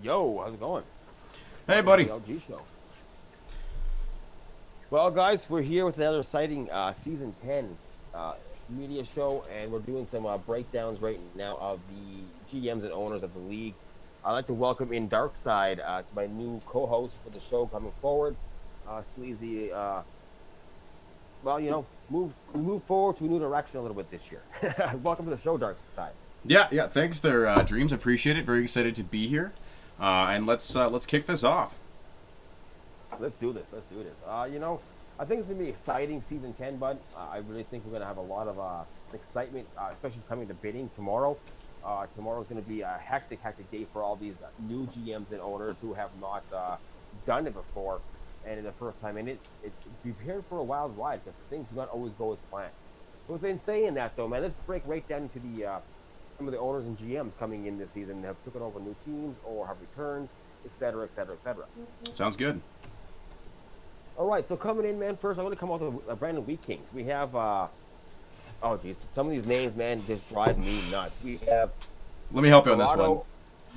Yo, how's it going? Hey, Welcome to the buddy. LG show. Well, guys, we're here with another exciting season 10 uh, media show, and we're doing some breakdowns right now of the GMs and owners of the league. I'd like to welcome in Darkside, my new co-host for the show coming forward. Sleazy, well, move forward to a new direction a little bit this year. Welcome to the show, Darkside. Yeah. Thanks, there, Dreams. Appreciate it. Very excited to be here. And let's kick this off. Let's do this. Let's do this. I think it's gonna be exciting season 10, bud. I really think we're gonna have a lot of excitement, especially coming to bidding tomorrow. Tomorrow's gonna be a hectic day for all these new GMs and owners who have not done it before, and in the first time. And it's prepared for a wild ride because things do not always go as planned. Within saying that, though, man, let's break right down into the some of the owners and GMs coming in this season have taken over new teams or have returned, et cetera, et cetera, et cetera. Sounds good. All right, so coming in, man. First, I want to come out with Brandon Wheat Kings. We have, oh geez, some of these names, man, just drive me nuts. We have Let me help you on this one. Gerardo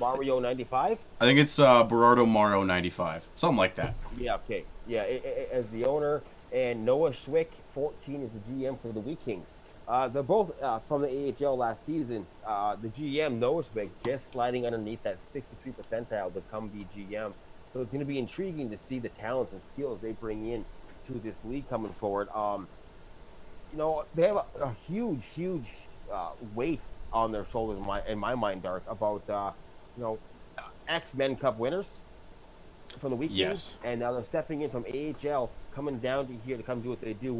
Mario 95. I think it's Berardo Morrow 95, something like that. Yeah, okay, yeah, as the owner, and Noah Schwick 14 is the GM for the Wheat Kings. They're both from the AHL last season. The GM Noah Schwick just sliding underneath that 63 percentile to become the GM. So it's going to be intriguing to see the talents and skills they bring in to this league coming forward. They have a huge weight on their shoulders in my mind, Dark, about ex-Men Cup winners from the weekends, Yes. and now they're stepping in from AHL, coming down to here to come do what they do.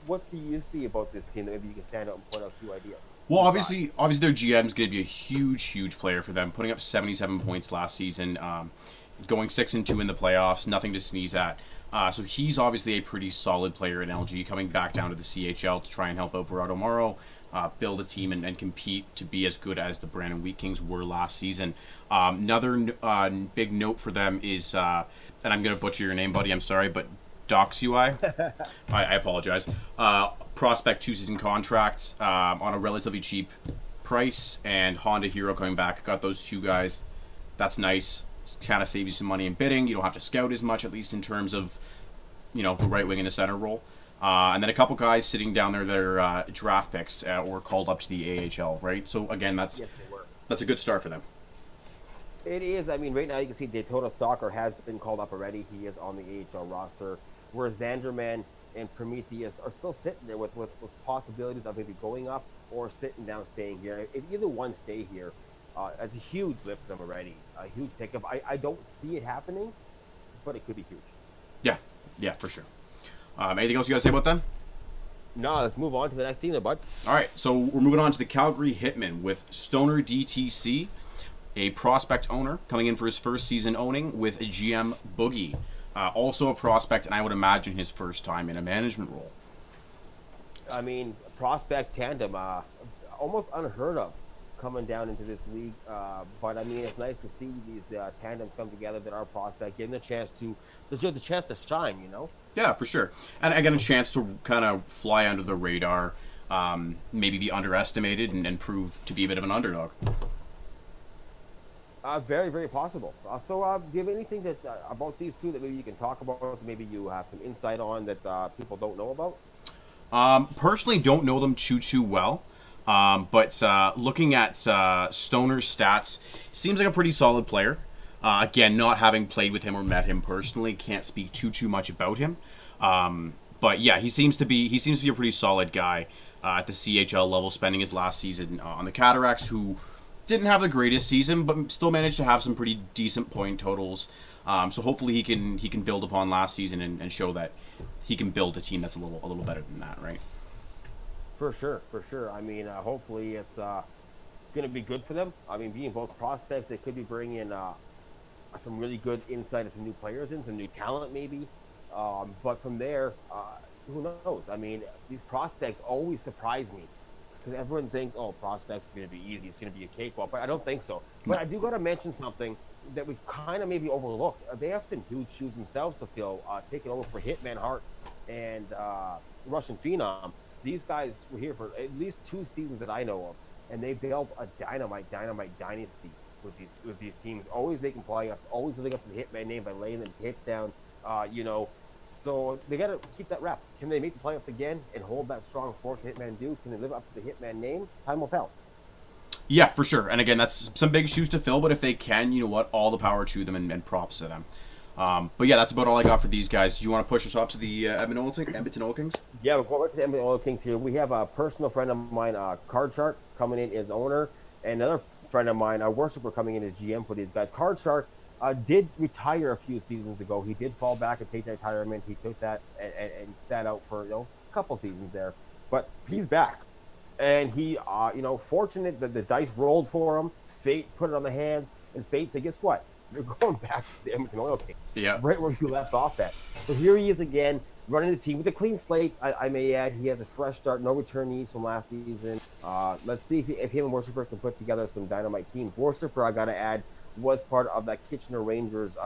What do you see about this team that maybe you can stand out and point out a few ideas? Well, obviously their GM is going to be a huge player for them, putting up 77 points last season, going 6-2 in the playoffs, nothing to sneeze at. So he's obviously a pretty solid player in LG, coming back down to the CHL to try and help out Berardo Morrow, build a team and compete to be as good as the Brandon Wheat Kings were last season. Another big note for them is, and I'm going to butcher your name, buddy, I'm sorry, but Doxui. I apologize. Prospect 2-season contracts on a relatively cheap price, and Honda Hero coming back. Got those two guys. That's nice. Kind of saves you some money in bidding. You don't have to scout as much, at least in terms of, the right wing and the center role. And then a couple guys sitting down there that are draft picks or called up to the AHL, right? So again, Yes, they were. that's a good start for them. It is. I mean, right now you can see Daytona Soccer has been called up already. He is on the AHL roster. Where Xanderman and Prometheus are still sitting there with possibilities of maybe going up or sitting down, staying here. If either one stay here, it's a huge lift for them already. A huge pickup. I don't see it happening, but it could be huge. Yeah, for sure. Anything else you got to say about them? No, let's move on to the next team, there, bud. All right, so we're moving on to the Calgary Hitmen with Stoner DTC, a prospect owner coming in for his first season owning with a GM Boogie. Also a prospect, and I would imagine his first time in a management role. I mean, prospect tandem, almost unheard of coming down into this league. But I mean, it's nice to see these tandems come together that are prospect, getting the chance to shine. Yeah, for sure. And again, a chance to kind of fly under the radar, maybe be underestimated and prove to be a bit of an underdog. Very possible. So, do you have anything that about these two that maybe you can talk about? That maybe you have some insight on that people don't know about? Personally, don't know them too well. But looking at Stoner's stats, seems like a pretty solid player. Again, not having played with him or met him personally, can't speak too much about him. But yeah, he seems to be a pretty solid guy at the CHL level, spending his last season on the Cataracts, who didn't have the greatest season, but still managed to have some pretty decent point totals. So hopefully he can build upon last season and show that he can build a team that's a little better than that, right? For sure. I mean, hopefully it's going to be good for them. I mean, being both prospects, they could be bringing in some really good insight and some new players some new talent maybe. But from there, who knows? I mean, these prospects always surprise me because everyone thinks, oh, prospects is going to be easy. It's going to be a cakewalk. But I don't think so. But I do got to mention something that we kind of maybe overlooked. They have some huge shoes themselves to fill, taking over for Hitman Hart and Russian Phenom. These guys were here for at least 2 seasons that I know of, and they built a dynamite dynasty. with these teams, always making playoffs, always living up to the Hitman name by laying the hits down. You know, so they got to keep that rep. Can they make the playoffs again and hold that strong fork Hitman do? Can they live up to the Hitman name? Time will tell. Yeah, for sure. And again, that's some big shoes to fill, but if they can, you know what, all the power to them and props to them. But yeah, that's about all I got for these guys. Do you want to push us off to the Edmonton Oil Kings? Yeah, we're going back to the Edmonton Oil Kings here. We have a personal friend of mine, Card Shark, coming in as owner, and another friend of mine, a worshiper, coming in as GM for these guys. Card Shark did retire a few seasons ago. He did fall back and take that retirement. He took that and sat out for a couple seasons there, but he's back, and he fortunate that the dice rolled for him. Fate put it on the hands, and Fate said, "Guess what? You're going back to the Edmonton Oil Kings." Yeah. Right where you left off at. So here he is again, running the team with a clean slate. I may add, he has a fresh start, no returnees from last season. Let's see if him and Worshiper can put together some dynamite teams. Worshiper, I got to add, was part of that Kitchener Rangers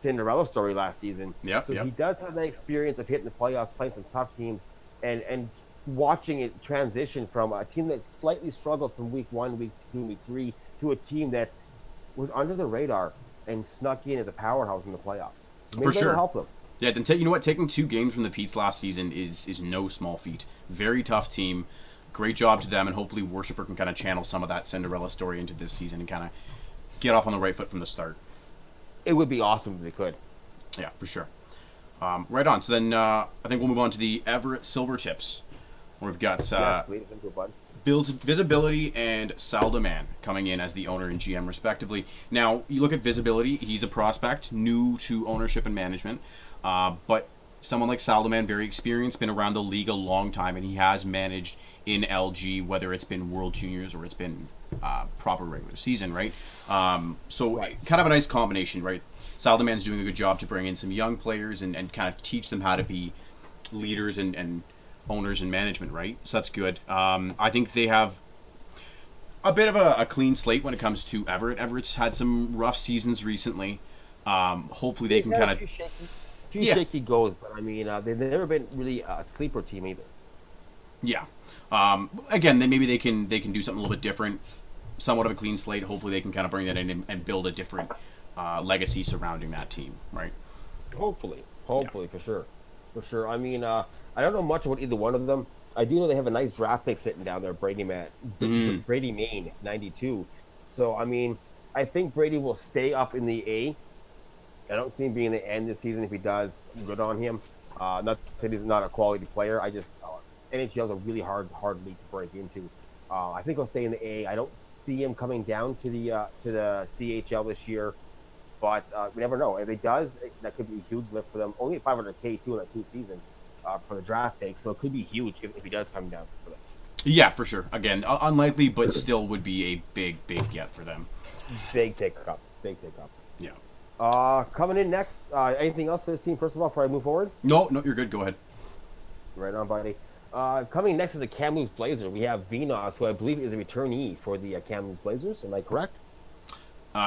Cinderella story last season. Yep, so yep. he does have that experience of hitting the playoffs, playing some tough teams, and watching it transition from a team that slightly struggled from week 1, week 2, week 3 to a team that was under the radar and snuck in as a powerhouse in the playoffs. So maybe For sure. that'll help them. Yeah, then you know what? Taking 2 games from the Pete's last season is no small feat. Very tough team. Great job to them, and hopefully Worshiper can kind of channel some of that Cinderella story into this season and kind of get off on the right foot from the start. It would be awesome if they could. Yeah, for sure. Right on. So then I think we'll move on to the Everett Silvertips, where we've got Yes, lead us into it, bud. Visibility and Saldaman coming in as the owner and GM respectively. Now, you look at Visibility, he's a prospect, new to ownership and management, but someone like Saldaman, very experienced, been around the league a long time, and he has managed in LG, whether it's been World Juniors or it's been proper regular season, right? So kind of a nice combination, right? Saldaman's doing a good job to bring in some young players and kind of teach them how to be leaders and owners and management, right? So that's good. I think they have a bit of a clean slate when it comes to Everett. Everett's had some rough seasons recently. Hopefully they can kind of... Few shaky goals, but I mean, they've never been really a sleeper team either. Yeah. Again, maybe they can do something a little bit different, somewhat of a clean slate. Hopefully they can kind of bring that in and build a different legacy surrounding that team, right? Hopefully, for sure. I mean, I don't know much about either one of them. I do know they have a nice draft pick sitting down there, Brady Maine, 92. So, I mean, I think Brady will stay up in the A. I don't see him being in the end this season. If he does, good on him. Not that he's not a quality player. I just NHL is a really hard league to break into. I think he'll stay in the A. I don't see him coming down to the CHL this year, but we never know. If he does, that could be a huge lift for them. Only $500K too in that 2 season for the draft pick, so it could be huge if he does come down for them. Yeah, for sure. Again, unlikely, but still would be a big get for them. Big pickup. Yeah. Coming in next, anything else for this team, first of all, before I move forward? No, you're good. Go ahead. Right on, buddy. Coming next is the Kamloops Blazers. We have Venos, who I believe is a returnee for the Kamloops Blazers. Am I correct?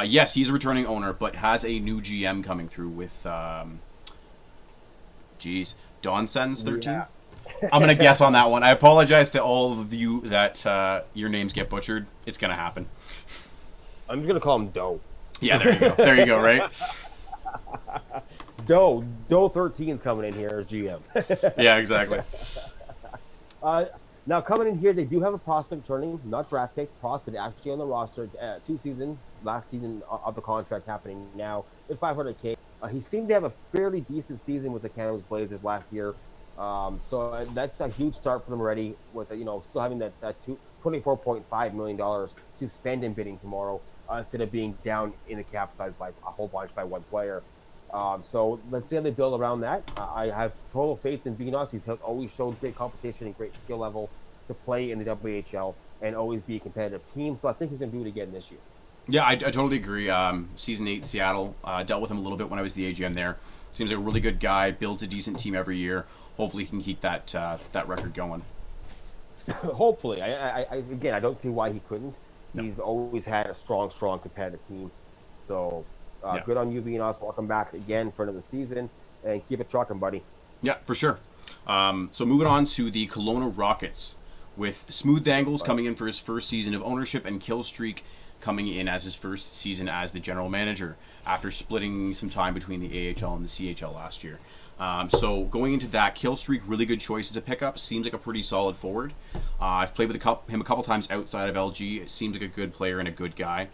Yes, he's a returning owner, but has a new GM coming through with, Don Sens 13? Yeah. I'm going to guess on that one. I apologize to all of you that your names get butchered. It's going to happen. I'm just going to call him Doe. Yeah, there you go. There you go, right? Doe 13's coming in here as GM. Yeah, exactly. Now, coming in here, they do have a prospect turning, not draft pick, prospect actually on the roster. Last season of the contract happening now at $500K. He seemed to have a fairly decent season with the Kamloops Blazers last year. So that's a huge start for them already with, still having that $24.5 million to spend in bidding tomorrow instead of being down in the cap size by a whole bunch by one player. So let's see how they build around that. I have total faith in Venos. He's always showed great competition and great skill level to play in the WHL and always be a competitive team. So I think he's going to do it again this year. Yeah, I totally agree. Season 8, Seattle, dealt with him a little bit when I was the AGM there. Seems like a really good guy, builds a decent team every year. Hopefully he can keep that record going. Hopefully. I don't see why he couldn't. No. He's always had a strong competitive team. So good on you, Venos. Welcome back again for another season, and keep it trucking, buddy. Yeah, for sure. So moving on to the Kelowna Rockets, with Smooth Dangles coming in for his first season of ownership and Killstreak coming in as his first season as the general manager after splitting some time between the AHL and the CHL last year. So going into that, Killstreak, really good choice as a pickup. Seems like a pretty solid forward. I've played with him a couple times outside of LG. Seems like a good player and a good guy.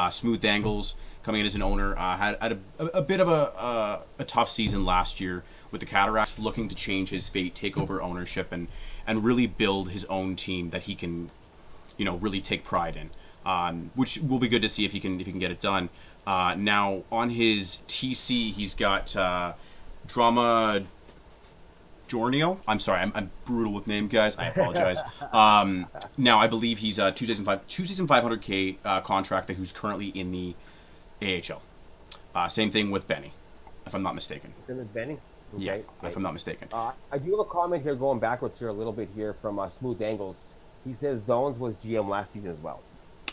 Smooth Dangles coming in as an owner, had a bit of a tough season last year with the Cataracts, looking to change his fate, take over ownership, and really build his own team that he can, really take pride in. Which will be good to see if he can get it done. Now on his TC, he's got Drama Jornio. I'm sorry, I'm brutal with name, guys. I apologize. Now I believe he's a two season 500K contract who's currently in the AHL. Same thing with Benny, if I'm not mistaken. Same with Benny. Okay. Yeah, if I'm not mistaken. I do have a comment here going backwards here a little bit here from Smooth Angles. He says Dones was GM last season as well.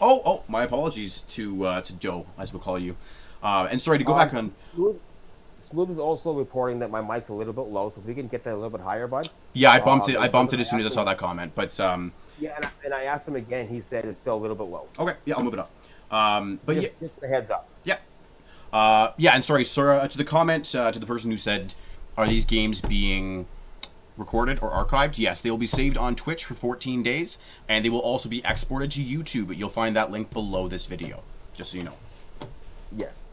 Oh, my apologies to Joe, as we'll call you. And sorry to go back on. Smooth is also reporting that my mic's a little bit low, so if we can get that a little bit higher, bud. Yeah, I bumped it. I bumped it as soon as I saw that comment. But yeah, and I asked him again. He said it's still a little bit low. Okay, yeah, I'll move it up. But just the heads up. Yeah. Yeah, and sorry, sir, to the comment to the person who said, "Are these games being recorded or archived?" Yes, they will be saved on Twitch for 14 days, and they will also be exported to YouTube. You'll find that link below this video, just so you know. Yes.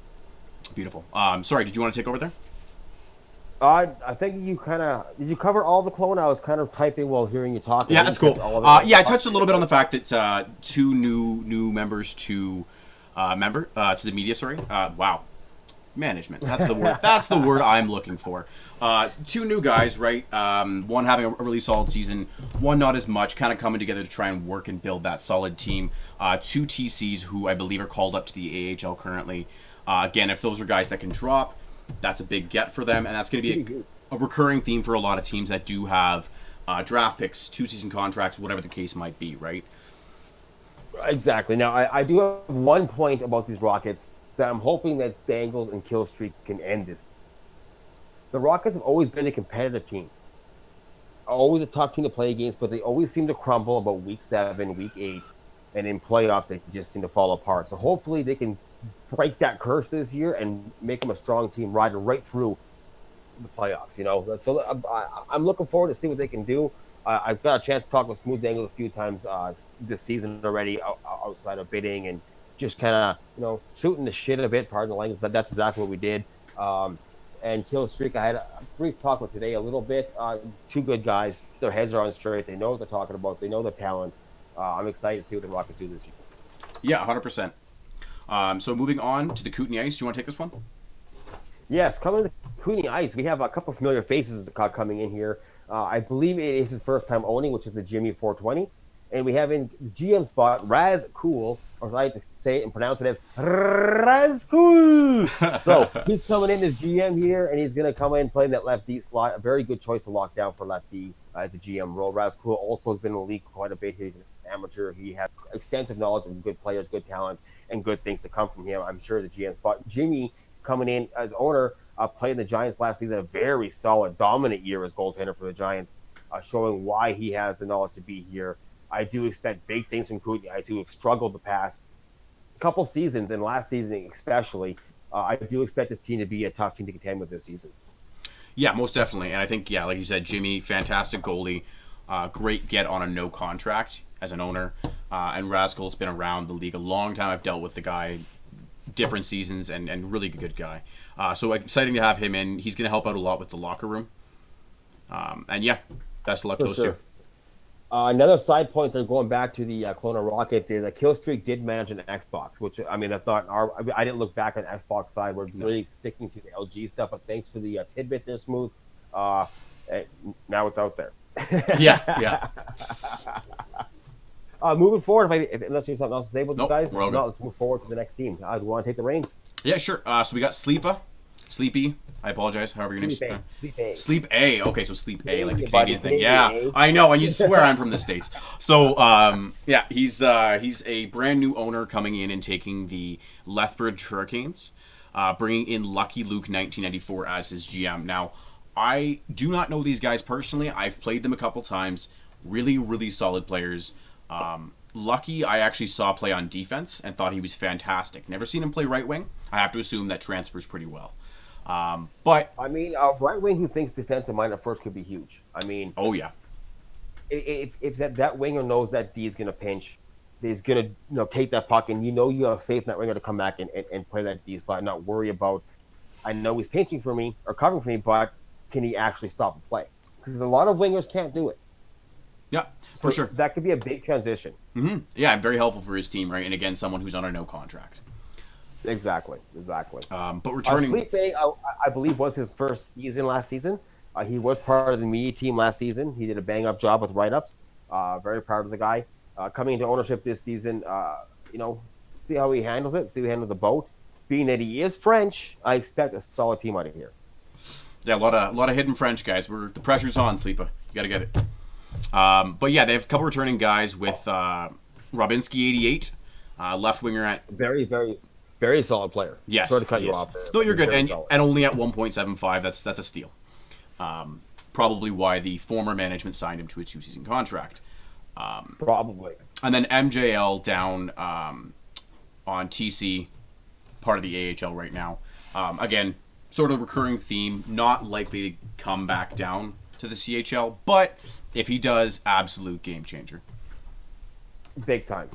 Beautiful. Sorry, did you want to take over there? I think you did you cover all the clone? I was kind of typing while hearing you talk. Yeah, that's cool. Yeah, I touched a little bit on the fact that two new members to the media. Sorry. Wow. Management. That's the word. That's the word I'm looking for. Two new guys, right? One having a really solid season, one not as much, kind of coming together to try and work and build that solid team. Two TCs who I believe are called up to the AHL currently. Again, if those are guys that can drop, that's a big get for them, and that's going to be a recurring theme for a lot of teams that do have draft picks, 2-season contracts, whatever the case might be, right? Exactly. Now, I do have one point about these Rockets that I'm hoping that Dangles and Killstreak can end this. The Rockets have always been a competitive team. Always a tough team to play against, but they always seem to crumble about week 7, week 8, and in playoffs they just seem to fall apart. So hopefully they can break that curse this year and make them a strong team riding right through the playoffs. So I'm looking forward to see what they can do. I've got a chance to talk with Smooth Dangle a few times this season already outside of bidding and just kind of shooting the shit a bit. Pardon the language. That's exactly what we did. And Killstreak, I had a brief talk with today a little bit. Two good guys. Their heads are on straight. They know what they're talking about. They know their talent. I'm excited to see what the Rockets do this year. Yeah, 100%. So moving on to the Kootenay Ice. Do you want to take this one? Yes, coming to the Kootenay Ice, we have a couple of familiar faces coming in here. I believe it is his first time owning, which is the Jimmy 420. And we have in the GM spot, Raz Cool, or as I like to say it and pronounce it as Raz Cool. So he's coming in as GM here, and he's going to come in playing that lefty slot. A very good choice to lock down for lefty as a GM role. Raz Cool also has been in the league quite a bit here. He's an amateur. He has extensive knowledge of good players, good talent, and good things to come from him, I'm sure, as a GM spot. Jimmy coming in as owner, playing the Giants last season, a very solid, dominant year as goaltender for the Giants, showing why he has the knowledge to be here. I do expect big things from Kootenay, who have struggled the past couple seasons, and last season especially. I do expect this team to be a tough team to contend with this season. Yeah, most definitely. And I think, yeah, like you said, Jimmy, fantastic goalie, great get on a no contract as an owner. And Rascal's been around the league a long time. I've dealt with the guy different seasons and really good guy. So exciting to have him in. He's going to help out a lot with the locker room. And yeah, best of luck to those two. Another side point there, going back to the Kelowna Rockets, is that Killstreak did manage an Xbox, which, I mean, that's not our... I didn't look back on the Xbox side. We're really sticking to the LG stuff, but thanks for the tidbit there, Smooth. Now it's out there. Yeah. Moving forward, unless you have something else to say about you guys, we're all good. let's move forward to the next team. Do you want to take the reins? Yeah, sure. So we got Sleepy. I apologize. However your name's Sleep A. Okay, so Sleep A, like the Canadian thing. Yeah, I know, and you swear I'm from the States. So yeah, he's a brand new owner coming in and taking the Lethbridge Hurricanes, bringing in Lucky Luke 1994 as his GM. Now, I do not know these guys personally. I've played them a couple times. Really, really solid players. Lucky, I actually saw play on defense and thought he was fantastic. Never seen him play right wing. I have to assume that transfers pretty well. But I mean, a right wing who thinks defensive mind at first could be huge. I mean, oh yeah, if that winger knows that D is going to pinch, he's going to take that puck, and you have faith in that winger to come back and play that D spot, and not worry about. I know he's pinching for me or covering for me, but can he actually stop the play? Because a lot of wingers can't do it. yeah, for sure. That could be a big transition. Yeah, very helpful for his team, right? And again, someone who's on a no contract. Exactly. But returning, Felipe, I believe, was his first season last season. He was part of the media team last season. He did a bang-up job with write-ups. Very proud of the guy. Coming into ownership this season, see how he handles it, see how he handles the boat. Being that he is French, I expect a solid team out of here. yeah, a lot of hidden French guys. The pressure's on, Sleepa. You got to get it. But yeah, they have a couple returning guys with Robinski, 88, left winger at. Very, very, very solid player. Yes. Sorry to cut you yes. off there. No, you're good. Very And solid. only at 1.75, that's a steal. Probably why the former management signed him to a 2-season contract. Probably. And then MJL down on TC, part of the AHL right now. Again, sort of recurring theme, not likely to come back down to the CHL, but if he does, absolute game changer. Big time.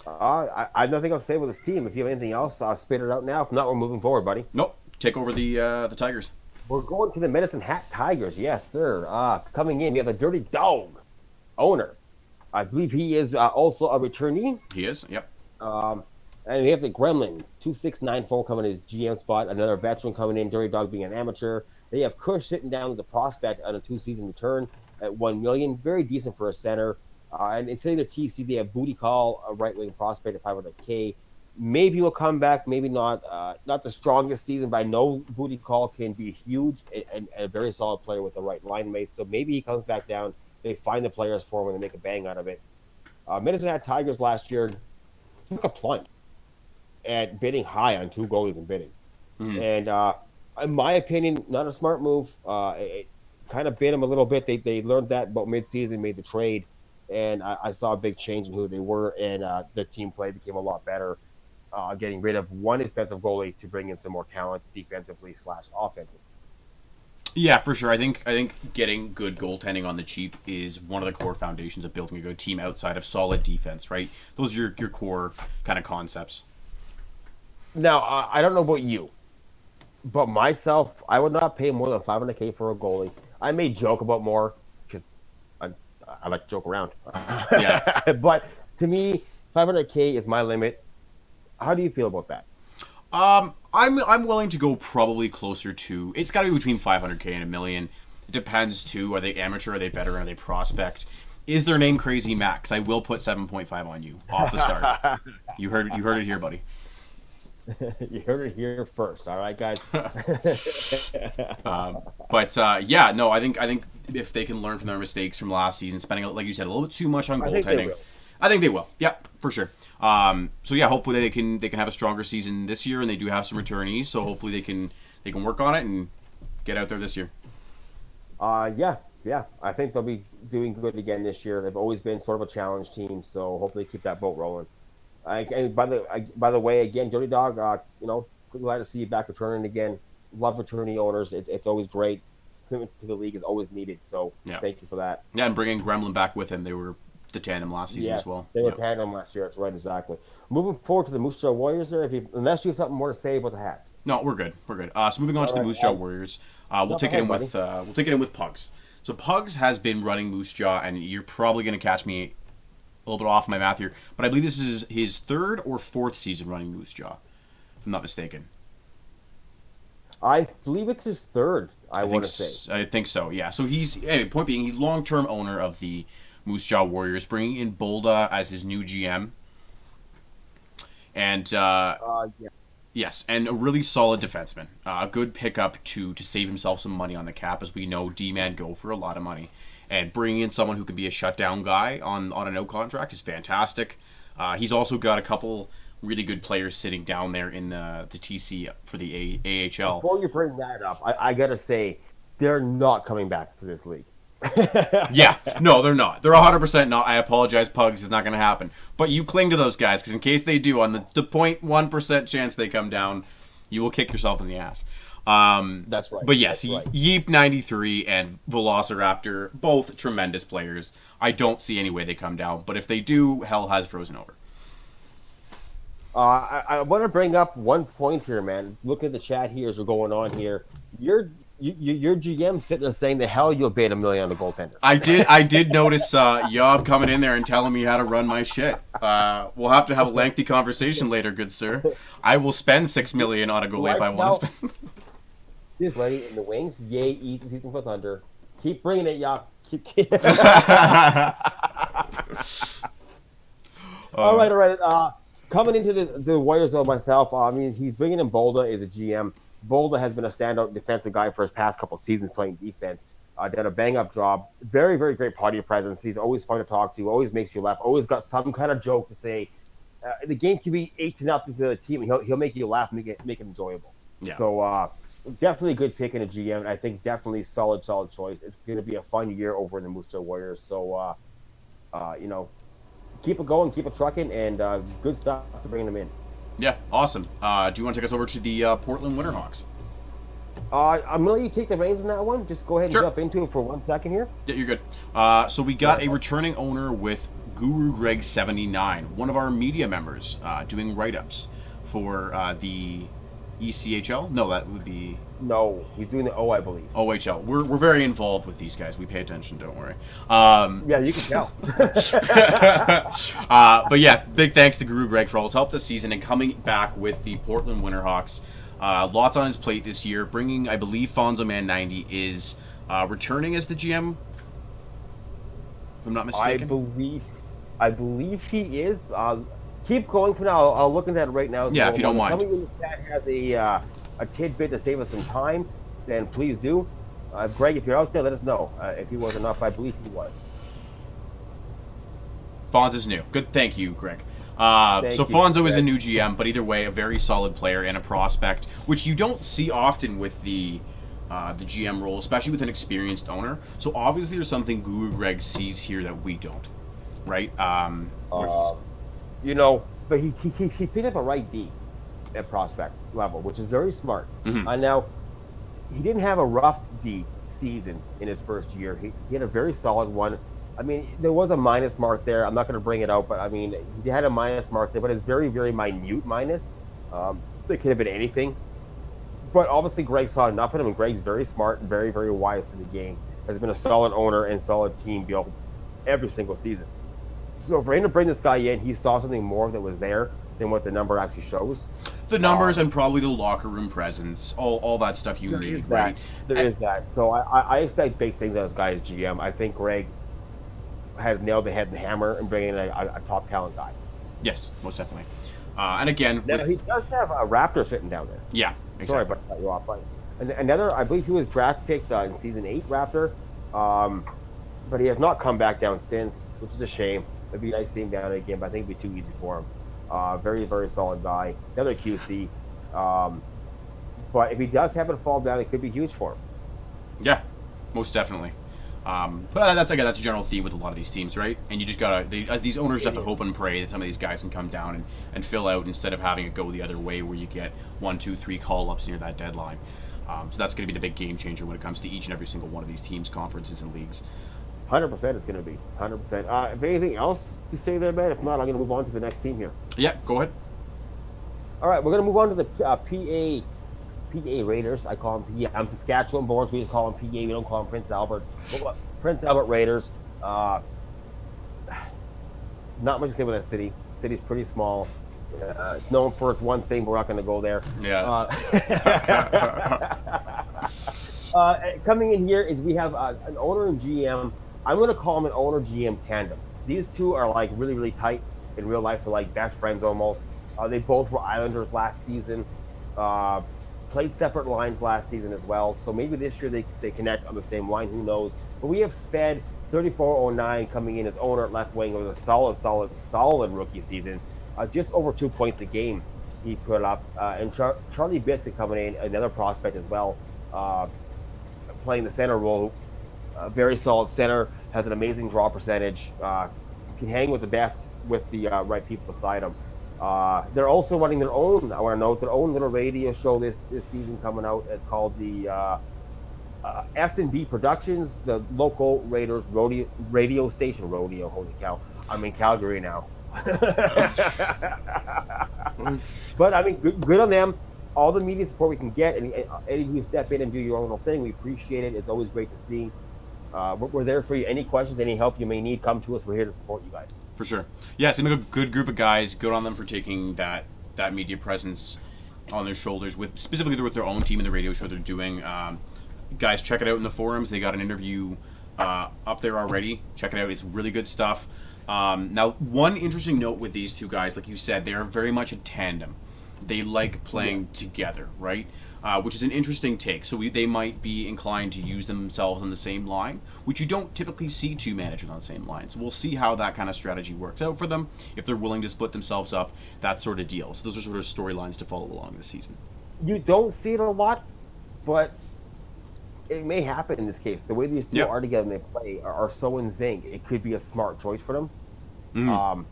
I have nothing else to say with this team. If you have anything else, spit it out now. If not, we're moving forward, buddy. Nope, take over the Tigers. We're going to the Medicine Hat Tigers. Yes, sir. Coming in, we have a Dirty Dog owner. I believe he is also a returnee. He is, yep. And we have the Gremlin, 2694 coming in his GM spot. Another veteran coming in, Dirty Dog being an amateur. They have Kush sitting down as a prospect on a 2-season return at $1 million. Very decent for a center. And instead of the TC, they have Booty Call, a right-wing prospect at $500K. Maybe he'll come back, maybe not. Not the strongest season, but I know Booty Call can be huge and a very solid player with the right line mates. So maybe he comes back down. They find the players for him and they make a bang out of it. Medicine Hat Tigers last year took a plunge at bidding high on 2 goalies in bidding. And in my opinion, not a smart move. It kind of bit him a little bit. They learned that about midseason, made the trade, and I saw a big change in who they were, and the team play became a lot better. Getting rid of one expensive goalie to bring in some more talent defensively / offensive. Yeah, for sure. I think getting good goaltending on the cheap is one of the core foundations of building a good team outside of solid defense, right? Those are your core kind of concepts. Now, I don't know about you, but myself, I would not pay more than $500K for a goalie. I may joke about more because I like to joke around. Yeah. But to me, $500K is my limit. How do you feel about that? I'm willing to go probably closer to. It's got to be between 500K and $1 million. It depends too. Are they amateur? Are they veteran? Are they prospect? Is their name Crazy Max? I will put 7.5 on you off the start. You heard it here, buddy. You heard it here first. All right, guys. Yeah, no, I think if they can learn from their mistakes from last season, spending, like you said, a little bit too much on goaltending, I think they will. Yeah, for sure. So yeah, hopefully they can have a stronger season this year, and they do have some returnees. So hopefully they can work on it and get out there this year. Yeah. I think they'll be doing good again this year. They've always been sort of a challenge team, so hopefully keep that boat rolling. And by the way, again, Dirty Dog, glad to see you back returning again. Love returning owners. It's always great. Commitment to the league is always needed. So Thank you for that. Yeah, and bringing Gremlin back with him, they were the tandem last season as well. They were tandem last year. That's right, exactly. Moving forward to the Moose Jaw Warriors there, unless you have something more to say about the Hats. No, we're good. So moving on to the Moose Jaw Warriors, we'll take it in with Pugs. So Pugs has been running Moose Jaw, and you're probably going to catch me a little bit off my math here, but I believe this is his 3rd or 4th season running Moose Jaw, if I'm not mistaken. I believe it's his 3rd, I want to say. I think so, yeah. So point being, he's long-term owner of the Moose Jaw Warriors, bringing in Bolda as his new GM. And, yes, and a really solid defenseman. A good pickup to save himself some money on the cap, as we know D-man go for a lot of money. And bringing in someone who can be a shutdown guy on a no contract is fantastic. He's also got a couple really good players sitting down there in the TC for the AHL. Before you bring that up, I got to say, they're not coming back to this league. Yeah, no, they're not. They're 100% not. I apologize, Pugs. It's not going to happen. But you cling to those guys because in case they do, on the 0.1% chance they come down, you will kick yourself in the ass. That's right. But yes, That's right. Yeep 93 and Velociraptor, both tremendous players. I don't see any way they come down. But if they do, hell has frozen over. I want to bring up one point here, man. Look at the chat here as we're going on here. Your GM sitting there saying the hell you'll bait $1 million on the goaltender. I did notice Yob coming in there and telling me how to run my shit. We'll have to have a lengthy conversation later, good sir. I will spend $6 million on a goalie if I want to spend. This lady in the wings, yay, eats the season for Thunder. Keep bringing it, Yob. All right. Coming into the Warriors of myself, I mean, he's bringing in Bolda as a GM. Bolda has been a standout defensive guy for his past couple seasons playing defense. Done a bang-up job. Very, very great party presence. He's always fun to talk to, always makes you laugh, always got some kind of joke to say. The game can be 8-0 to the team, and he'll make you laugh, make it enjoyable. Yeah. So definitely a good pick in a GM. I think definitely solid choice. It's going to be a fun year over in the Moose Jaw Warriors. So, keep it going, keep it trucking, and good stuff to bring them in. Yeah, awesome. Do you want to take us over to the Portland Winterhawks? I'm going to let you take the reins on that one. Just go ahead and Sure. jump into it for 1 second here. Yeah, you're good. So we got a returning owner with Guru Greg 79, one of our media members, doing write-ups for the ECHL. No, that would be No, he's doing the O, I believe. OHL. We're very involved with these guys. We pay attention. Don't worry. Yeah, you can tell. But yeah, big thanks to Guru Greg for all his help this season and coming back with the Portland Winterhawks. Lots on his plate this year. Bringing, I believe, Fonzo Man 90 is returning as the GM. If I'm not mistaken. I believe he is. Keep going for now. I'll look into that right now. Yeah, if you don't mind. Somebody in the chat has a tidbit to save us some time, then please do. Greg, if you're out there, let us know if he was or not. But I believe he was. Fonz is new. Good, thank you, Greg. Thank So you, Fonzo is a Greg. new GM, but either way, a very solid player and a prospect, which you don't see often with the GM role, especially with an experienced owner. So obviously, there's something Guru Greg sees here that we don't, right? Where he's- But he picked up a right D at prospect level, which is very smart. Mhm. Now, he didn't have a rough D season in his first year. He had a very solid one. I mean, there was a minus mark there. I'm not going to bring it out, but I mean, he had a minus mark there, but it's very, very minute minus. It could have been anything. But obviously, Greg saw enough of him, and Greg's very smart and very, very wise to the game. Has been a solid owner and solid team built every single season. So for him to bring this guy in, he saw something more that was there than what the number actually shows. the numbers and probably the locker room presence, all that stuff you There need, is right? that. There is that. So I expect big things out of this guy as GM. I think Greg has nailed the head and hammer and bringing in a top talent guy. Yes, most definitely. And again, Now, with- he does have a Raptor sitting down there. yeah, exactly. Sorry about cut you off. But another, I believe he was draft picked in season 8 Raptor, but he has not come back down since, which is a shame. It'd be nice to see him down again, but I think it'd be too easy for him. Very, very solid guy. Another QC. But if he does happen to fall down, it could be huge for him. Yeah, most definitely. But that's a general theme with a lot of these teams, right? And you just gotta these owners have to hope and pray that some of these guys can come down and fill out instead of having it go the other way where you get 1, 2, 3 call ups near that deadline. So that's going to be the big game changer when it comes to each and every single one of these teams, conferences, and leagues. 100% it's going to be. 100%. If anything else to say there, man, if not, I'm going to move on to the next team here. Yeah, go ahead. All right, we're going to move on to the PA Raiders. I call them PA. I'm Saskatchewan born, so we just call them PA. We don't call them Prince Albert. Prince Albert Raiders. Not much to say about that city. The city's pretty small. It's known for its one thing, but we're not going to go there. Yeah. Coming in here is we have an owner and GM. I'm going to call them an owner-GM tandem. These two are like really, really tight in real life. They're like best friends almost. They both were Islanders last season. Played separate lines last season as well. So maybe this year they connect on the same line. Who knows? But we have Sped 3409 coming in as owner at left wing with a solid rookie season. Just over 2 points a game he put up. And Charlie Biscuit coming in, another prospect as well, playing the center role. very solid center, has an amazing draw percentage, can hang with the best with the right people beside him. They're also running their own. I want to note their own little radio show this season coming out. It's called the S&B Productions, the local Raiders radio station. Rodeo, holy cow! I'm in Calgary now. But I mean, good on them. All the media support we can get, and any of you step in and do your own little thing, we appreciate it. It's always great to see. We're there for you. Any questions, any help you may need, come to us. We're here to support you guys. For sure. Yeah, it seems like a good group of guys. Good on them for taking that media presence on their shoulders, with specifically with their own team and the radio show they're doing. Guys, check it out in the forums. They got an interview up there already. Check it out. It's really good stuff. Now, one interesting note with these two guys, like you said, they are very much a tandem. They like playing together, right? Which is an interesting take. So they might be inclined to use themselves on the same line, which you don't typically see two managers on the same line. So we'll see how that kind of strategy works out for them. If they're willing to split themselves up, that sort of deal. So those are sort of storylines to follow along this season. You don't see it a lot, but it may happen in this case. The way these two are together and they play are so in sync. It could be a smart choice for them.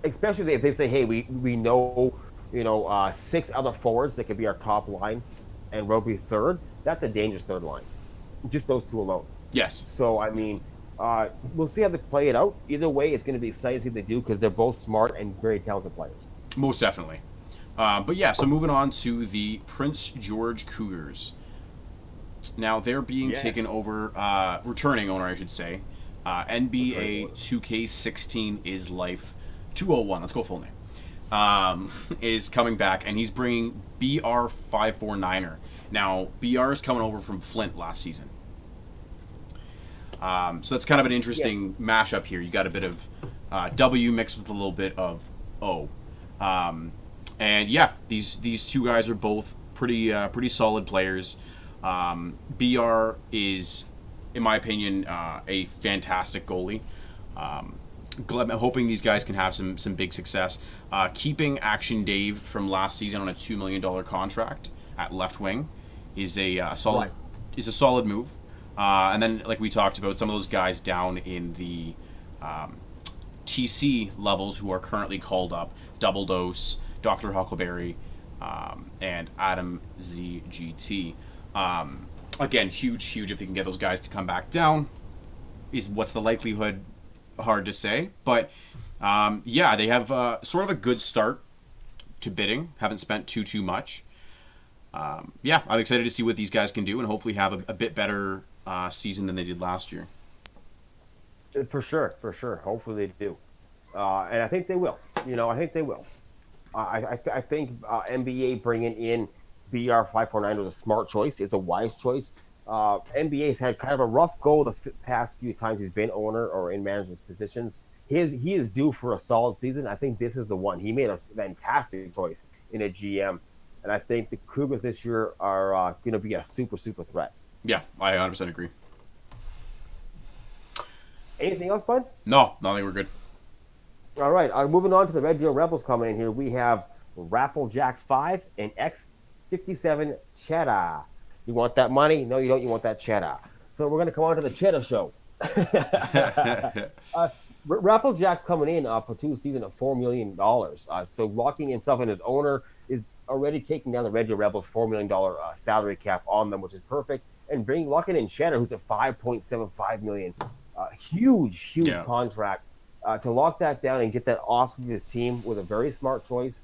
Especially if they say, hey, we know, 6 other forwards that could be our top line and Roby third. That's a dangerous third line. Just those two alone. Yes. So, I mean, we'll see how they play it out. Either way, it's going to be exciting to see what they do because they're both smart and very talented players. Most definitely. But yeah, so moving on to the Prince George Cougars. Now, they're being taken over, returning owner, I should say. NBA 2K16 is Life 201. Let's go full name. Is coming back, and he's bringing BR549er. Now, BR is coming over from Flint last season. So that's kind of an interesting mashup here. You got a bit of W mixed with a little bit of O. And yeah, these two guys are both pretty solid players. BR is, in my opinion, a fantastic goalie. I'm hoping these guys can have some big success. Keeping Action Dave from last season on a $2 million contract at left wing is a solid move. And then, like we talked about, some of those guys down in the TC levels who are currently called up: Double Dose, Dr. Huckleberry, and Adam ZGT. Again, huge if they can get those guys to come back down. What's the likelihood? Hard to say, but they have sort of a good start to bidding. Haven't spent too much. I'm excited to see what these guys can do and hopefully have a bit better season than they did last year. For sure. Hopefully they do, and I think they will. I think they will. I think NBA bringing in BR549 was a smart choice. It's a wise choice. NBA's had kind of a rough go the past few times he's been owner or in management positions. He is due for a solid season. I think this is the one. He made a fantastic choice in a GM, and I think the Cougars this year are going to be a super threat. Yeah, I 100% agree. Anything else, bud? No, I think we're good. All right, moving on to the Red Deer Rebels coming in here. We have Rapple Jacks 5 and X57 Cheddar. You want that money? No, you don't. You want that cheddar. So we're going to come on to the Cheddar Show. Rapple Jack's coming in for 2 seasons at $4 million. So locking himself and his owner is already taking down the Red Deer Rebels' $4 million salary cap on them, which is perfect. And locking in Cheddar, who's at $5.75 million. Huge contract. To lock that down and get that off of his team was a very smart choice.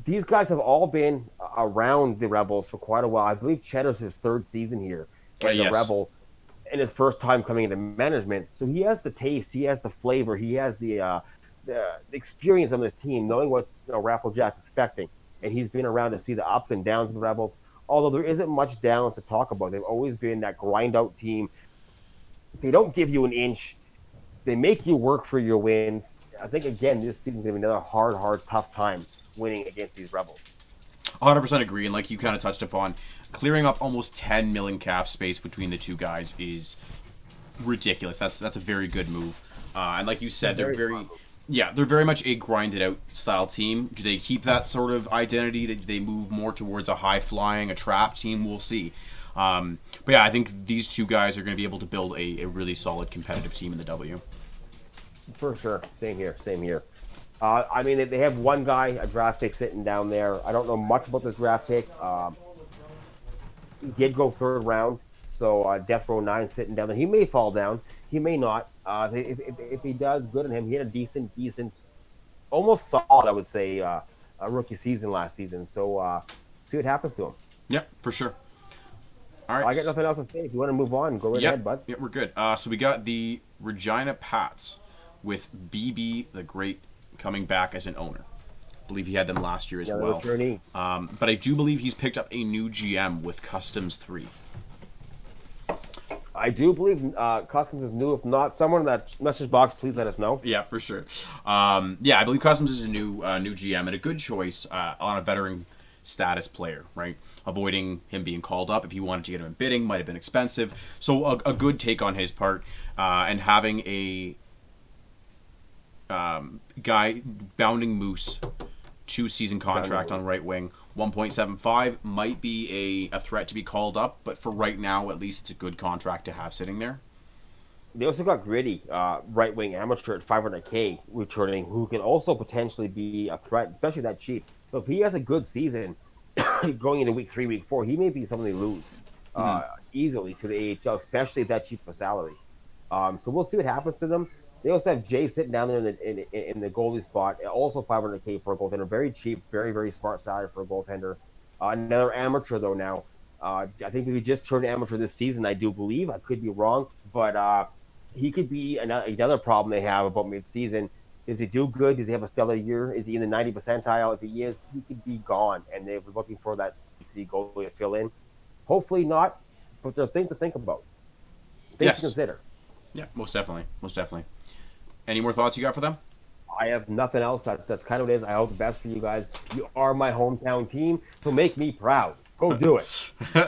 These guys have all been around the Rebels for quite a while. I believe Cheddar's his 3rd season here as a Rebel and his first time coming into management. So he has the taste, he has the flavor, he has the experience on this team, knowing what Rapple Jack's expecting. And he's been around to see the ups and downs of the Rebels. Although there isn't much downs to talk about. They've always been that grind-out team. They don't give you an inch. They make you work for your wins. I think, again, this season's going to be another hard, tough time winning against these Rebels. 100% agree, and like you kind of touched upon, clearing up almost 10 million cap space between the two guys is ridiculous. That's a very good move. And like you said, they're Yeah, they're very much a grinded out style team. Do they keep that sort of identity? Do they move more towards a high flying, a trap team? We'll see. But yeah, I think these two guys are going to be able to build a really solid competitive team in the W. For sure. Same here. Same here. I mean, they have one guy, a draft pick, sitting down there. I don't know much about this draft pick. He did go third round, so Death Row 9 sitting down there. He may fall down. He may not. If he does, good on him. He had a decent, almost solid, I would say, a rookie season last season. So see what happens to him. Yeah, for sure. All right. I got nothing else to say. If you want to move on, go right ahead, bud. Yeah, we're good. So we got the Regina Pats with BB the Great coming back as an owner. I believe he had them last year as well. But I do believe he's picked up a new GM with Customs 3. I do believe Customs is new. If not, someone in that message box, please let us know. Yeah, for sure. Yeah, I believe Customs is a new GM and a good choice on a veteran status player, right? Avoiding him being called up if you wanted to get him in bidding might have been expensive. So a good take on his part, and having a guy bounding Moose 2-season contract on right wing, 1.75 might be a threat to be called up, but for right now, at least it's a good contract to have sitting there. They also got Gritty, right wing amateur at 500K returning, who can also potentially be a threat, especially that cheap. So if he has a good season going into week 3, week 4, he may be someone they lose easily to the AHL, especially if that cheap for salary. So we'll see what happens to them. They also have Jay sitting down there in the goalie spot, also 500K for a goaltender. Very cheap, very, very smart salary for a goaltender. Another amateur, though, now. I think he just turned amateur this season, I do believe. I could be wrong, but he could be another problem they have about mid-season. Does he do good? Does he have a stellar year? Is he in the 90 percentile? If he is, he could be gone, and they're looking for that BC goalie to fill in. Hopefully not, but there are things to think about. Things to consider. Yeah, most definitely. Most definitely. Any more thoughts you got for them? I have nothing else. That's kind of what it is. I hope the best for you guys. You are my hometown team, so make me proud. Go do it. All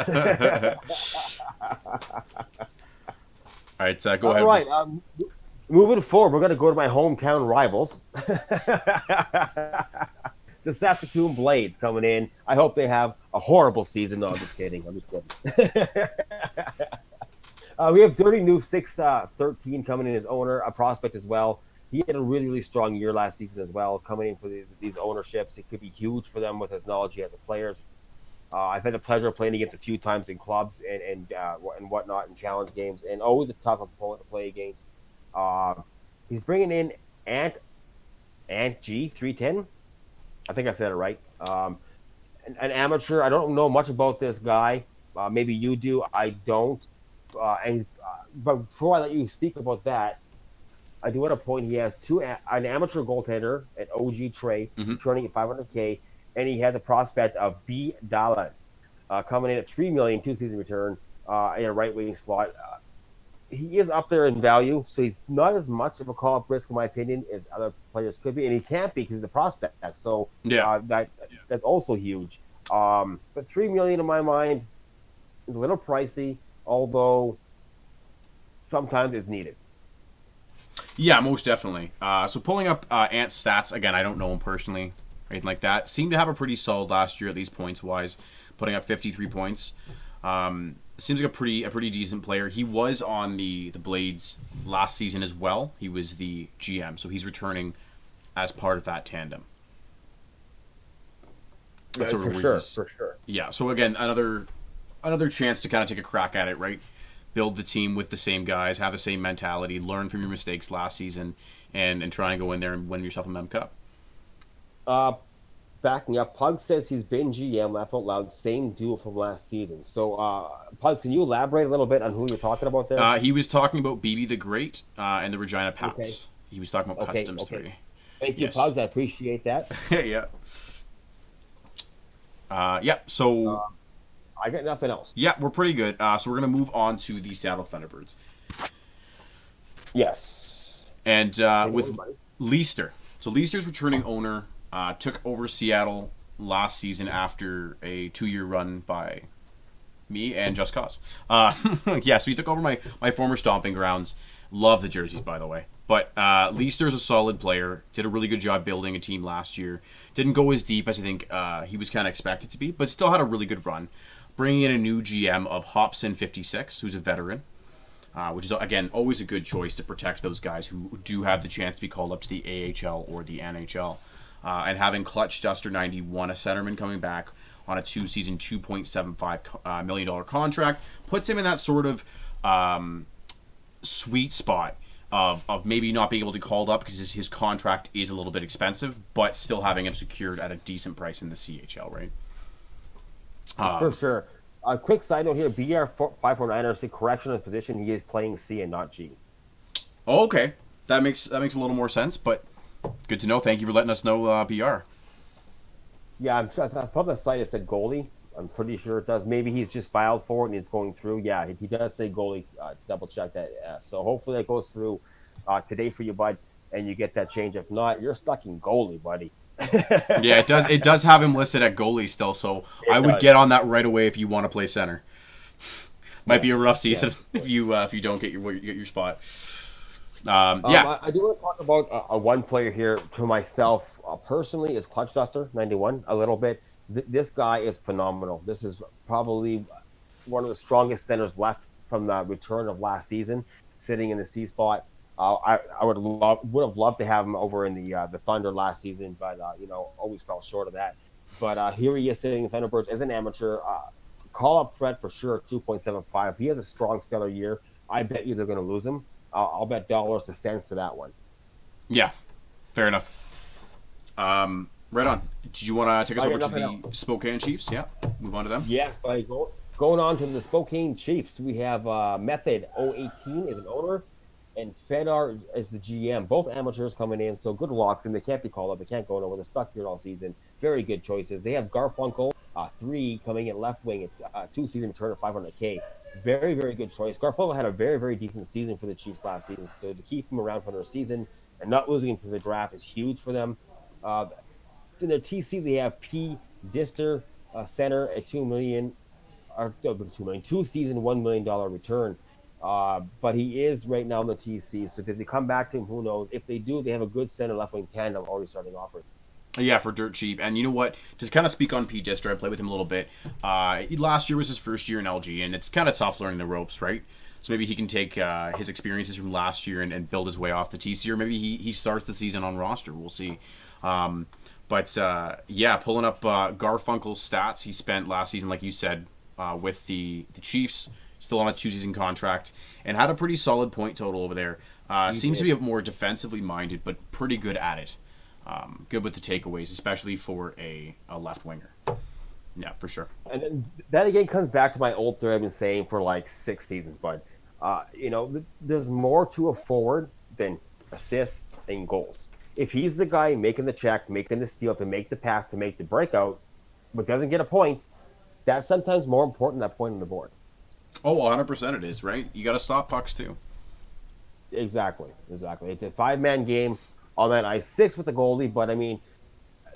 right, go ahead. All right. Moving forward, we're going to go to my hometown rivals. The Saskatoon Blades coming in. I hope they have a horrible season. No, I'm just kidding. We have Dirty Noof 613 coming in as owner, a prospect as well. He had a really, really strong year last season as well, coming in for these ownerships. It could be huge for them with his knowledge he has of players. I've had the pleasure of playing against a few times in clubs and whatnot in challenge games, and always a tough opponent to play against. He's bringing in Ant G 310. I think I said it right. An amateur. I don't know much about this guy. Maybe you do. I don't. But before I let you speak about that, I do want to point he has an amateur goaltender at OG Trey, turning at 500K, and he has a prospect of B Dallas coming in at $3 million, 2-season return in a right wing slot. He is up there in value, so he's not as much of a call-up risk, in my opinion, as other players could be, and he can't be because he's a prospect. So that's also huge. But $3 million in my mind is a little pricey, although sometimes it's needed. Yeah, most definitely. So pulling up Ant's stats again, I don't know him personally, or anything like that. Seemed to have a pretty solid last year, at least points-wise, putting up 53 points. Seems like a pretty decent player. He was on the Blades last season as well. He was the GM, so he's returning as part of that tandem. For sure. Yeah. So again, another chance to kind of take a crack at it, right? Build the team with the same guys, have the same mentality, learn from your mistakes last season, and try and go in there and win yourself a Mem Cup. Backing up, Pug says he's been GM, laugh out loud, same duo from last season. So, Pugs, can you elaborate a little bit on who you're talking about there? He was talking about BB the Great and the Regina Pats. Okay. He was talking about Customs 3. Thank you, Pugs. I appreciate that. Yeah. So I got nothing else. Yeah, we're pretty good. So we're gonna move on to the Seattle Thunderbirds. Yes. And with Leister. So Leister's returning owner took over Seattle last season after a 2-year run by me and Just Cause. So he took over my former stomping grounds. Love the jerseys, by the way. But Leicester's a solid player. Did a really good job building a team last year. Didn't go as deep as I think he was kind of expected to be, but still had a really good run. Bringing in a new GM of Hobson56, who's a veteran, which is, again, always a good choice to protect those guys who do have the chance to be called up to the AHL or the NHL. And having Clutch Duster 91, a centerman coming back on a 2-season, $2.75 million contract, puts him in that sort of sweet spot of maybe not being able to be called up because his contract is a little bit expensive, but still having him secured at a decent price in the CHL, right? For sure. A quick side note here: BR549 is correction of position. He is playing C and not G. Oh, okay, that makes a little more sense, but good to know. Thank you for letting us know, BR. Yeah, I thought the site it said goalie. I'm pretty sure it does. Maybe he's just filed for it and it's going through. Yeah, he does say goalie. To double check that. So hopefully that goes through today for you, bud, and you get that change. If not, you're stuck in goalie, buddy. Yeah, it does. It does have him listed at goalie still, so I would get on that right away if you want to play center. Might be a rough season if you don't get your spot. Yeah, I do want to talk about a one player here to myself personally is Clutch Duster 91 a little bit. This guy is phenomenal. This is probably one of the strongest centers left from the return of last season, sitting in the C spot. I would have loved to have him over in the Thunder last season, but always fell short of that. But here he is sitting in Thunderbirds as an amateur. Call up threat for sure, 2.75. He has a strong stellar year. I bet you they're going to lose him. I'll bet dollars to cents to that one. Yeah, fair enough. Right on. Did you want to take us over to the Spokane Chiefs? Yeah, move on to them. Yes, buddy. Going on to the Spokane Chiefs, we have Method 018 is an owner, and Fedar is the GM. Both amateurs coming in, so good locks, and they can't be called up. They can't go nowhere. They're stuck here all season. Very good choices. They have Garfunkel, 3 coming in left wing at 2-season return of $500K. Very, very good choice. Garfunkel had a very, very decent season for the Chiefs last season, so to keep him around for another season and not losing him because of the draft is huge for them. In their TC, they have P. Dister, center at $2 million, or $2 million, 2-season, $1 million return. But he is right now in the TC. So does he come back to him? Who knows? If they do, they have a good center left wing tandem already starting off with. Yeah, for dirt cheap. And you know what? To kind of speak on P. Dister, I played with him a little bit. Last year was his first year in LG, and it's kind of tough learning the ropes, right? So maybe he can take his experiences from last year and build his way off the TC, or maybe he starts the season on roster. We'll see. But pulling up Garfunkel's stats, he spent last season, like you said, with the Chiefs, still on a 2-season contract, and had a pretty solid point total over there. Seems to be more defensively minded, but pretty good at it. Good with the takeaways, especially for a left winger. Yeah, for sure. And then that again comes back to my old theory I've been saying for like 6 seasons, bud. There's more to a forward than assists and goals. If he's the guy making the check, making the steal, to make the pass, to make the breakout, but doesn't get a point, that's sometimes more important than that point on the board. Oh, 100% it is, right? You got to stop pucks too. Exactly. It's a 5-man game on that ice, 6 with the goalie, but I mean,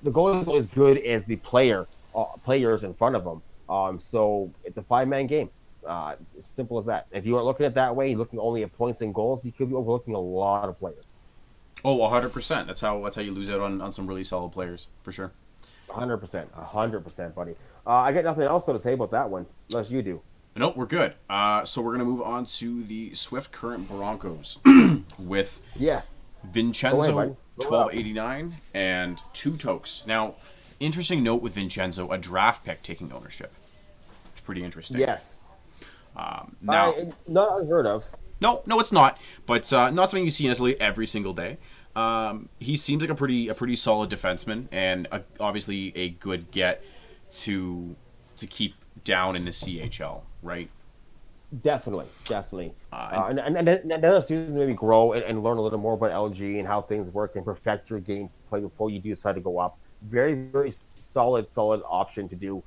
the goalie is as good as the players in front of him. So it's a 5-man game. It's simple as that. If you are looking at it that way, looking only at points and goals, you could be overlooking a lot of players. Oh, 100%. That's how you lose out on some really solid players, for sure. 100%, buddy. I got nothing else to say about that one, unless you do. Nope, we're good. So we're going to move on to the Swift Current Broncos with Vincenzo 1289 and 2 tokes. Now, interesting note with Vincenzo, a draft pick taking ownership. It's pretty interesting. Yes. Now, not unheard of. No, it's not. But not something you see necessarily every single day. He seems like a pretty solid defenseman, and obviously a good get to keep down in the CHL, right? Definitely. And another season, maybe grow and learn a little more about LG and how things work and perfect your game play before you do decide to go up. Very, very solid option to do.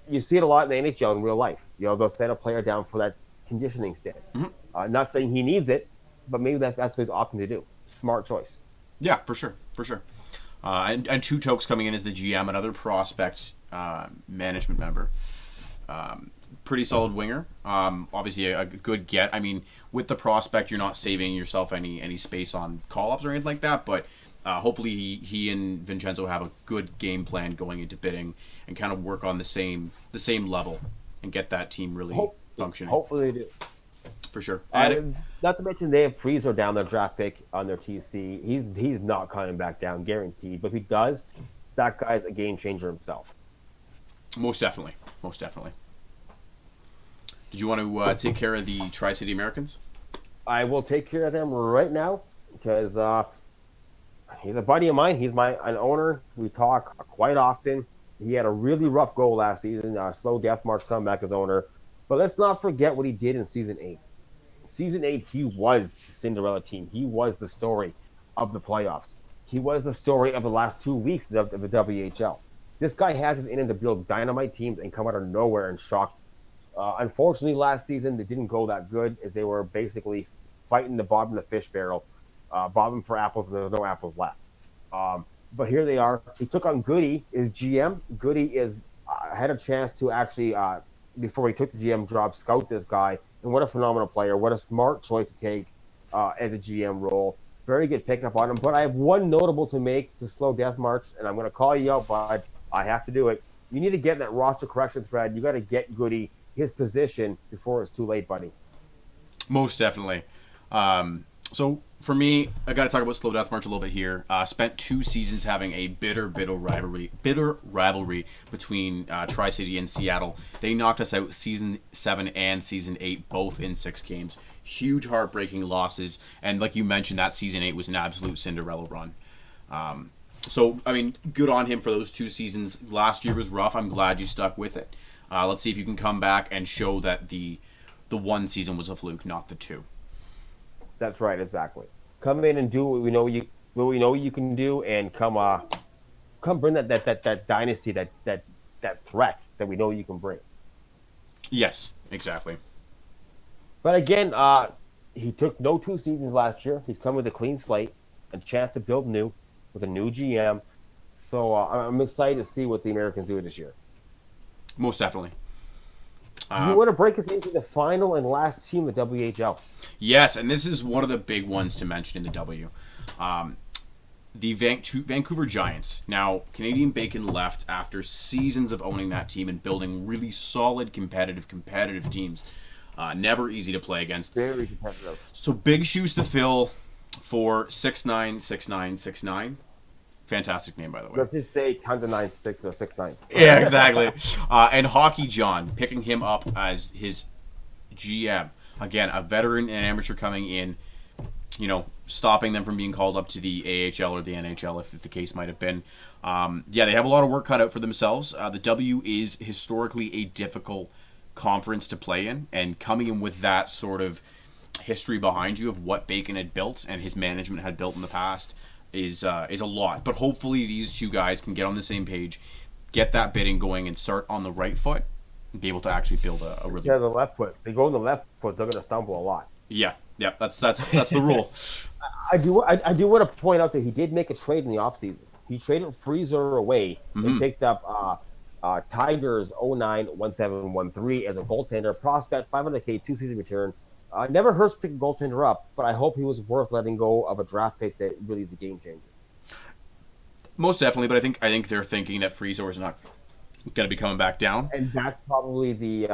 You see it a lot in the NHL in real life. They'll send a player down for that conditioning stint. Mm-hmm. Not saying he needs it, but maybe that's what he's opting to do. Smart choice. Yeah, for sure. And 2 tokes coming in as the GM, another prospect management member. Pretty solid winger. Obviously a good get. I mean, with the prospect, you're not saving yourself any space on call-ups or anything like that, but hopefully he and Vincenzo have a good game plan going into bidding and kind of work on the same level and get that team really functioning. Hopefully they do. For sure. Not to mention they have Freezer down their draft pick on their TC. He's not coming back down, guaranteed. But if he does, that guy's a game changer himself. Most definitely. Did you want to take care of the Tri-City Americans? I will take care of them right now because he's a buddy of mine. He's an owner. We talk quite often. He had a really rough go last season. Slow death march coming back as owner. But let's not forget what he did in Season 8. Season 8, he was the Cinderella team. He was the story of the playoffs. He was the story of the last 2 weeks of the WHL. This guy has it in him to build dynamite teams and come out of nowhere and shock. Unfortunately, last season, they didn't go that good as they were basically fighting the bottom of the fish barrel, bottom for apples, and there was no apples left. But here they are. He took on Goody, his GM. Goody had a chance to actually, before he took the GM job, scout this guy. And what a phenomenal player. What a smart choice to take as a GM role. Very good pickup on him. But I have one notable to make to slow death march, and I'm going to call you out, bud. I have to do it. You need to get in that roster correction thread. You got to get Goody his position before it's too late, buddy. Most definitely. So for me, I got to talk about Slow Death March a little bit here. Spent 2 seasons having a bitter rivalry between Tri-City and Seattle. They knocked us out Season 7 and Season 8, both in 6 games. Huge heartbreaking losses, and like you mentioned, that Season 8 was an absolute Cinderella run. So, I mean, good on him for those 2 seasons. Last year was rough. I'm glad you stuck with it. Let's see if you can come back and show that the 1 season was a fluke, not the 2. That's right, exactly. Come in and do what we know you can do, and come bring that dynasty, that threat that we know you can bring. Yes, exactly. But again, he took no 2 seasons last year. He's come with a clean slate, a chance to build new with a new GM. So I'm excited to see what the Americans do this year. Most definitely. Do you want to break us into the final and last team of the WHL? Yes, and this is one of the big ones to mention in the W. The Vancouver Giants. Now, Canadian Bacon left after seasons of owning that team and building really solid, competitive teams. Never easy to play against. Very competitive. So big shoes to fill for 6'9", Fantastic name, by the way. Let's just say tons of 9'6" or 6'9". Yeah, exactly. And Hockey John, picking him up as his GM. Again, a veteran and amateur coming in, stopping them from being called up to the AHL or the NHL, if the case might have been. They have a lot of work cut out for themselves. The W is historically a difficult conference to play in, and coming in with that sort of history behind you of what Bacon had built and his management had built in the past is a lot. But hopefully these 2 guys can get on the same page, get that bidding going, and start on the right foot and be able to actually build a really... Yeah, the left foot. If they go on the left foot, they're going to stumble a lot. Yeah, that's the rule. I do want to point out that he did make a trade in the offseason. He traded Freezer away and picked up Tigers 091713 as a goaltender prospect, $500K 2-season return. Never hurts to pick a goaltender up, but I hope he was worth letting go of a draft pick that really is a game changer. Most definitely, but I think they're thinking that Freezer is not going to be coming back down, and that's probably the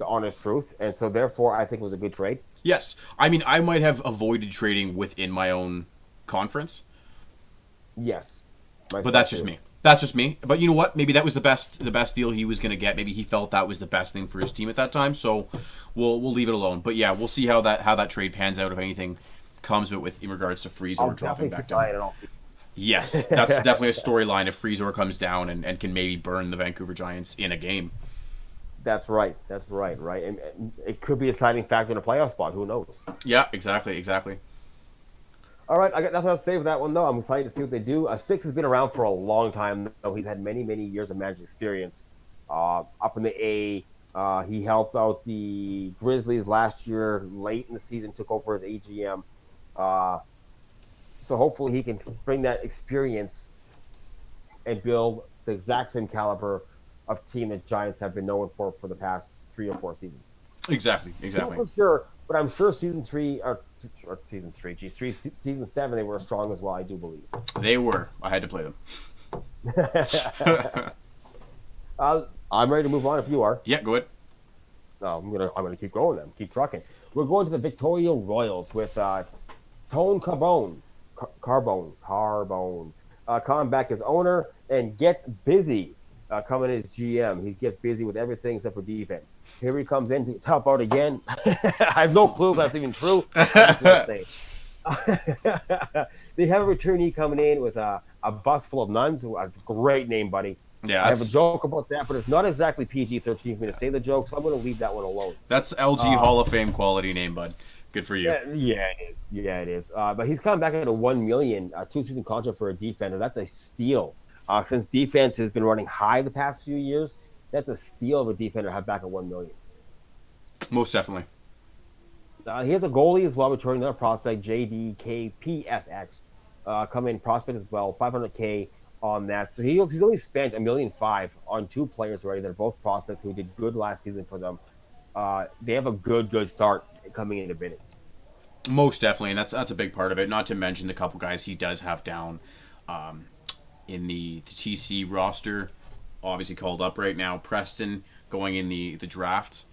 honest truth. And so, therefore, I think it was a good trade. Yes, I mean I might have avoided trading within my own conference. Yes, but that's just me. That's just me. But you know what? Maybe that was the best deal he was going to get. Maybe he felt that was the best thing for his team at that time. So we'll leave it alone. But yeah, we'll see how that trade pans out if anything comes of it in regards to Freezer dropping back down. Yes, that's definitely a storyline if Freezer comes down and can maybe burn the Vancouver Giants in a game. That's right. Right. And it could be a deciding factor in a playoff spot. Who knows? Yeah, exactly. All right, I got nothing else to say for that one, though. I'm excited to see what they do. Six has been around for a long time, though. He's had many, many years of management experience. Up in the A, he helped out the Grizzlies last year, late in the season, took over as AGM. So hopefully he can bring that experience and build the exact same caliber of team that Giants have been known for the past 3 or 4 seasons. Exactly. Not for sure, but I'm sure season 7 they were strong as well. I do believe They were. I had to play them. I'm ready to move on if you are. Yeah, go ahead. No, I'm gonna keep going then. Keep trucking. We're going to the Victoria Royals with Tone Carbone, coming back as owner and gets busy. Coming as GM, he gets busy with everything except for defense. Here he comes in to top out again. I have no clue if that's even true. I'm just gonna say. They have a returnee coming in with a bus full of nuns. It's a great name, buddy. Yeah, I have a joke about that, but it's not exactly PG-13 for me to say the joke, so I'm going to leave that one alone. that's LG Hall of Fame quality name, bud. Good for you. Yeah, it is. Yeah, it is. But he's coming back at a $1 million 2-season contract for a defender. That's a steal. Since defense has been running high the past few years, that's a steal of a defender to have back at $1 million. Most definitely. He has a goalie as well, returning another prospect, JDKPSX. Come in prospect as well, $500K on that. So he's only spent $1.5 million on 2 players already. They're both prospects who did good last season for them. They have a good start coming into bidding. Most definitely, and that's a big part of it. Not to mention the couple guys he does have down in the TC roster, obviously called up right now. Preston going in the draft.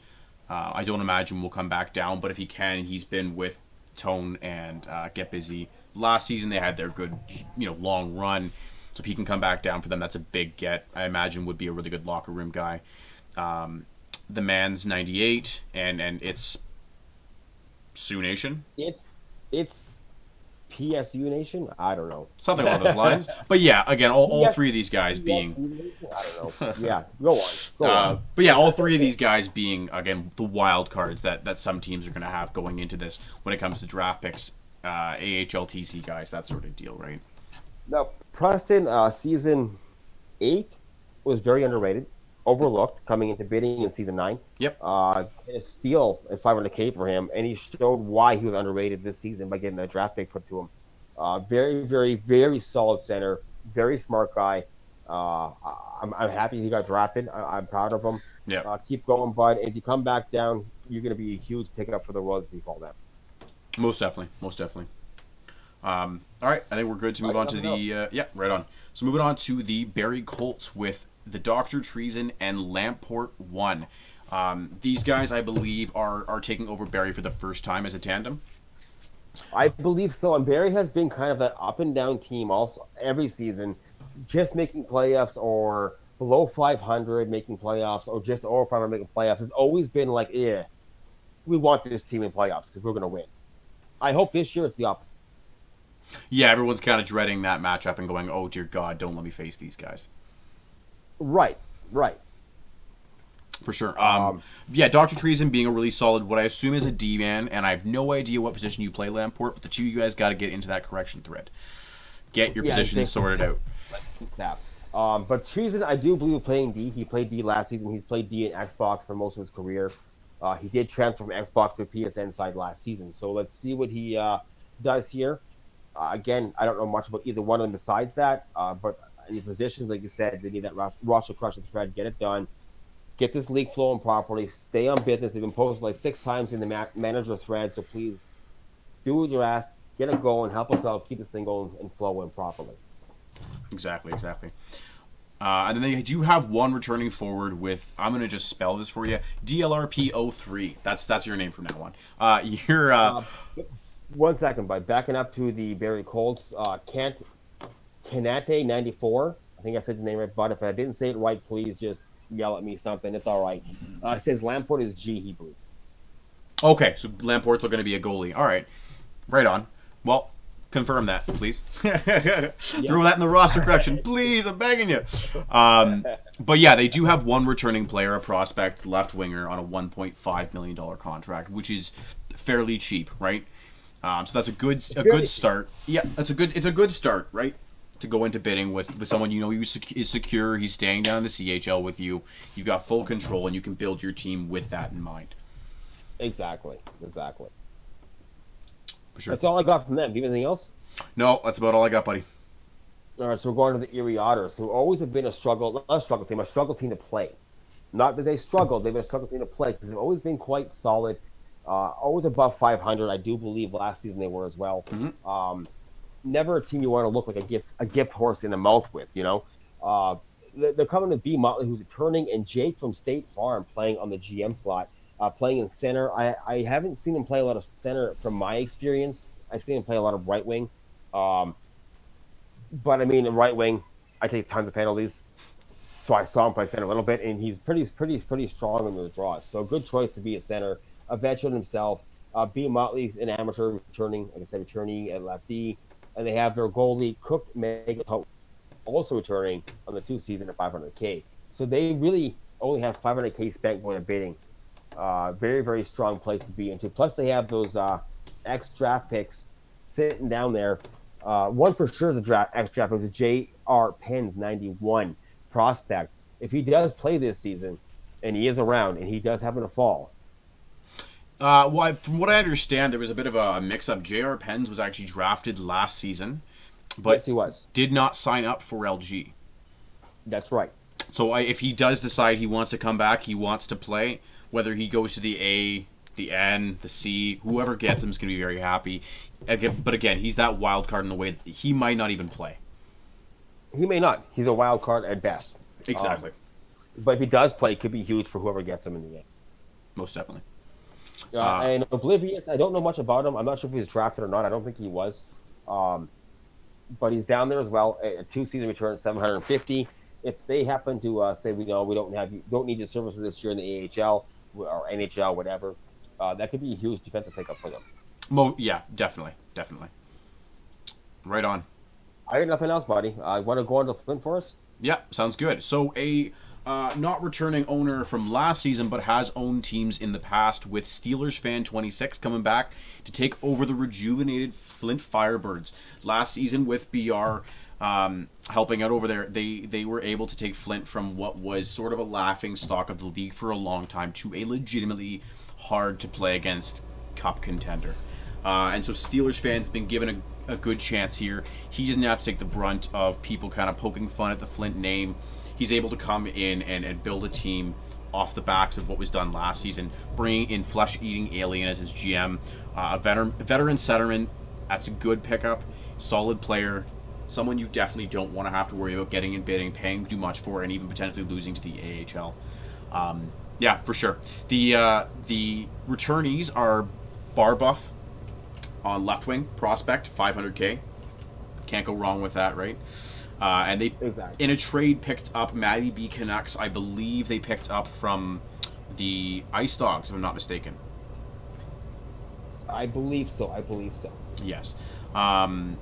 I don't imagine will come back down, but if he can, he's been with Tone and Get Busy. Last season they had their good, long run. So if he can come back down for them, that's a big get. I imagine would be a really good locker room guy. The man's 98, and it's Sioux Nation. It's PSU Nation. I don't know, Something along those lines. But yeah, again, all 3 of these guys being. I don't know. Yeah, go on. But yeah, all 3 of these guys being, again, the wild cards that some teams are going to have going into this when it comes to draft picks, AHLTC guys, that sort of deal, right? Now, Preston, season 8 was very underrated, overlooked coming into bidding in season 9. Yep. A steal at $500K for him, and he showed why he was underrated this season by getting a draft pick put to him. Very, very, very solid center, very smart guy. I'm happy he got drafted. I'm proud of him. Yeah. Keep going, bud. If you come back down, you're going to be a huge pickup for the Royals if you call that. Most definitely. All right, I think we're good to move on to the right on. So moving on to the Barrie Colts with the Dr. Treason and Lamport 1. These guys, I believe, are taking over Barrie for the first time as a tandem. I believe so, and Barrie has been kind of that up and down team also every season, just making playoffs or below 500 making playoffs or just over 500 making playoffs. It's always been like, we want this team in playoffs because we're going to win. I hope this year it's the opposite. Yeah, everyone's kind of dreading that matchup and going, oh, dear God, don't let me face these guys. Right. For sure. Dr. Treason being a really solid, what I assume is a D-man, and I have no idea what position you play, Lamport, but the 2 of you guys got to get into that correction thread. Get your position sorted out. Yeah. But Treason, I do believe, playing D. He played D last season. He's played D in Xbox for most of his career. He did transfer from Xbox to PSN side last season. So let's see what he does here. Again, I don't know much about either one of them besides that. But in the positions, like you said, they need that roster crushing thread. Get it done. Get this league flowing properly. Stay on business. They've been posted like 6 times in the manager thread. So please do what you're asked. Get it going. Help us out. Keep this thing going and flowing properly. Exactly. And then they do have one returning forward with, I'm going to just spell this for you, DLRP03. That's your name from now on. You're... 1 second, bud. Backing up to the Barrie Colts, Kanate 94. I think I said the name right, but if I didn't say it right, please just yell at me something. It's all right. It says Lamport is G, he believes. Okay, so Lamport's going to be a goalie. All right. Right on. Well, confirm that, please. Throw that in the roster correction. Please, I'm begging you. But yeah, they do have one returning player, a prospect, left winger, on a $1.5 million contract, which is fairly cheap, right? So that's a good start. Yeah, it's a good start, right? To go into bidding with someone is secure. He's staying down in the CHL with you. You've got full control, and you can build your team with that in mind. Exactly. For sure. That's all I got from them. Do you have anything else? No, that's about all I got, buddy. All right, so we're going to the Erie Otters, who always have been not a struggle team to play. Not that they struggled; they've been a struggle team to play because they've always been quite solid, always above 500. I do believe last season they were as well. Mm-hmm. Never a team you want to look like a gift horse in the mouth with. They're coming to B Motley, who's returning, and Jake from State Farm playing on the GM slot, playing in center. I haven't seen him play a lot of center from my experience. I've seen him play a lot of right wing. Um, but I mean, in right wing, I take tons of penalties. So I saw him play center a little bit, and he's pretty strong in those draws. So good choice to be a center, a veteran himself. B Motley's an amateur returning, like I said, returning at lefty, and they have their goalie Cook Megato also returning on the 2 season at 500K. So they really only have 500K spent going to bidding. Very, very strong place to be into. Plus, they have those X draft picks sitting down there. One for sure is a X draft pick. It was a J.R. Penn's 91 prospect. If he does play this season, and he is around, and he does happen to fall. From what I understand, there was a bit of a mix-up. J.R. Penn's was actually drafted last season, but Yes, he was. did not sign up for LG. That's right. So if he does decide he wants to come back, he wants to play, whether he goes to the A, the N, the C, whoever gets him is going to be very happy. But again, he's that wild card in the way that he might not even play. He may not. He's a wild card at best. Exactly. But if he does play, it could be huge for whoever gets him in the game. Most definitely. And Oblivious, I don't know much about him. I'm not sure if he was drafted or not. I don't think he was. But he's down there as well. A 2 season return at 750. If they happen to say we don't need your services this year in the AHL or NHL, whatever, that could be a huge defensive pickup for them. Yeah, definitely. Right on. I got nothing else, buddy. I want to go on to Flint for us. Yeah, sounds good. So a not returning owner from last season, but has owned teams in the past, with Steelers fan 26 coming back to take over the rejuvenated Flint Firebirds. Last season with BR helping out over there, they were able to take Flint from what was sort of a laughing stock of the league for a long time to a legitimately hard to play against cup contender. And so Steelers fans been given a good chance here. He didn't have to take the brunt of people kind of poking fun at the Flint name. He's able to come in and build a team off the backs of what was done last season, bringing in Flesh-Eating Alien as his GM, a veteran centerman. That's a good pickup, solid player, someone you definitely don't want to have to worry about getting in bidding, paying too much for, and even potentially losing to the AHL. Yeah, for sure. The returnees are Barbuff on left wing, prospect, 500K. Can't go wrong with that, right? And they, Exactly. in a trade, picked up Matty B. Canucks. I believe they picked up from the Ice Dogs, if I'm not mistaken. I believe so. Yes.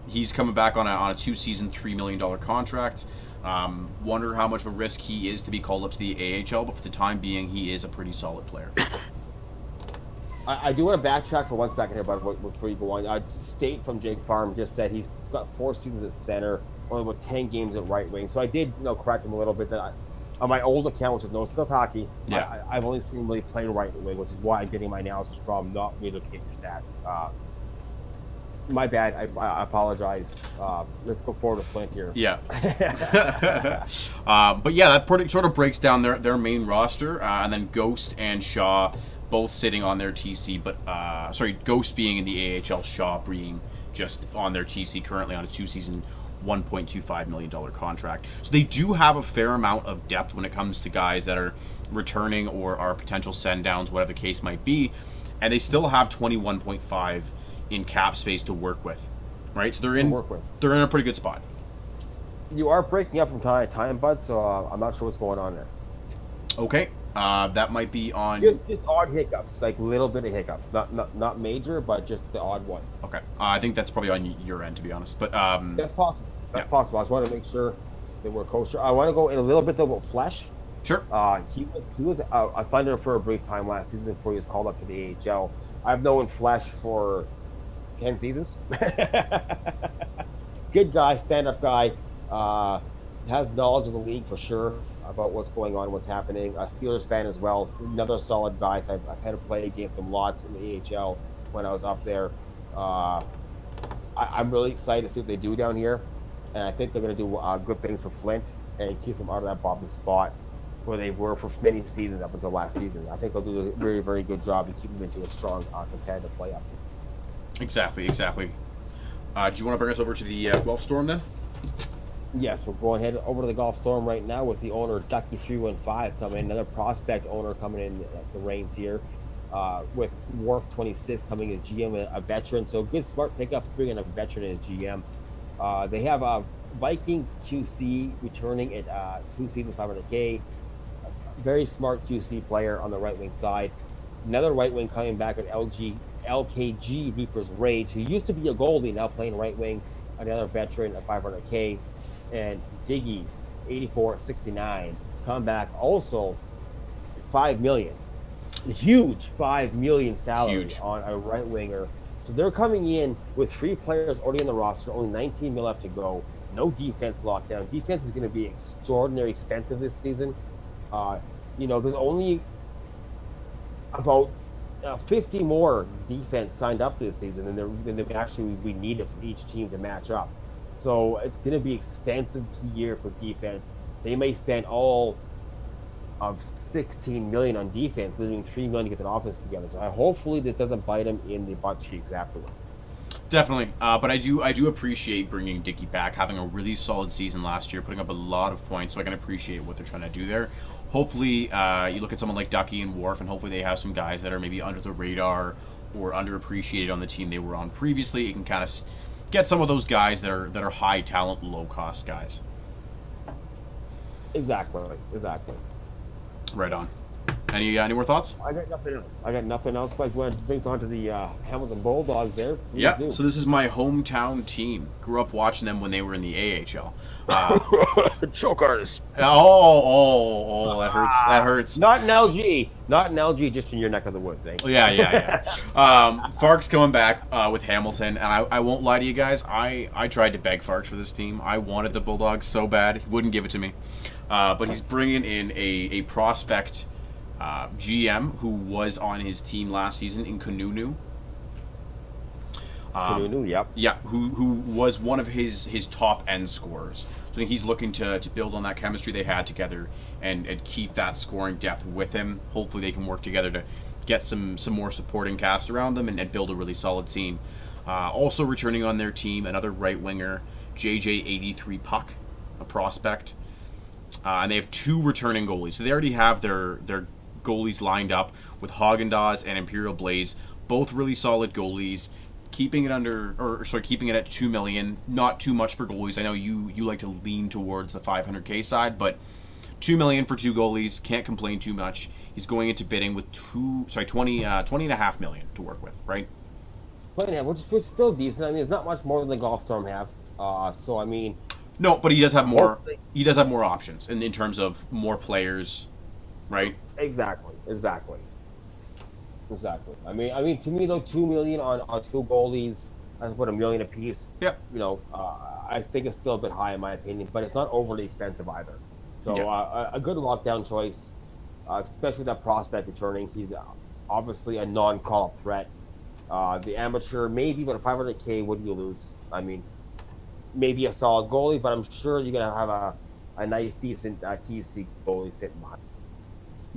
He's coming back on a 2-season, $3 million contract. Wonder how much of a risk he is to be called up to the AHL, but for the time being, he is a pretty solid player. I do want to backtrack for 1 second here, but before you go on, State from Jake Farm just said he's got 4 seasons at center, only about 10 games at right wing. So I did, correct him a little bit that on my old account, which is No Skills Hockey, Yeah. I've only seen him really play right wing, which is why I'm getting my analysis from, not really looking at your stats. My bad. I apologize. Let's go forward to Flint here. Yeah. But yeah, that sort of breaks down their main roster, and then Ghost and Shaw both sitting on their TC, but Ghost being in the AHL, Shaw being just on their TC currently on a 2-season, $1.25 million contract. So they do have a fair amount of depth when it comes to guys that are returning or are potential send downs, whatever the case might be, and they still have 21.5 in cap space to work with, right? So they're in a pretty good spot. You are breaking up from time to time, bud, so I'm not sure what's going on there. Okay, that might be on. Just odd hiccups, like little bit of hiccups, not major, but just the odd one. Okay, I think that's probably on your end, to be honest. But That's possible. Yeah. Possible. I just want to make sure that we're kosher. I want to go in a little bit though about Flesh. sure. He was a Thunder for a brief time last season before he was called up to the AHL. I've known Flesh for 10 seasons. Good guy, stand-up guy. Has knowledge of the league for sure about what's going on, what's happening. A Steelers fan as well. Another solid guy. I've had to play against him lots in the AHL when I was up there. I'm really excited to see what they do down here. and I think they're going to do good things for Flint and keep them out of that bottom spot where they were for many seasons up until last season. I think they'll do a very, very good job and keep them into a strong competitive playoff. Exactly. Do you want to bring us over to the Guelph Storm then? Yes, we're going head over to the Golf Storm right now with the owner Ducky315 coming in, another prospect owner coming in the reins here, with Wharf 26 coming as GM, a veteran. So good, smart pickup bringing a veteran as GM. They have Vikings QC returning at 2 seasons, 500K. Very smart QC player on the right wing side. Another right wing coming back with LKG Reaper's Rage, who used to be a goalie, now playing right wing. Another veteran at 500K. And Diggy 8469 come back also $5 million. Huge $5 million salary on a right winger. So they're coming in with 3 players already in the roster, only 19 mil left to go. No defense lockdown. Defense is going to be extraordinarily expensive this season. There's only about 50 more defense signed up this season than we need it for each team to match up. So it's going to be expensive year for defense. They may spend all of $16 million on defense, leaving $3 million to get the offense together. So hopefully this doesn't bite them in the butt cheeks afterward. Definitely, but I do appreciate bringing Dickey back, having a really solid season last year, putting up a lot of points, so I can appreciate what they're trying to do there. Hopefully, you look at someone like Ducky and Wharf, and hopefully they have some guys that are maybe under the radar or underappreciated on the team they were on previously. You can kind of get some of those guys that are high talent, low cost guys. Exactly. Right on. Any more thoughts? I got nothing else. But when it brings on to the Hamilton Bulldogs there. Yeah. So this is my hometown team. Grew up watching them when they were in the AHL. Choke artist. Oh, that hurts. Not in LG, just in your neck of the woods, eh? Yeah. Fark's coming back with Hamilton, and I won't lie to you guys. I tried to beg Farks for this team. I wanted the Bulldogs so bad. He wouldn't give it to me. But he's bringing in a prospect GM who was on his team last season in Kanunu. Kanunu, yep. Yeah, who was one of his top end scorers. So I think he's looking to build on that chemistry they had together and keep that scoring depth with him. Hopefully they can work together to get some more supporting cast around them and build a really solid team. Also returning on their team, another right winger, JJ83 Puck, a prospect. And they have 2 returning goalies. So they already have their goalies lined up with Haagen-Dazs and Imperial Blaze, both really solid goalies. Keeping it at $2 million, not too much for goalies. I know you like to lean towards the $500K side, but $2 million for 2 goalies, can't complain too much. He's going into bidding with $20.5 million to work with, right? Which is still decent. I mean, it's not much more than the Golf Storm have. So I mean, no, but he does have more. He does have more options in terms of more players, right? Exactly. I mean, to me though, $2 million on 2 goalies, I put $1 million a piece. Yep. I think it's still a bit high in my opinion, but it's not overly expensive either. So a good lockdown choice, especially with that prospect returning. He's obviously a non-call-up threat. The amateur, maybe, but a $500K, what do you lose? I mean, maybe a solid goalie, but I'm sure you're gonna have a nice, decent TC goalie sitting behind.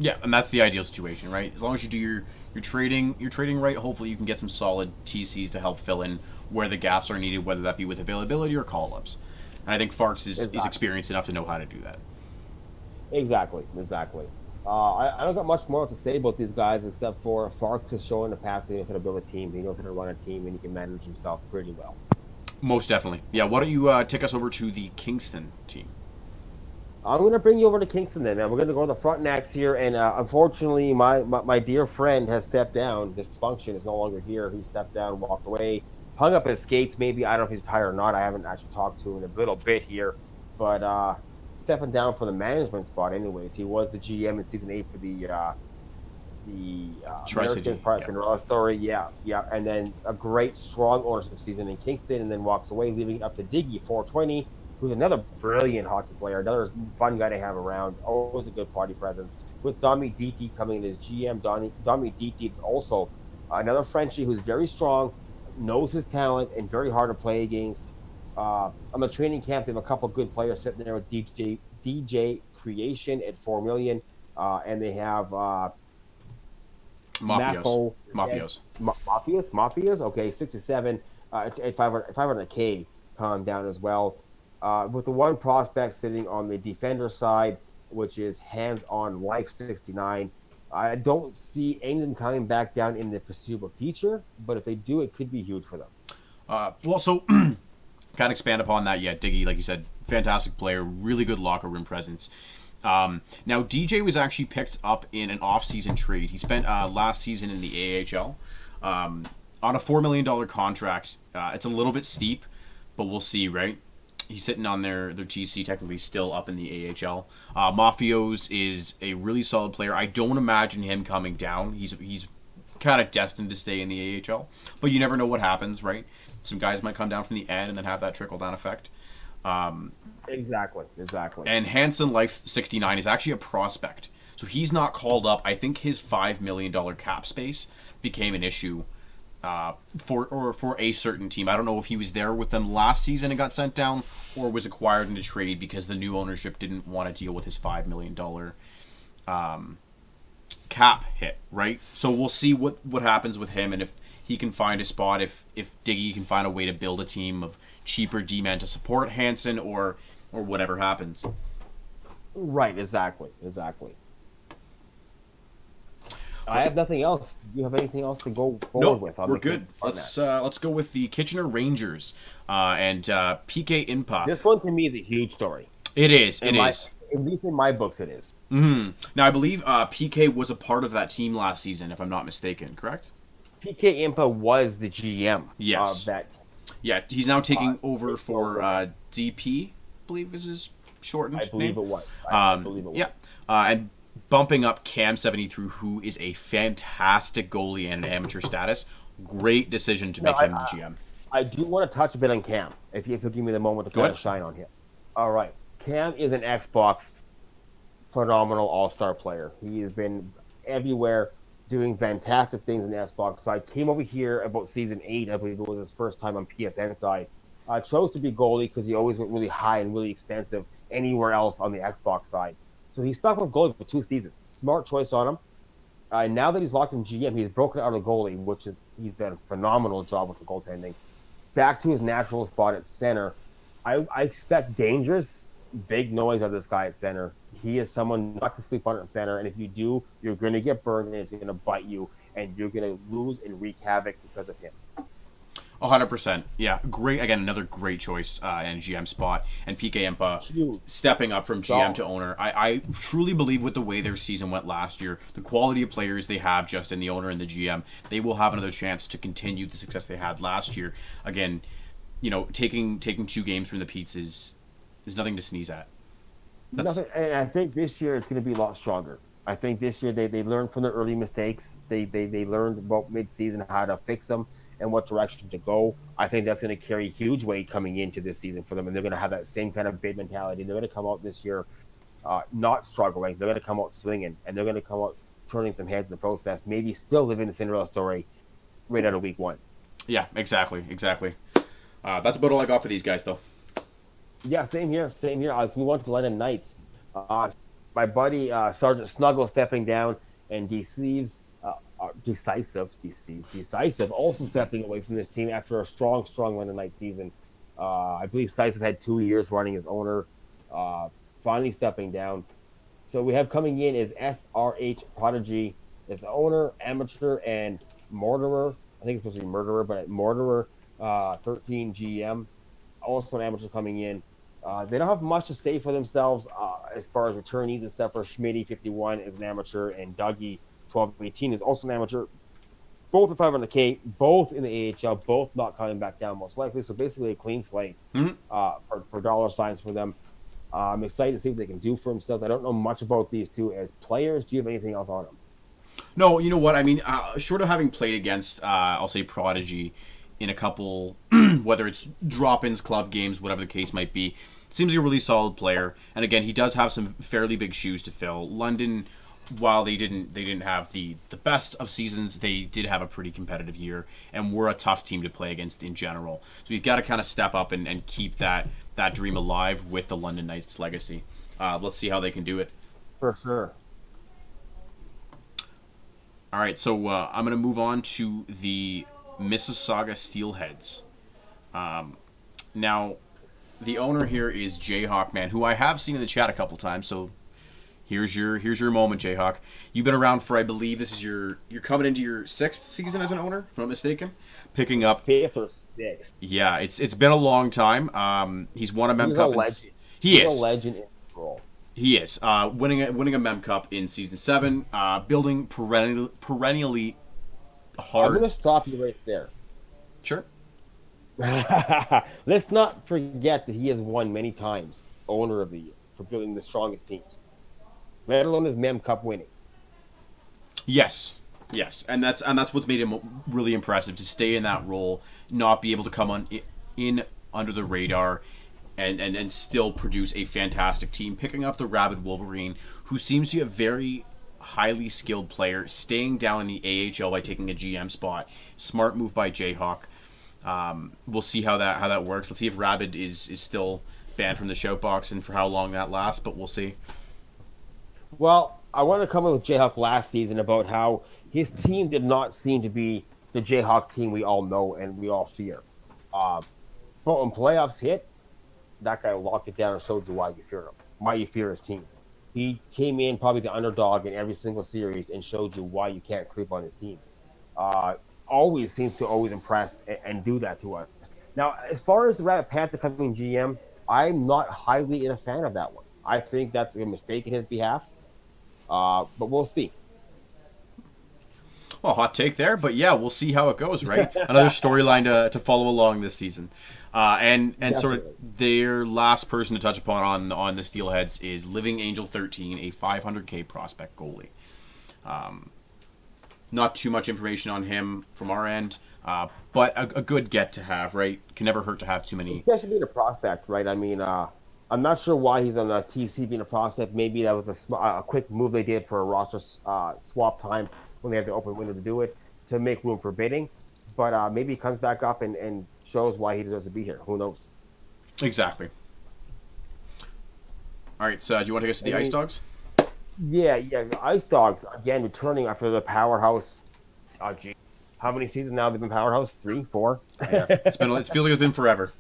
Yeah, and that's the ideal situation, right? As long as you do your trading right, hopefully you can get some solid TCs to help fill in where the gaps are needed, whether that be with availability or call-ups. And I think Farks is experienced enough to know how to do that. Exactly. I don't got much more to say about these guys except for Farks is showing the past. He knows how to build a team. He knows how to run a team, and he can manage himself pretty well. Most definitely. Yeah, why don't you take us over to the Kingston team? I'm going to bring you over to Kingston then. We're going to go to the front next here, and unfortunately, my dear friend has stepped down. Dysfunction is no longer here. He stepped down, walked away, hung up his skates. Maybe, I don't know if he's retired or not. I haven't actually talked to him in a little bit here, but stepping down for the management spot anyways. He was the GM in Season 8 for the Americans part of Cinderella story. Yeah, and then a great, strong ownership season in Kingston, and then walks away, leaving it up to Diggy 420, who's another brilliant hockey player, another fun guy to have around, always a good party presence. With Domi Diti coming in as GM, Domi Diti is also another Frenchie who's very strong, knows his talent, and very hard to play against. On the training camp, they have a couple good players sitting there with DJ Creation at 4 million, and they have Mafios. Mafo Mafios. Mafias. Okay, 67 at 500K calm down as well. With the one prospect sitting on the defender side, which is Hands on Life 69. I don't see anything coming back down in the foreseeable future, but if they do, it could be huge for them. Well, so can't expand upon that yet. Diggy, like you said, fantastic player, really good locker room presence. Now, DJ was actually picked up in an off-season trade. He spent last season in the AHL on a $4 million contract. It's a little bit steep, but we'll see, right? He's sitting on their TC, technically still up in the AHL. Mafios is a really solid player. I don't imagine him coming down. He's kind of destined to stay in the AHL, but you never know what happens, right? Some guys might come down from the end and then have that trickle-down effect. Exactly. And Hanson Life 69 is actually a prospect, so he's not called up. I think his $5 million cap space became an issue for a certain team. I don't know if he was there with them last season and got sent down, or was acquired in a trade because the new ownership didn't want to deal with his $5 million cap hit, right? So we'll see what happens with him, and if he can find a spot, if Diggy can find a way to build a team of cheaper D-men to support Hanson, or whatever happens. Right, exactly. I have nothing else. Do you have anything else to go forward with? We're good. Let's go with the Kitchener Rangers and PK Impa. This one to me is a huge story. It is. At least in my books, it is. Mm-hmm. Now, I believe PK was a part of that team last season, if I'm not mistaken. Correct? PK Impa was the GM of that. Yeah, he's now taking over for DP, I believe is his shortened name. I believe it was. I believe it was. Yeah, and bumping up Cam 73, who is a fantastic goalie and an amateur status. Great decision to make him the GM. I do want to touch a bit on Cam, if you'll give me the moment to kind of shine on him. All right. Cam is an Xbox phenomenal all-star player. He has been everywhere doing fantastic things in the Xbox side. Came over here about season 8, I believe it was his first time on PSN side. Chose to be goalie because he always went really high and really expensive anywhere else on the Xbox side. So he's stuck with goalie for 2 seasons. Smart choice on him. Now that he's locked in GM, he's broken out of goalie, he's done a phenomenal job with the goaltending. Back to his natural spot at center. I expect dangerous, big noise out of this guy at center. He is someone not to sleep on at center, and if you do, you're going to get burned, and it's going to bite you, and you're going to lose and wreak havoc because of him. 100%. Yeah, great. Again, another great choice in GM spot. And PK Impa stepping up from GM to owner. I truly believe with the way their season went last year, the quality of players they have just in the owner and the GM, they will have another chance to continue the success they had last year. Again, taking 2 games from the Petes is nothing to sneeze at. Nothing, and I think this year it's going to be a lot stronger. I think this year they learned from their early mistakes. They learned about mid-season how to fix them and what direction to go. I think that's going to carry huge weight coming into this season for them, and they're going to have that same kind of bid mentality. They're going to come out this year not struggling. They're going to come out swinging, and they're going to come out turning some heads in the process, maybe still living the Cinderella story right out of week 1. Yeah, exactly. That's about all I got for these guys, though. Yeah, same here. Let's move on to the London Knights. My buddy Sergeant Snuggle stepping down, and Decisive also stepping away from this team after a strong London Knights season. I believe Decisive had 2 years running as owner, finally stepping down. So we have coming in is SRH Prodigy as the owner, amateur, and Mortarer. I think it's supposed to be Murderer, but Mortarer 13 GM. Also an amateur coming in. They don't have much to say for themselves as far as returnees and stuff. For Schmitty, 51 is an amateur, and Dougie, 12-18 is also an amateur. Both at 500K, both in the AHL, both not coming back down most likely. So basically a clean slate for dollar signs for them. I'm excited to see what they can do for themselves. I don't know much about these two as players. Do you have anything else on them? No, you know what? I mean, short of having played against, I'll say Prodigy in a couple, whether it's drop-ins, club games, whatever the case might be, seems like a really solid player. And again, he does have some fairly big shoes to fill. London while they didn't have the best of seasons, they did have a pretty competitive year and were a tough team to play against in general. So he's got to kind of step up and keep that dream alive with the London Knights legacy. Let's see how they can do it. For sure. All right, so I'm going to move on to the Mississauga Steelheads. Now, the owner here is Jayhawk Man, who I have seen in the chat a couple times. So here's your moment, Jayhawk. You've been around for, I believe, you're coming into your 6th season as an owner, if I'm not mistaken. Picking up 5th or 6th. Yeah, it's been a long time. He's won a Mem He's Cup. a legend. He's a legend in this role. He is winning a Mem Cup in season 7, building perennially hard. I'm going to stop you right there. Sure. Let's not forget that he has won many times owner of the year for building the strongest teams, let alone his Mem Cup winning. Yes, and that's what's made him really impressive, to stay in that role, not be able to come in under the radar, and still produce a fantastic team. Picking up the Rabid Wolverine, who seems to be a very highly skilled player, staying down in the AHL by taking a GM spot. Smart move by Jayhawk. We'll see how that works. Let's see if Rabid is still banned from the shout box and for how long that lasts, but we'll see. Well, I want to come in with Jayhawk last season about how his team did not seem to be the Jayhawk team we all know and we all fear. But when playoffs hit, that guy locked it down and showed you why you fear him, why you fear his team. He came in probably the underdog in every single series and showed you why you can't sleep on his teams. Always seems to impress and do that to us. Now, as far as the Rabbit Panther coming GM, I'm not highly in a fan of that one. I think that's a mistake in his behalf, but we'll see. Well, hot take there, but yeah, we'll see how it goes, right? Another storyline to follow along this season. And sort of their last person to touch upon on the Steelheads is Living Angel 13, a 500K prospect goalie. Not too much information on him from our end, but a good get to have, right? Can never hurt to have too many. Especially being a prospect, right? I mean, I'm not sure why he's on the TC being a prospect. Maybe that was a quick move they did for a roster swap time when they had the open window to do it to make room for bidding. But maybe he comes back up and shows why he deserves to be here. Who knows? Exactly. All right, so do you want to take us to the Ice Dogs? Yeah. The Ice Dogs, again, returning after the powerhouse. Oh, gee. How many seasons now they've been powerhouse? 3, 4? Yeah. It feels like it's been forever.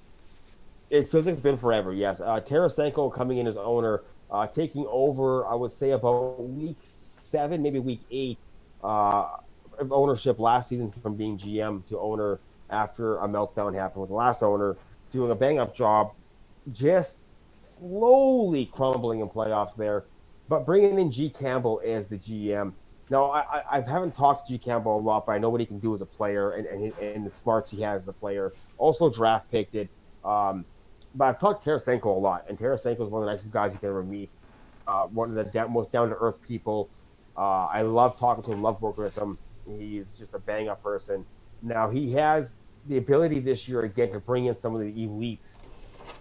It feels like it's been forever, yes. Tarasenko coming in as owner, taking over, I would say, about week 7, maybe week 8 of ownership last season from being GM to owner after a meltdown happened with the last owner, doing a bang-up job, just slowly crumbling in playoffs there, but bringing in G. Campbell as the GM. Now, I haven't talked to G. Campbell a lot, but I know what he can do as a player and the smarts he has as a player. Also draft picked it. But I've talked to Tarasenko a lot, and Tarasenko is one of the nicest guys you can ever meet. One of the most down-to-earth people. I love talking to him, love working with him. He's just a bang-up person. Now, he has the ability this year, again, to bring in some of the elites,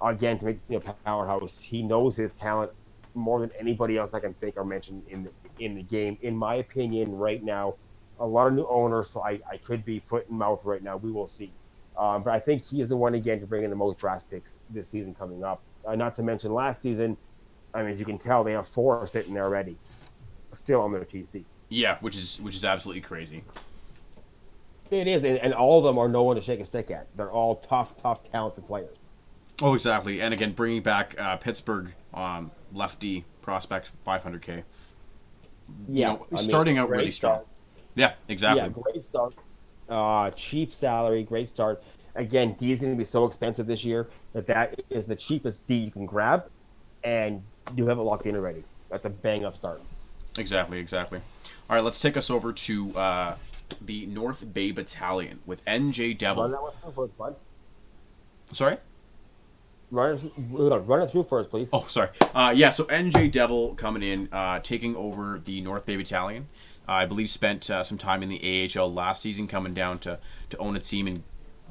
again, to make this team a powerhouse. He knows his talent more than anybody else I can think or mention in the game. In my opinion, right now, a lot of new owners, so I could be foot and mouth right now. We will see. But I think he is the one, again, to bring in the most draft picks this season coming up. Not to mention last season, I mean, as you can tell, they have 4 sitting there already, still on their TC. Yeah, which is absolutely crazy. It is, and all of them are no one to shake a stick at. They're all tough, talented players. Oh, exactly. And again, bringing back Pittsburgh lefty prospect 500K. Yeah, starting out really strong. Yeah, exactly. Yeah, great start. Cheap salary, great start. Again, D is going to be so expensive this year that is the cheapest D you can grab, and you have it locked in already. That's a bang-up start. Exactly. All right, let's take us over to the North Bay Battalion with NJ Devil. Run that one through first, bud. Sorry? Run it through first, please. Oh, sorry. So NJ Devil coming in, taking over the North Bay Battalion. I believe spent some time in the AHL last season, coming down to own a team and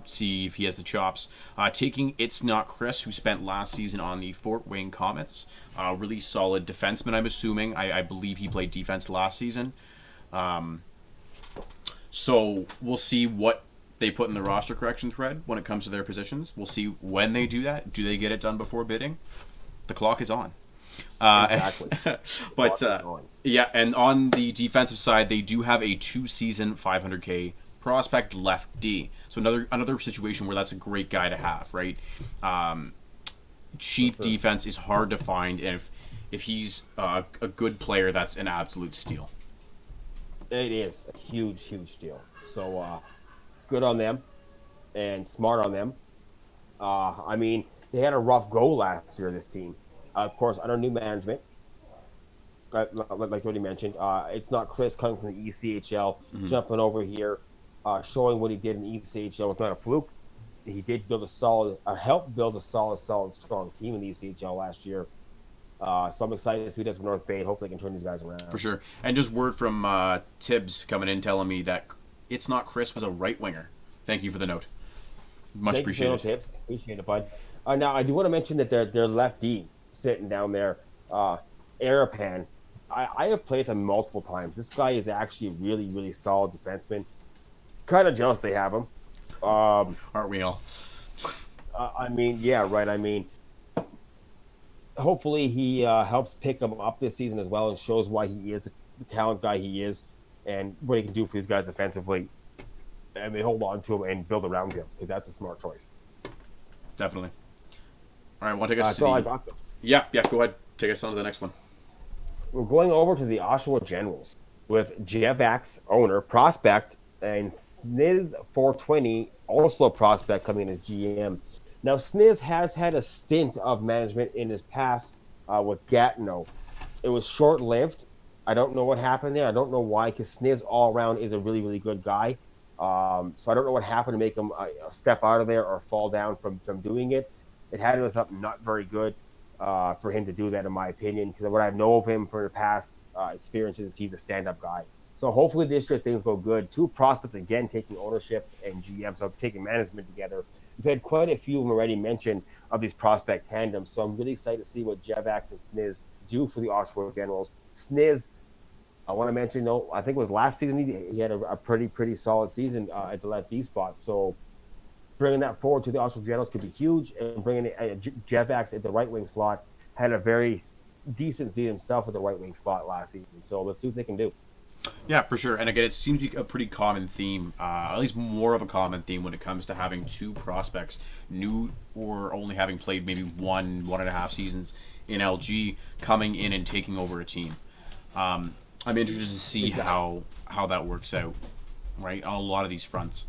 see if he has the chops. Taking It's Not Chris, who spent last season on the Fort Wayne Comets. Really solid defenseman, I'm assuming. I believe he played defense last season. So we'll see what they put in the roster correction thread when it comes to their positions. We'll see when they do that. Do they get it done before bidding? The clock is on. Exactly. But yeah, and on the defensive side, they do have a 2-season $500K prospect left D. So another situation where that's a great guy to have, right? Cheap defense is hard to find, and if he's a good player, that's an absolute steal. It is a huge deal. So good on them and smart on them. I mean, they had a rough go last year, this team. Of course, under new management, like you already mentioned, it's not Chris coming from the ECHL, jumping over here, showing what he did in the ECHL was not a fluke. He did help build a solid, strong team in the ECHL last year. So I'm excited to see this with North Bay. Hopefully, they can turn these guys around. For sure. And just word from Tibbs coming in telling me that It's Not Chris was a right winger. Thank you for the note. Much appreciated. Tips. Appreciate it, bud. Now, I do want to mention that their lefty sitting down there, Arapan. I have played him multiple times. This guy is actually a really solid defenseman. Kind of jealous they have him. Aren't we all? I mean, yeah, right. I mean, hopefully he helps pick him up this season as well and shows why he is the talent guy he is and what he can do for these guys defensively. And they hold on to him and build around him because that's a smart choice. Definitely. All right, want to take us to Yeah, go ahead. Take us on to the next one. We're going over to the Oshawa Generals with Jevax, owner, prospect, and Sniz 420, also a prospect, coming in as GM. Now, Sniz has had a stint of management in his past with Gatineau. It was short-lived. I don't know what happened there. I don't know why, because Sniz all around is a really good guy. So I don't know what happened to make him step out of there or fall down from doing it. It had us up not very good for him to do that, in my opinion, because what I know of him from the past experiences, he's a stand-up guy. So hopefully this year things go good. Two prospects, again, taking ownership and GM, so taking management together. We've had quite a few of them already mentioned of these prospect tandems, so I'm really excited to see what Jevax and Sniz do for the Oshawa Generals. Sniz, I want to mention, though, I think it was last season he had a pretty solid season at the left D spot. So bringing that forward to the Oshawa Generals could be huge, and bringing Jevax at the right wing slot had a very decent season himself at the right wing slot last season. So let's see what they can do. Yeah, for sure. And again, it seems to be a pretty common theme, at least more of a common theme when it comes to having two prospects, new or only having played maybe 1.5 seasons in LG, coming in and taking over a team. I'm interested to see how that works out, right, on a lot of these fronts.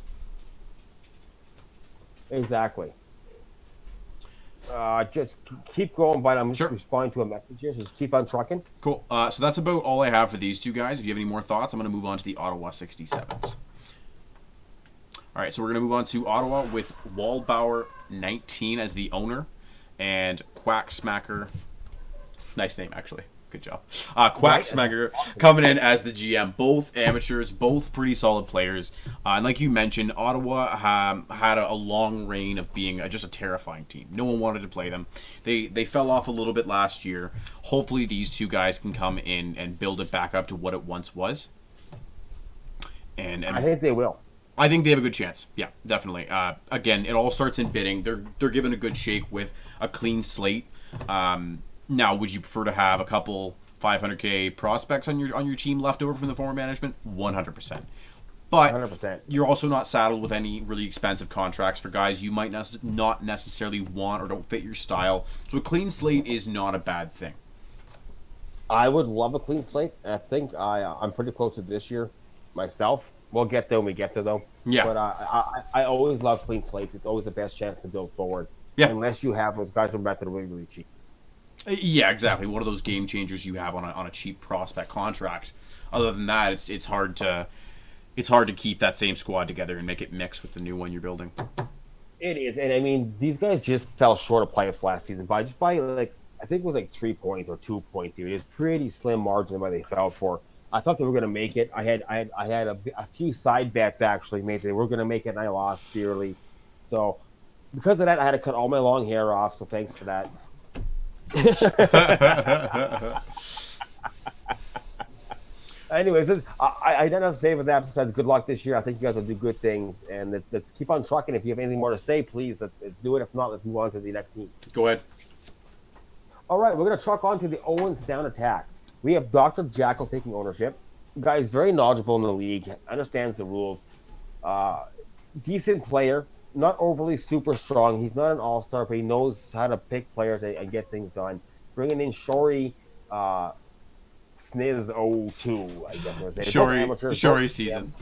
Exactly. Just keep going, but I'm Sure. responding to a message here, so just keep on trucking. Cool. So that's about all I have for these two guys. If you have any more thoughts, I'm going to move on to the Ottawa 67s. All right, so we're going to move on to Ottawa with Waldbauer 19 as the owner and Quacksmacker. Nice name, actually. Good job. Quacksmacker coming in as the GM. Both amateurs, both pretty solid players. And like you mentioned, Ottawa had a long reign of being just a terrifying team. No one wanted to play them. They fell off a little bit last year. Hopefully these two guys can come in and build it back up to what it once was. And I think they will. I think they have a good chance. Yeah, definitely. Again, it all starts in bidding. They're given a good shake with a clean slate. Now, would you prefer to have a couple 500K prospects on your team left over from the former management? 100%. But 100%. You're also not saddled with any really expensive contracts for guys you might not necessarily want or don't fit your style. So a clean slate is not a bad thing. I would love a clean slate. I think I'm pretty close to this year myself. We'll get there when we get there, though. Yeah. But I always love clean slates. It's always the best chance to build forward. Yeah. Unless you have those guys who are back that are really cheap. Yeah, exactly. What are those game changers you have on a cheap prospect contract? Other than that, it's hard to keep that same squad together and make it mix with the new one you're building. It is, and I mean these guys just fell short of playoffs last season by like I think it was like 3 points or 2 points. It was pretty slim margin where they fell for. I thought they were going to make it. I had a few side bets actually made they were going to make it, and I lost dearly. So because of that, I had to cut all my long hair off. So thanks for that. Anyways, I don't have to say with that besides good luck this year. I think you guys will do good things, and let's keep on trucking. If you have anything more to say, please let's do it. If not, let's move on to the next team. Go ahead. All right, we're gonna truck on to the Owen Sound Attack. We have Dr. Jackal taking ownership. Guy is very knowledgeable in the league, understands the rules. Decent player, not overly super strong. He's not an all-star, but he knows how to pick players and get things done. Bringing in Shory Sniz 02, I guess I'm gonna say. Shory seasons.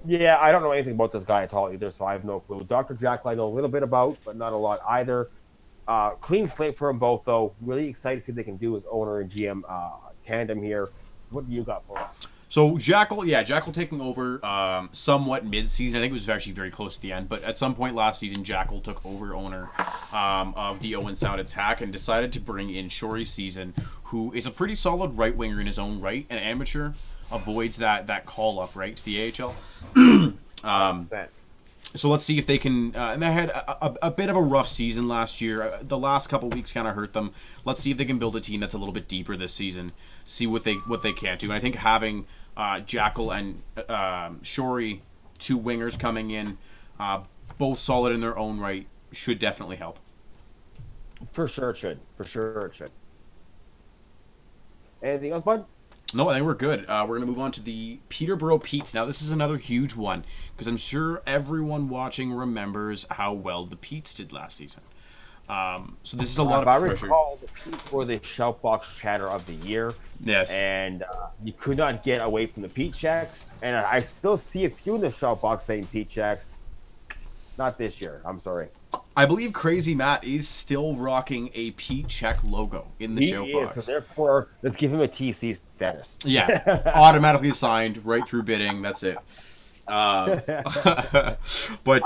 Yeah, I don't know anything about this guy at all either, so I have no clue. Dr. Jackal I know a little bit about, but not a lot either. Clean slate for them both, though. Really excited to see what they can do as owner and GM tandem here. What do you got for us? So Jackal taking over somewhat mid-season. I think it was actually very close to the end, but at some point last season, Jackal took over owner of the Owen Sound Attack and decided to bring in Shory Season, who is a pretty solid right winger in his own right, an amateur, avoids that call up right to the AHL. So let's see if they can. And they had a bit of a rough season last year. The last couple weeks kind of hurt them. Let's see if they can build a team that's a little bit deeper this season. See what they can do. And I think having Jackal and Shory, two wingers coming in, both solid in their own right, should definitely help. For sure it should. Anything else, bud? No, I think we're good. We're going to move on to the Peterborough Petes. Now, this is another huge one because I'm sure everyone watching remembers how well the Petes did last season. So this is a lot of pressure. I recall, the Petes were the Shoutbox Chatter of the year. Yes. And you could not get away from the Pete checks. And I still see a few in the Shoutbox saying Pete checks. Not this year. I'm sorry. I believe Crazy Matt is still rocking a Pete check logo in the Shoutbox. So therefore, let's give him a TC status. Yeah. Automatically signed right through bidding. That's it. But I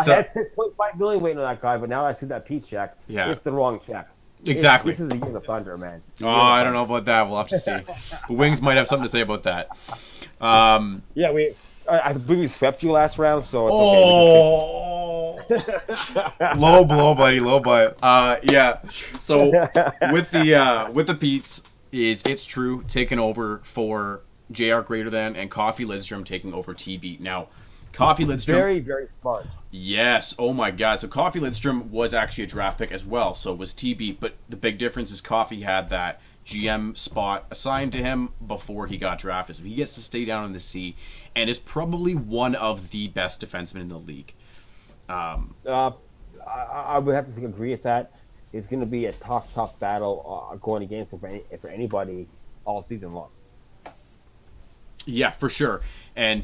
had 6.5 million waiting on that guy, but now I see that Pete check. Yeah. It's the wrong check. Exactly. This is the year of the Thunder, man. I don't know about that. We'll have to see. The Wings might have something to say about that. Yeah, I believe we swept you last round, so it's okay. Low blow, buddy. Low blow. Yeah. So with the Petes, it's true taking over for JR Greater Than and Coffee Lidstrom taking over T-Beat. Now, Coffee Lidstrom. Very, very smart. Yes. Oh my God. So Coffee Lidstrom was actually a draft pick as well. So was T-Beat. But the big difference is Coffee had that GM spot assigned to him before he got drafted. So he gets to stay down in the C and is probably one of the best defensemen in the league. I would have to agree with that. It's going to be a tough battle going against him for anybody all season long. Yeah, for sure. And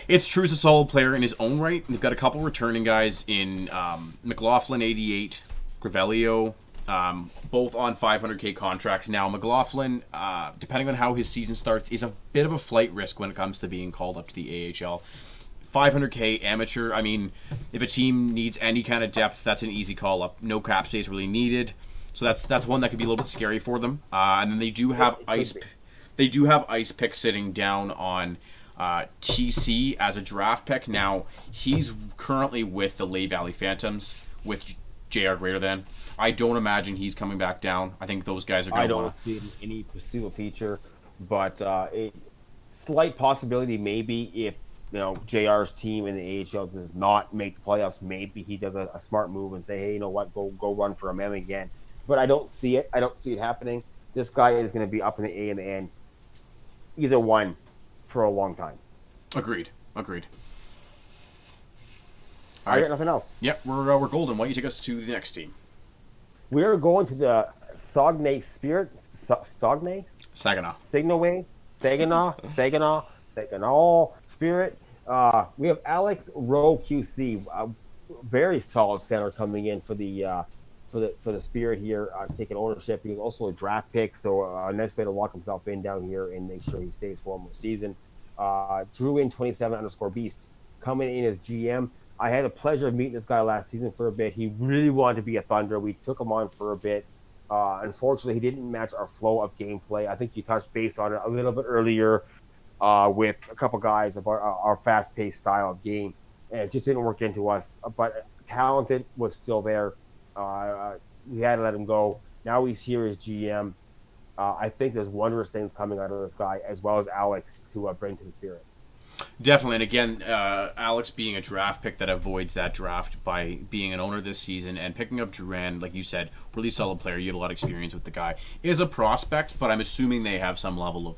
it's true, he's a solid player in his own right. They've got a couple returning guys in McLaughlin, 88, Gravelio, both on 500K contracts. Now, McLaughlin, depending on how his season starts, is a bit of a flight risk when it comes to being called up to the AHL. 500K amateur. I mean, if a team needs any kind of depth, that's an easy call up. No cap space really needed. So that's one that could be a little bit scary for them. And then they do have ice pick sitting down on TC as a draft pick. Now, he's currently with the Lehigh Valley Phantoms with JR Greater Than. I don't imagine he's coming back down. I think those guys are going to I don't see any foreseeable feature, but a slight possibility maybe if JR's team in the AHL does not make the playoffs, maybe he does a smart move and say, hey, you know what, go run for a man again. But I don't see it. I don't see it happening. This guy is going to be up in the A and the N, either one, for a long time. Agreed. All I right. got nothing else. Yep, we're golden. Why don't you take us to the next team? We are going to the Saguenay Spirit. Saguenay? Saginaw Spirit. We have Alex Rowe QC, a very solid center coming in for the Spirit here, taking ownership. He's also a draft pick, so a nice way to lock himself in down here and make sure he stays for one more season. Drew in 27_beast coming in as GM. I had the pleasure of meeting this guy last season for a bit. He really wanted to be a Thunder. We took him on for a bit. Unfortunately, he didn't match our flow of gameplay. I think you touched base on it a little bit earlier with a couple guys about our fast-paced style of game. and it just didn't work into us. But talented was still there. We had to let him go. Now he's here as GM. I think there's wondrous things coming out of this guy, as well as Alex to bring to the Spirit. Definitely, and again, Alex being a draft pick that avoids that draft by being an owner this season and picking up Duran, like you said, really solid player. You had a lot of experience with the guy. Is a prospect, but I'm assuming they have some level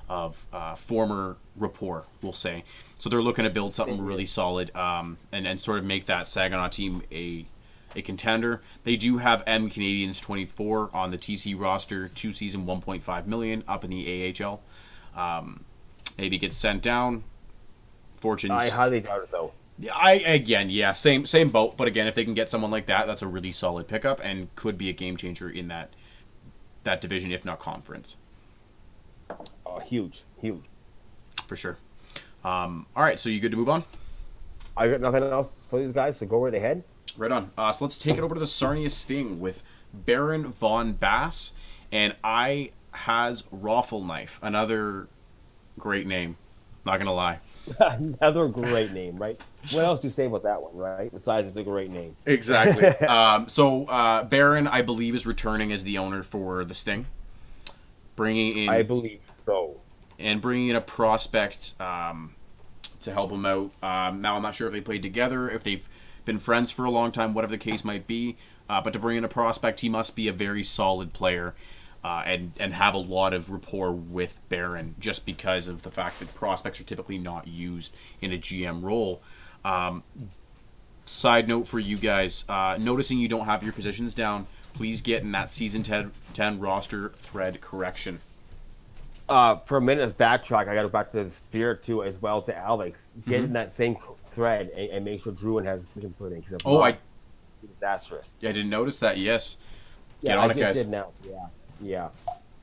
of former rapport, we'll say. So they're looking to build something really solid and sort of make that Saginaw team a contender. They do have M Canadians 24 on the TC roster, 2-season, $1.5 million up in the AHL. Maybe gets sent down. Fortunes. I highly doubt it, though. Same boat. But again, if they can get someone like that, that's a really solid pickup and could be a game changer in that division, if not conference. Huge. For sure. All right, so you good to move on? I got nothing else for these guys, so go right ahead. Right on. So let's take it over to the Sarnia Sting with Baron von Bass and I has Roffelknife. Another great name. Not going to lie. Another great name, right? What else do you say about that one, right? Besides, it's a great name. Exactly. So Baron, I believe, is returning as the owner for the Sting. Bringing in... I believe so. And bringing in a prospect to help him out. Now, I'm not sure if they played together, if they've been friends for a long time, whatever the case might be. But to bring in a prospect, he must be a very solid player and have a lot of rapport with Baron just because of the fact that prospects are typically not used in a GM role. Side note for you guys, noticing you don't have your positions down, please get in that Season 10 roster thread correction. For a minute, let's backtrack. I got to go back to the Spirit, too, as well, to Alex. Get in that same thread and make sure Druin has a decision put in. I disastrous. Yeah, I didn't notice that, yes. Get Yeah, on I it, just guys. did now. Yeah.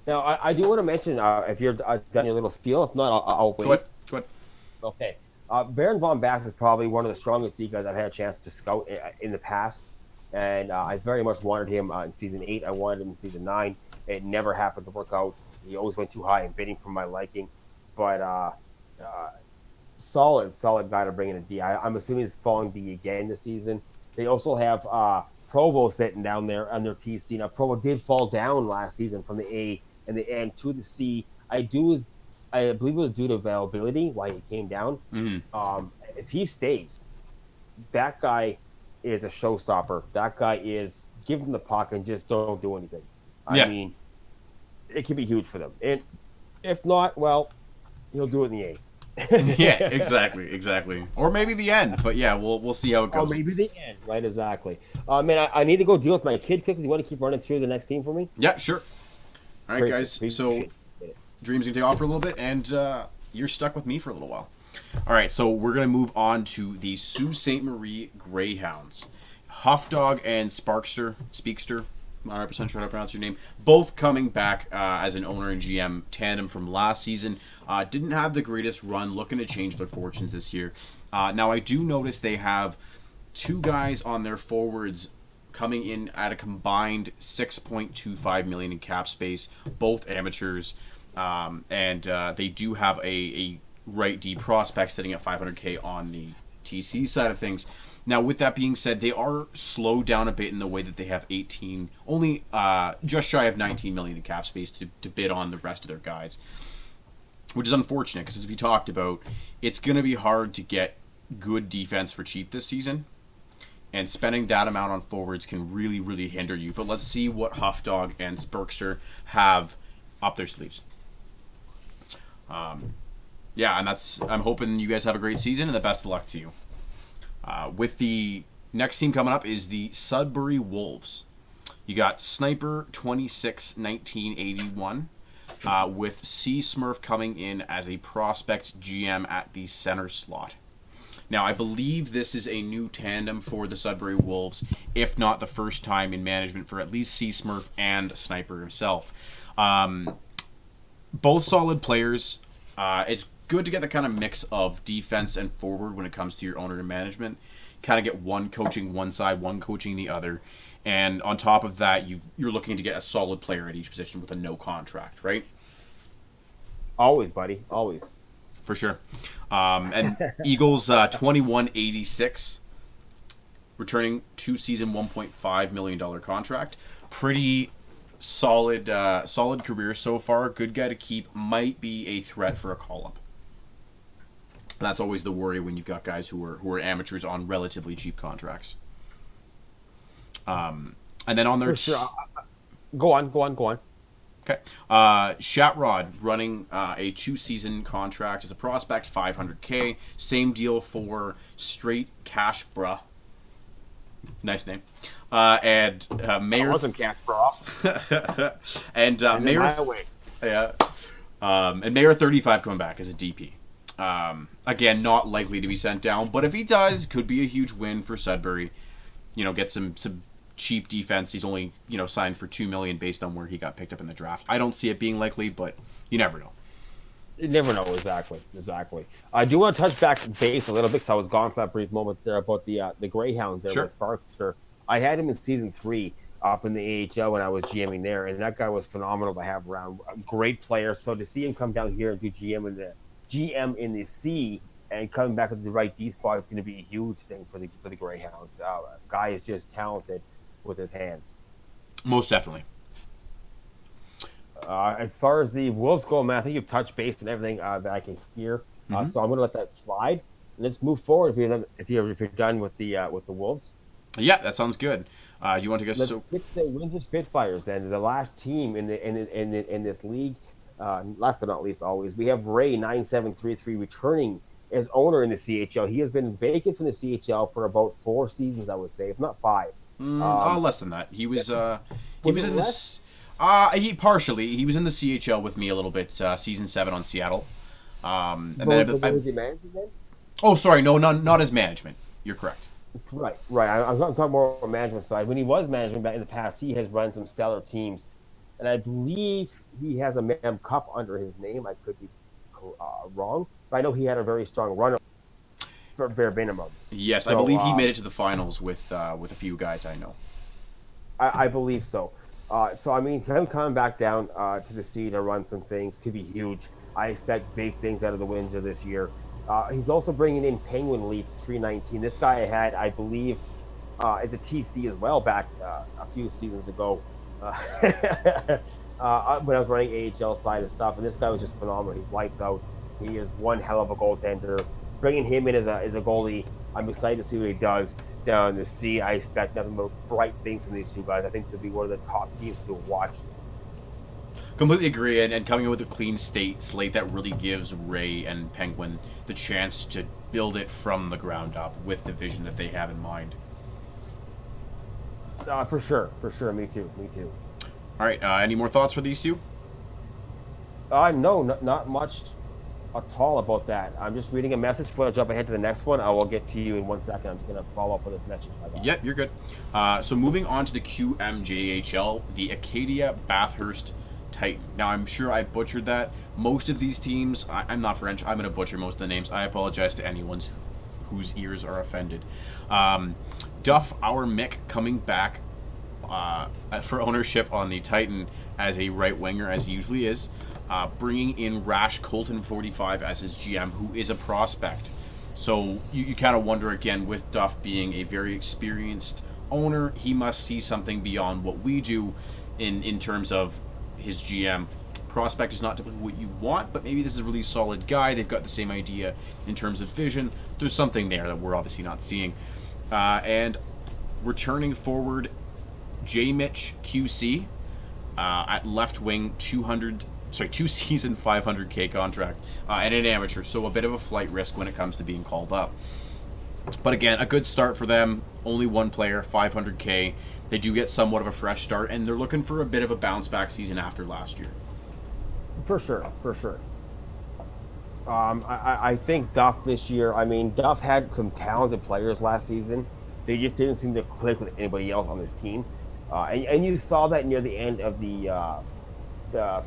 Now, I do want to mention, if you're done your little spiel, if not, I'll wait. Go ahead. Okay. Baron von Bass is probably one of the strongest D guys I've had a chance to scout in the past. And I very much wanted him in Season 8. I wanted him in Season 9. It never happened to work out. He always went too high in bidding for my liking. But solid guy to bring in a D. I'm assuming he's falling D again this season. They also have Provo sitting down there on their TC. Now, Provo did fall down last season from the A and the N to the C. I believe it was due to availability why he came down. Mm-hmm. If he stays, that guy is a showstopper. That guy is give him the puck and just don't do anything. I mean, it could be huge for them. And if not, well, he'll do it in the A. Yeah, exactly. Or maybe the end, but yeah, we'll see how it goes. Or maybe the end, right? Exactly. Man, I need to go deal with my kid quickly. You want to keep running through the next team for me? Yeah, sure. All right, guys. Appreciate So it. Dream's gonna take off for a little bit, and you're stuck with me for a little while. All right, so we're gonna move on to the Sault Ste. Marie Greyhounds. Huff Dog and Speakster, I'm not 100% sure how to pronounce your name, both coming back as an owner and GM tandem from last season. Didn't have the greatest run, looking to change their fortunes this year. Now, I do notice they have two guys on their forwards coming in at a combined $6.25 million in cap space, both amateurs, and they do have a right D prospect sitting at $500K on the TC side of things. Now, with that being said, they are slowed down a bit in the way that they have only just shy of $19 million in cap space to bid on the rest of their guys, which is unfortunate because, as we talked about, it's going to be hard to get good defense for cheap this season, and spending that amount on forwards can really, really hinder you. But let's see what Huff Dog and Spurkster have up their sleeves. Yeah, and I'm hoping you guys have a great season and the best of luck to you. With the next team coming up is the Sudbury Wolves. You got Sniper 261981 with C Smurf coming in as a prospect GM at the center slot. Now, I believe this is a new tandem for the Sudbury Wolves, if not the first time in management for at least C Smurf and Sniper himself. Both solid players. It's good to get the kind of mix of defense and forward when it comes to your owner and management. Kind of get one coaching one side, one coaching the other. And on top of that, you're looking to get a solid player at each position with a no contract, right? Always, buddy. Always. For sure. And Eagles 2186, returning 2-season, $1.5 million contract. Pretty solid, solid career so far. Good guy to keep. Might be a threat for a call up. That's always the worry when you've got guys who are amateurs on relatively cheap contracts. And then on their For sure. Go on. Okay. Shatrod running a 2-season contract as a prospect, $500K. Same deal for Straight Cash Bruh. Nice name. And Mayor. Awesome cash, bro. And Mayor. My way. Yeah. And Mayor 35 coming back as a DP. Again, not likely to be sent down, but if he does, could be a huge win for Sudbury. Get some cheap defense. He's only signed for $2 million based on where he got picked up in the draft. I don't see it being likely, but you never know. You never know. Exactly. I do want to touch back base a little bit because I was gone for that brief moment there about the Greyhounds there with Sparkster. I had him in season 3 up in the AHL when I was GMing there, and that guy was phenomenal to have around. A great player. So to see him come down here and do GM in the C and coming back with the right D spot is going to be a huge thing for the Greyhounds. Guy is just talented with his hands. Most definitely. As far as the Wolves go, man, I think you've touched base on everything that I can hear. So I'm going to let that slide. Let's move forward if you're done with the Wolves. Yeah, that sounds good. Do you want to go? Let's get the Windsor Spitfires and the last team in this league. Last but not least, always we have Ray 9733 returning as owner in the CHL. He has been vacant from the CHL for about 4 seasons, I would say, if not 5. Less than that. He was in this. He was in the CHL with me a little bit. Season 7 on Seattle. And then was he managing then? Oh, sorry, no, not as management. You're correct. Right. I'm talking more on the management side. When he was management back in the past, he has run some stellar teams, and I believe he has a Mem Cup under his name. I could be wrong, but I know he had a very strong run for bare minimum. Yes, so, I believe he made it to the finals with a few guys I know. I believe so. So I mean, him coming back down to the sea to run some things could be huge. I expect big things out of the Windsor this year. He's also bringing in Penguin Leaf 319. This guy I had, I believe, it's a TC as well back a few seasons ago when I was running AHL side of stuff. And this guy was just phenomenal. He's lights out. He is one hell of a goaltender. Bringing him in as a goalie, I'm excited to see what he does down in the sea. I expect nothing but bright things from these two guys. I think this will be one of the top teams to watch. Completely agree, and coming in with a clean slate that really gives Ray and Penguin the chance to build it from the ground up with the vision that they have in mind. For sure. Me too. All right, any more thoughts for these two? No, not much at all about that. I'm just reading a message. Before I jump ahead to the next one, I will get to you in 1 second. I'm just going to follow up with this message. Yep, you're good. So moving on to the QMJHL, the Acadia Bathurst Titan. Now, I'm sure I butchered that. Most of these teams, I'm not French, I'm going to butcher most of the names. I apologize to anyone whose ears are offended. Duff, our Mick, coming back for ownership on the Titan as a right winger, as he usually is. Bringing in Rash Colton 45 as his GM, who is a prospect. So you kind of wonder again, with Duff being a very experienced owner, he must see something beyond what we do in terms of his GM. Prospect is not typically what you want, but maybe this is a really solid guy. They've got the same idea in terms of vision. There's something there that we're obviously not seeing. And returning forward, J. Mitch QC at left wing, 2-season, $500K contract, and an amateur, so a bit of a flight risk when it comes to being called up. But again, a good start for them. Only one player, $500K. They do get somewhat of a fresh start, and they're looking for a bit of a bounce-back season after last year. For sure. I think Duff this year, Duff had some talented players last season. They just didn't seem to click with anybody else on this team. And you saw that near the end of the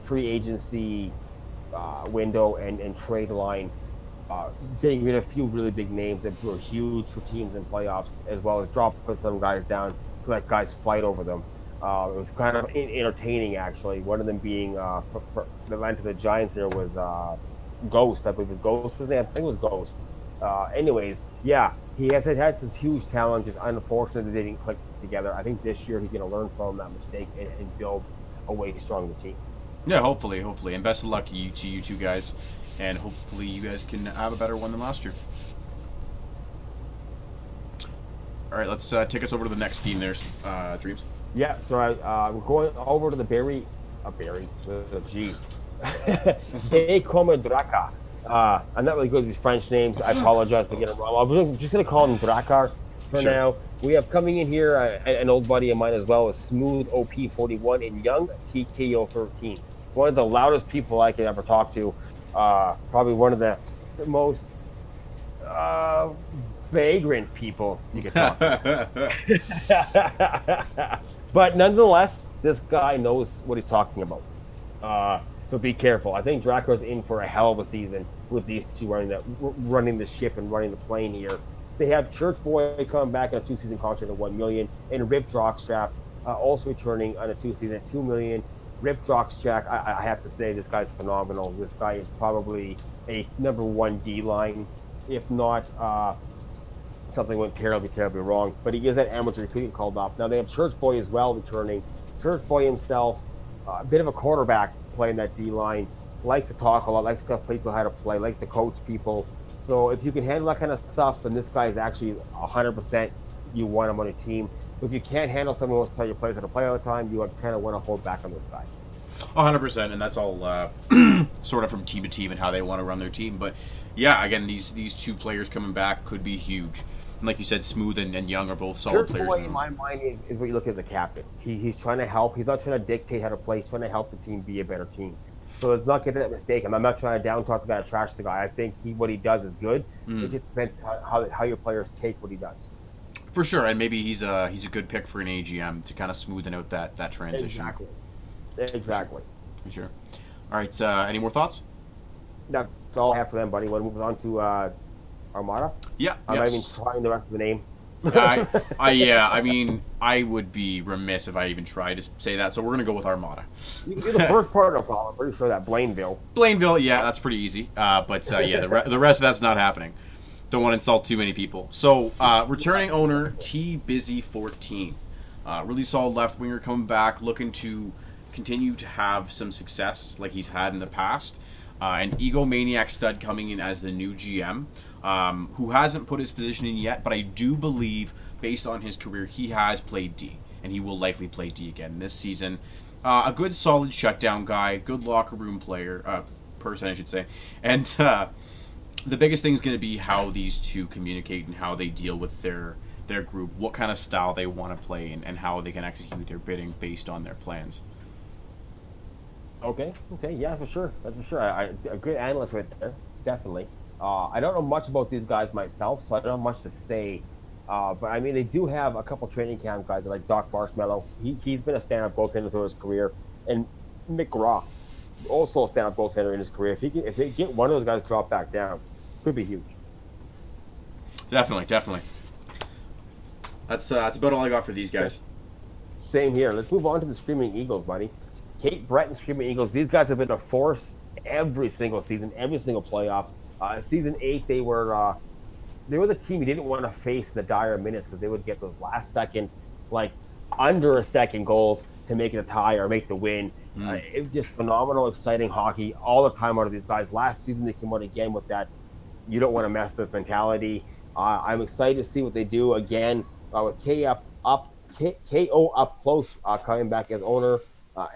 free agency window and trade line, getting rid of a few really big names that were huge for teams in playoffs, as well as dropping some guys down to let guys fight over them. It was kind of entertaining, actually. One of them being, for the line to the Giants there was Ghost, I believe his Ghost was his name. I think it was Ghost. Anyways, yeah, he has had some huge challenges. Unfortunately, they didn't click together. I think this year he's going to learn from that mistake and build a way stronger team. Yeah, hopefully, and best of luck to you two guys, and hopefully you guys can have a better one than last year. All right, let's take us over to the next team. There's Dreams. Yeah, so we're going over to the jeez. Hey, Draka. I'm not really good with these French names. I apologize to get it wrong. I'm just going to call him Drakar for Sure. now. We have coming in here an old buddy of mine as well, is Smooth OP41 and Young TKO13. One of the loudest people I could ever talk to. Probably one of the most vagrant people you could talk to. But nonetheless, this guy knows what he's talking about. So be careful. I think Draco's in for a hell of a season with these two running the ship and running the plane here. They have Church Boy coming back on a 2-season contract of $1 million, and Rip Jockstrap also returning on a 2-season $2 million. Rip Jockstrap, I have to say, this guy's phenomenal. This guy is probably a number one D line, if not something went terribly wrong. But he is that amateur tweet called off. Now they have Church Boy as well returning. Church Boy himself, a bit of a quarterback playing that D line, likes to talk a lot, likes to tell people how to play, likes to coach people. So if you can handle that kind of stuff, then this guy is actually 100% you want him on your team. If you can't handle someone who wants to tell your players how to play all the time, you kind of want to hold back on this guy. 100%, and that's all sort of from team to team and how they want to run their team. But yeah, again, these two players coming back could be huge. And like you said, Smooth and Young are both solid Church players. Boy, in my mind, is what you look at as a captain. He's trying to help. He's not trying to dictate how to play. He's trying to help the team be a better team. So let's not get that mistake. I'm not trying to down talk the guy, trash the guy. I think what he does is good. It just depends how your players take what he does. For sure, and maybe he's a good pick for an AGM to kind of smoothen out that transition. Exactly. For sure. All right, any more thoughts? That's all I have for them, buddy. Want to move on to Armada? Yeah. I'm not even trying the rest of the name. I mean, I would be remiss if I even tried to say that, so we're going to go with Armada. You can do the first part, no problem. I'm pretty sure that Blainville. Blainville, yeah, that's pretty easy. But yeah, the rest of that's not happening. Don't want to insult too many people. So, returning owner T-Busy14. Really solid left winger coming back, looking to continue to have some success like he's had in the past. An egomaniac stud coming in as the new GM, who hasn't put his position in yet, but I do believe, based on his career, he has played D, and he will likely play D again this season. A good, solid shutdown guy, good locker room person, I should say, and the biggest thing is going to be how these two communicate and how they deal with their group, what kind of style they want to play, and how they can execute their bidding based on their plans. Okay, yeah, for sure. That's for sure. A good analyst right there, definitely. I don't know much about these guys myself, so I don't have much to say. But I mean, they do have a couple training camp guys like Doc Marshmallow. He's been a stand-up goaltender through his career, and Mick Graw, also a stand-up goaltender in his career. If they get one of those guys dropped back down, could be huge. Definitely. That's about all I got for these guys. Same here. Let's move on to the Screaming Eagles, buddy. Kate Brett and Screaming Eagles. These guys have been a force every single season, every single playoff. Season 8, they were the team you didn't want to face in the dire minutes because they would get those last second, like under a second goals to make it a tie or make the win. It was just phenomenal, exciting hockey all the time out of these guys. Last season they came out again with that you don't want to mess this mentality. I'm excited to see what they do again with KO up close coming back as owner.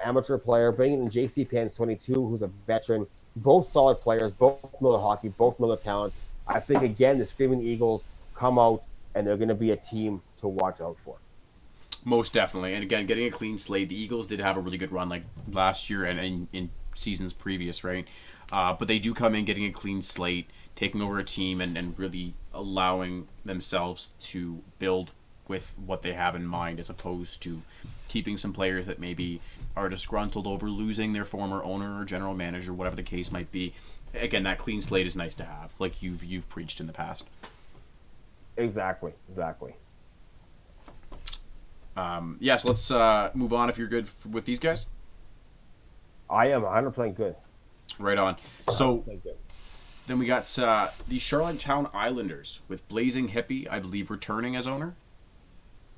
Amateur player, bringing in JC Pans 22, who's a veteran. Both solid players, both know the hockey, both know the talent. I think, again, the Screaming Eagles come out, and they're going to be a team to watch out for. Most definitely. And again, getting a clean slate. The Eagles did have a really good run like last year and in seasons previous, right? But they do come in getting a clean slate, taking over a team, and really allowing themselves to build with what they have in mind as opposed to keeping some players that maybe are disgruntled over losing their former owner or general manager, whatever the case might be. Again, that clean slate is nice to have, like you've preached in the past. Exactly. Yeah, so let's move on if you're good with these guys. I am 100% good. Right on. So Then we got the Charlottetown Islanders with Blazing Hippie, I believe, returning as owner.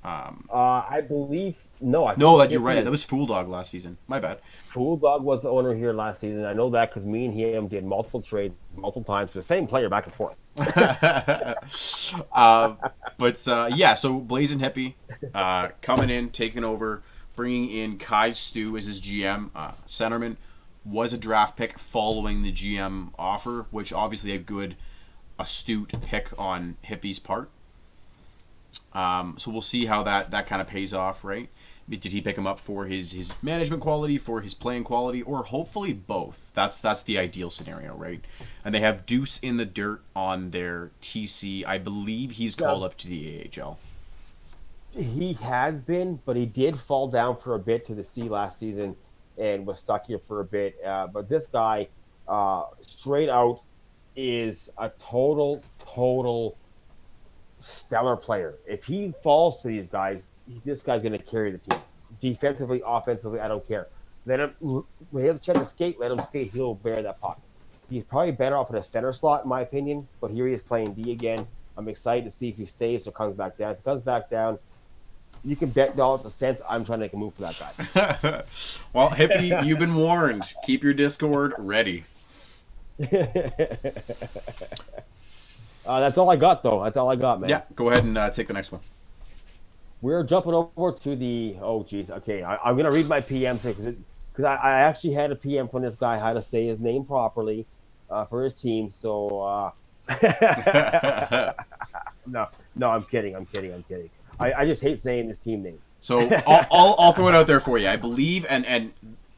I believe no. No, that you're right. That was Fool Dog last season. My bad. Fool Dog was the owner here last season. I know that because me and him did multiple trades multiple times for the same player back and forth. So Blazing Hippie coming in, taking over, bringing in Kai Stu as his GM. Centerman was a draft pick following the GM offer, which obviously a good, astute pick on Hippie's part. So we'll see how that kind of pays off, right? Did he pick him up for his management quality, for his playing quality, or hopefully both? That's the ideal scenario, right? And they have Deuce in the dirt on their TC. I believe he's called up to the AHL. He has been, but he did fall down for a bit to the C last season and was stuck here for a bit. But this guy, straight out, is a total stellar player. If he falls to these guys, this guy's going to carry the team. Defensively, offensively, I don't care. Let him, when he has a chance to skate, let him skate. He'll bear that puck. He's probably better off in a center slot, in my opinion, but here he is playing D again. I'm excited to see if he stays or comes back down. If he comes back down, you can bet dollars to cents I'm trying to make a move for that guy. Well, Hippie, you've been warned. Keep your Discord ready. That's all I got, though. That's all I got, man. Yeah, go ahead and take the next one. We're jumping over to the... Oh, geez. Okay, I'm going to read my PM because I actually had a PM from this guy how to say his name properly for his team. So, no, I'm kidding. I just hate saying this team name. So I'll throw it out there for you. I believe, and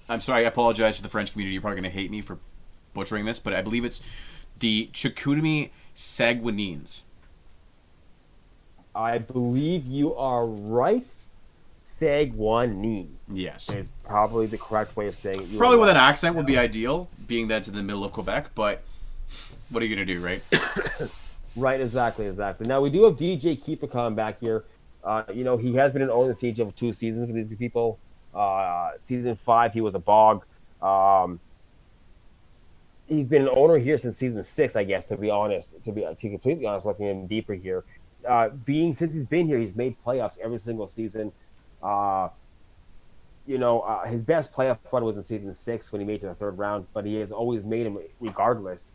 I'm sorry, I apologize to the French community. You're probably going to hate me for butchering this, but I believe it's the Chicoutimi Saguenayens. I believe you are right. Saguenayens. Yes. Is probably the correct way of saying it. Probably with an accent would be ideal, being that's in the middle of Quebec, but what are you going to do, right? Right, exactly. Now, we do have DJ Keeper coming back here. He has been an owner in the siege of 2 seasons with these people. Season 5, he was a bog. He's been an owner here since season 6, I guess, to be completely honest, looking in deeper here. Since he's been here, he's made playoffs every single season. His best playoff run was in season 6 when he made it to the 3rd round, but he has always made them regardless.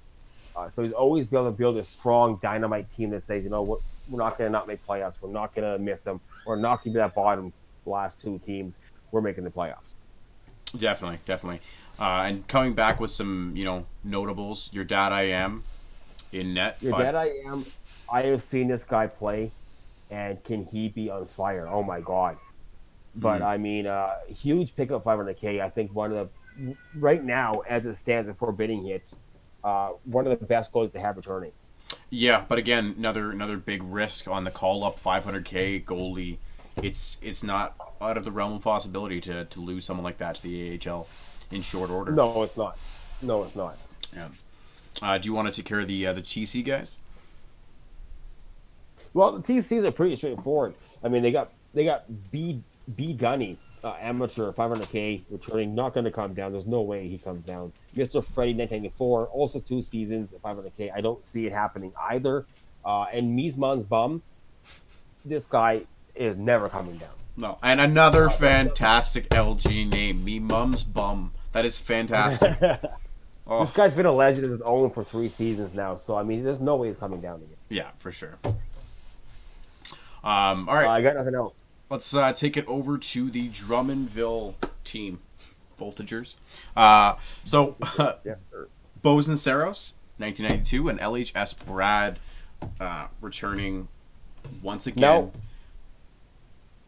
So he's always been able to build a strong dynamite team that says, we're not going to not make playoffs. We're not going to miss them. We're not going to be that bottom last 2 teams. We're making the playoffs. Definitely. And coming back with some, notables. Your dad, I am in net. I have seen this guy play, and can he be on fire? Oh my God! But huge pickup 500K. I think one of the right now, as it stands, at 4 bidding hits, one of the best goals to have returning. Yeah, but again, another big risk on the call up 500K goalie. It's not out of the realm of possibility to lose someone like that to the AHL in short order. No, it's not. Yeah. Do you want to take care of the TC guys? Well, the TCs are pretty straightforward. I mean, they got B Gunny, amateur 500K returning, not going to come down. There's no way he comes down. Mr. Freddie 1994, also 2 seasons at 500K. I don't see it happening either. And Miesman's bum, this guy is never coming down. No, and another fantastic LG name, Me Mum's Bum. That is fantastic. This guy's been a legend of his own for 3 seasons now, so I mean, there's no way he's coming down again. Yeah, for sure. All right. I got nothing else. Let's take it over to the Drummondville team, Voltagers. Yes, sir. Bozen Saros, 1992, and LHS Brad returning once again.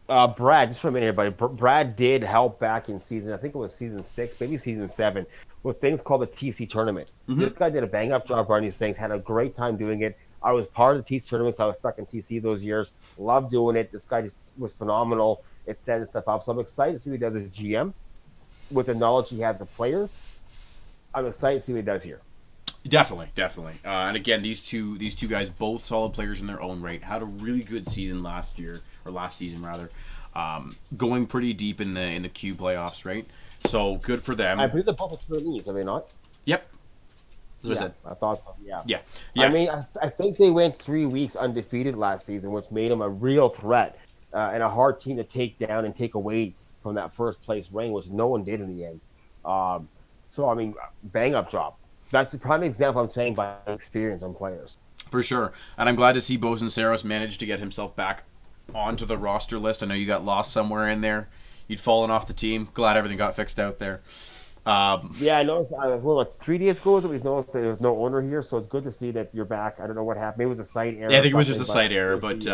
No. Brad, just for a minute, everybody. Brad did help back in season, I think it was season 6, maybe season 7, with things called the TC tournament. Mm-hmm. This guy did a bang-up job running these things, had a great time doing it. I was part of the TC tournaments. I was stuck in TC those years. Loved doing it. This guy just was phenomenal at setting stuff up. So I'm excited to see what he does as a GM with the knowledge he has of the players. I'm excited to see what he does here. Definitely. And again, these two guys, both solid players in their own right, had a really good season last season rather, going pretty deep in the Q playoffs, right? So good for them. I believe they're both attorneys, are they not? Yep. That's what I said. I thought so. Yeah. Yeah, I yeah, mean, I think they went 3 weeks undefeated last season, which made them a real threat and a hard team to take down and take away from that first place reign, which no one did in the end. So, I mean, bang up job. That's the prime example I'm saying by experience on players. for sure. And I'm glad to see Bozen Saros managed to get himself back onto the roster list. I know you got lost somewhere in there. You'd fallen off the team. Glad everything got fixed out there. Yeah, I noticed. Like 3 days ago, we noticed that there was no owner here, so it's good to see that you're back. I don't know what happened. Maybe it was a site error. Yeah, I think it was or just a something, site error, we'll but see.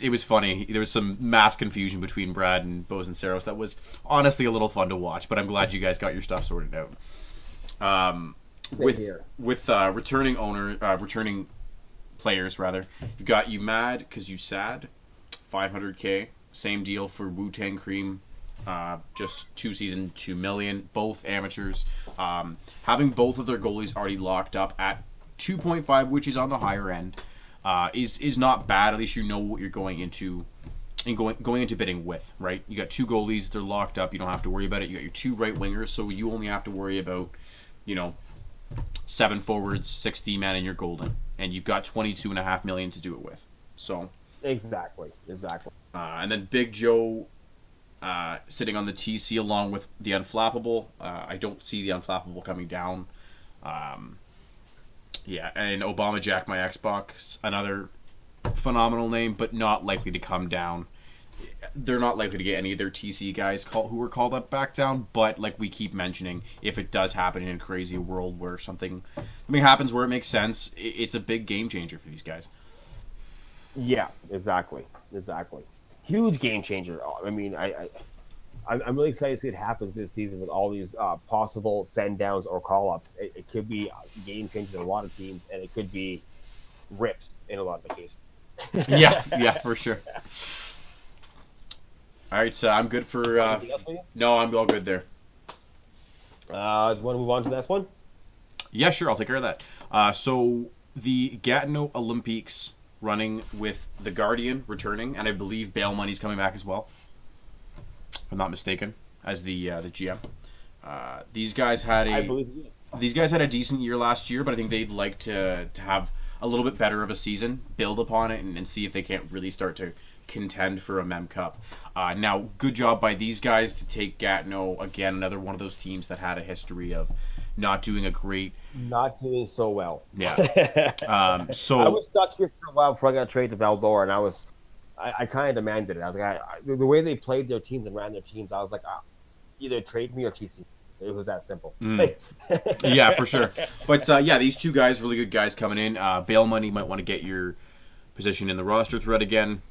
it was funny. There was some mass confusion between Brad and Bozen Saros that was honestly a little fun to watch. But I'm glad you guys got your stuff sorted out. With here. returning players rather, you've got you mad because you sad, 500K. Same deal for Wu Tang Cream. Just 2 season, 2 million, both amateurs. Having both of their goalies already locked up at 2.5, which is on the higher end, is not bad. At least you know what you're going into and going into bidding with, right? You got 2 goalies, they're locked up. You don't have to worry about it. You got your 2 right wingers, so you only have to worry about, 7 forwards, 6 D-man, and you're golden. And you've got 22.5 million to do it with. So Exactly. and then Big Joe sitting on the TC along with the Unflappable. I don't see the Unflappable coming down. Yeah, and Obama Jack My Xbox, another phenomenal name, but not likely to come down. They're not likely to get any of their TC guys who were called up back down, but like we keep mentioning, if it does happen in a crazy world where something happens where it makes sense, it's a big game changer for these guys. Yeah, exactly. Huge game changer. I mean, I'm really excited to see what happens this season with all these possible send downs or call ups. It could be game changers in a lot of teams, and it could be rips in a lot of the cases. Yeah, for sure. All right, so I'm good for. Anything else for you? No, I'm all good there. Do you want to move on to the next one? Yeah, sure, I'll take care of that. So the Gatineau Olympiques running with the Guardian returning, and I believe Bail Money's coming back as well, if I'm not mistaken, as the GM. These guys had I believe you. these guys had a decent year last year, but I think they'd like to have a little bit better of a season, build upon it, and see if they can't really start to contend for a Mem Cup. Now, good job by these guys to take Gatineau, again, another one of those teams that had a history of not doing Not doing so well. Yeah. So I was stuck here for a while before I got traded to Valdor, and I kind of demanded it. I was like, the way they played their teams and ran their teams, I was like, either trade me or TC. It was that simple. Yeah, for sure. But yeah, these 2 guys, really good guys coming in. Bail Money might want to get your position in the roster thread again.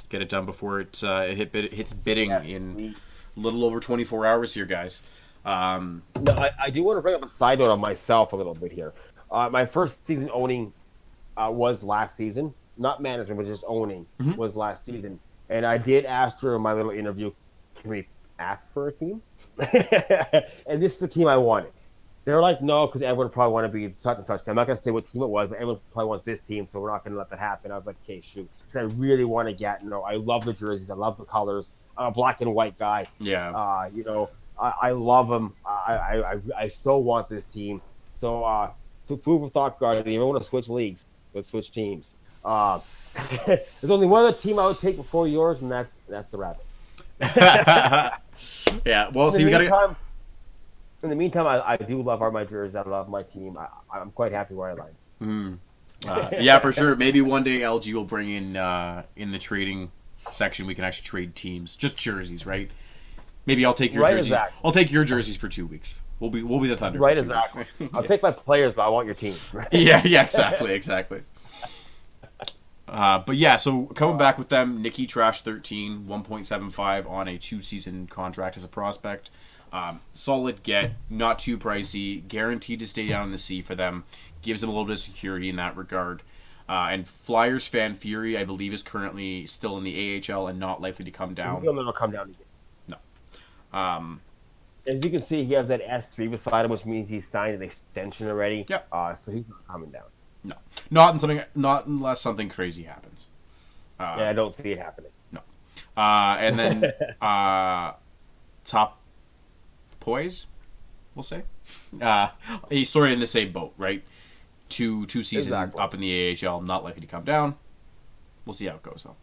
Get it done before it hits bidding in a little over 24 hours here, guys. No, I do want to bring up a side note on myself a little bit here. My first season owning was last season. Not management, but just owning was last season. And I did ask during my little interview, can we ask for a team? And this is the team I wanted. They're like, no, because everyone probably want to be such and such. I'm not going to say what team it was, but everyone probably wants this team, so we're not going to let that happen. I was like, okay, shoot. Because I really want to get, I love the jerseys. I love the colors. I'm a black and white guy. Yeah. I love them. I so want this team. So, to food for thought, Guardian, if you want to switch leagues, let's switch teams. There's only one other team I would take before yours, and that's the Rabbit. Yeah, well, see, we got to. In the meantime, I do love my jerseys. I love my team. I'm quite happy where I land. Yeah, for sure. Maybe one day LG will bring in the trading section. We can actually trade teams, just jerseys, right? Maybe I'll take your jerseys. Exactly. I'll take your jerseys for 2 weeks. We'll be the Thunder. Right, for 2 exactly. weeks. I'll take my players, but I want your team. Yeah, exactly. But yeah, so coming back with them, Nikki Trash 13, 1.75 on a 2-season contract as a prospect. Solid get, not too pricey, guaranteed to stay down in the C for them. Gives them a little bit of security in that regard. And Flyers Fan Fury, I believe, is currently still in the AHL and not likely to come down. He'll never come down again. No. As you can see, he has that S3 beside him, which means he's signed an extension already. Yep. So he's not coming down. No. Not unless something crazy happens. Yeah, I don't see it happening. No. And then Top Poise, we'll say. He's sort of in the same boat, right? Two seasons Exactly. up in the AHL, not likely to come down. We'll see how it goes, though.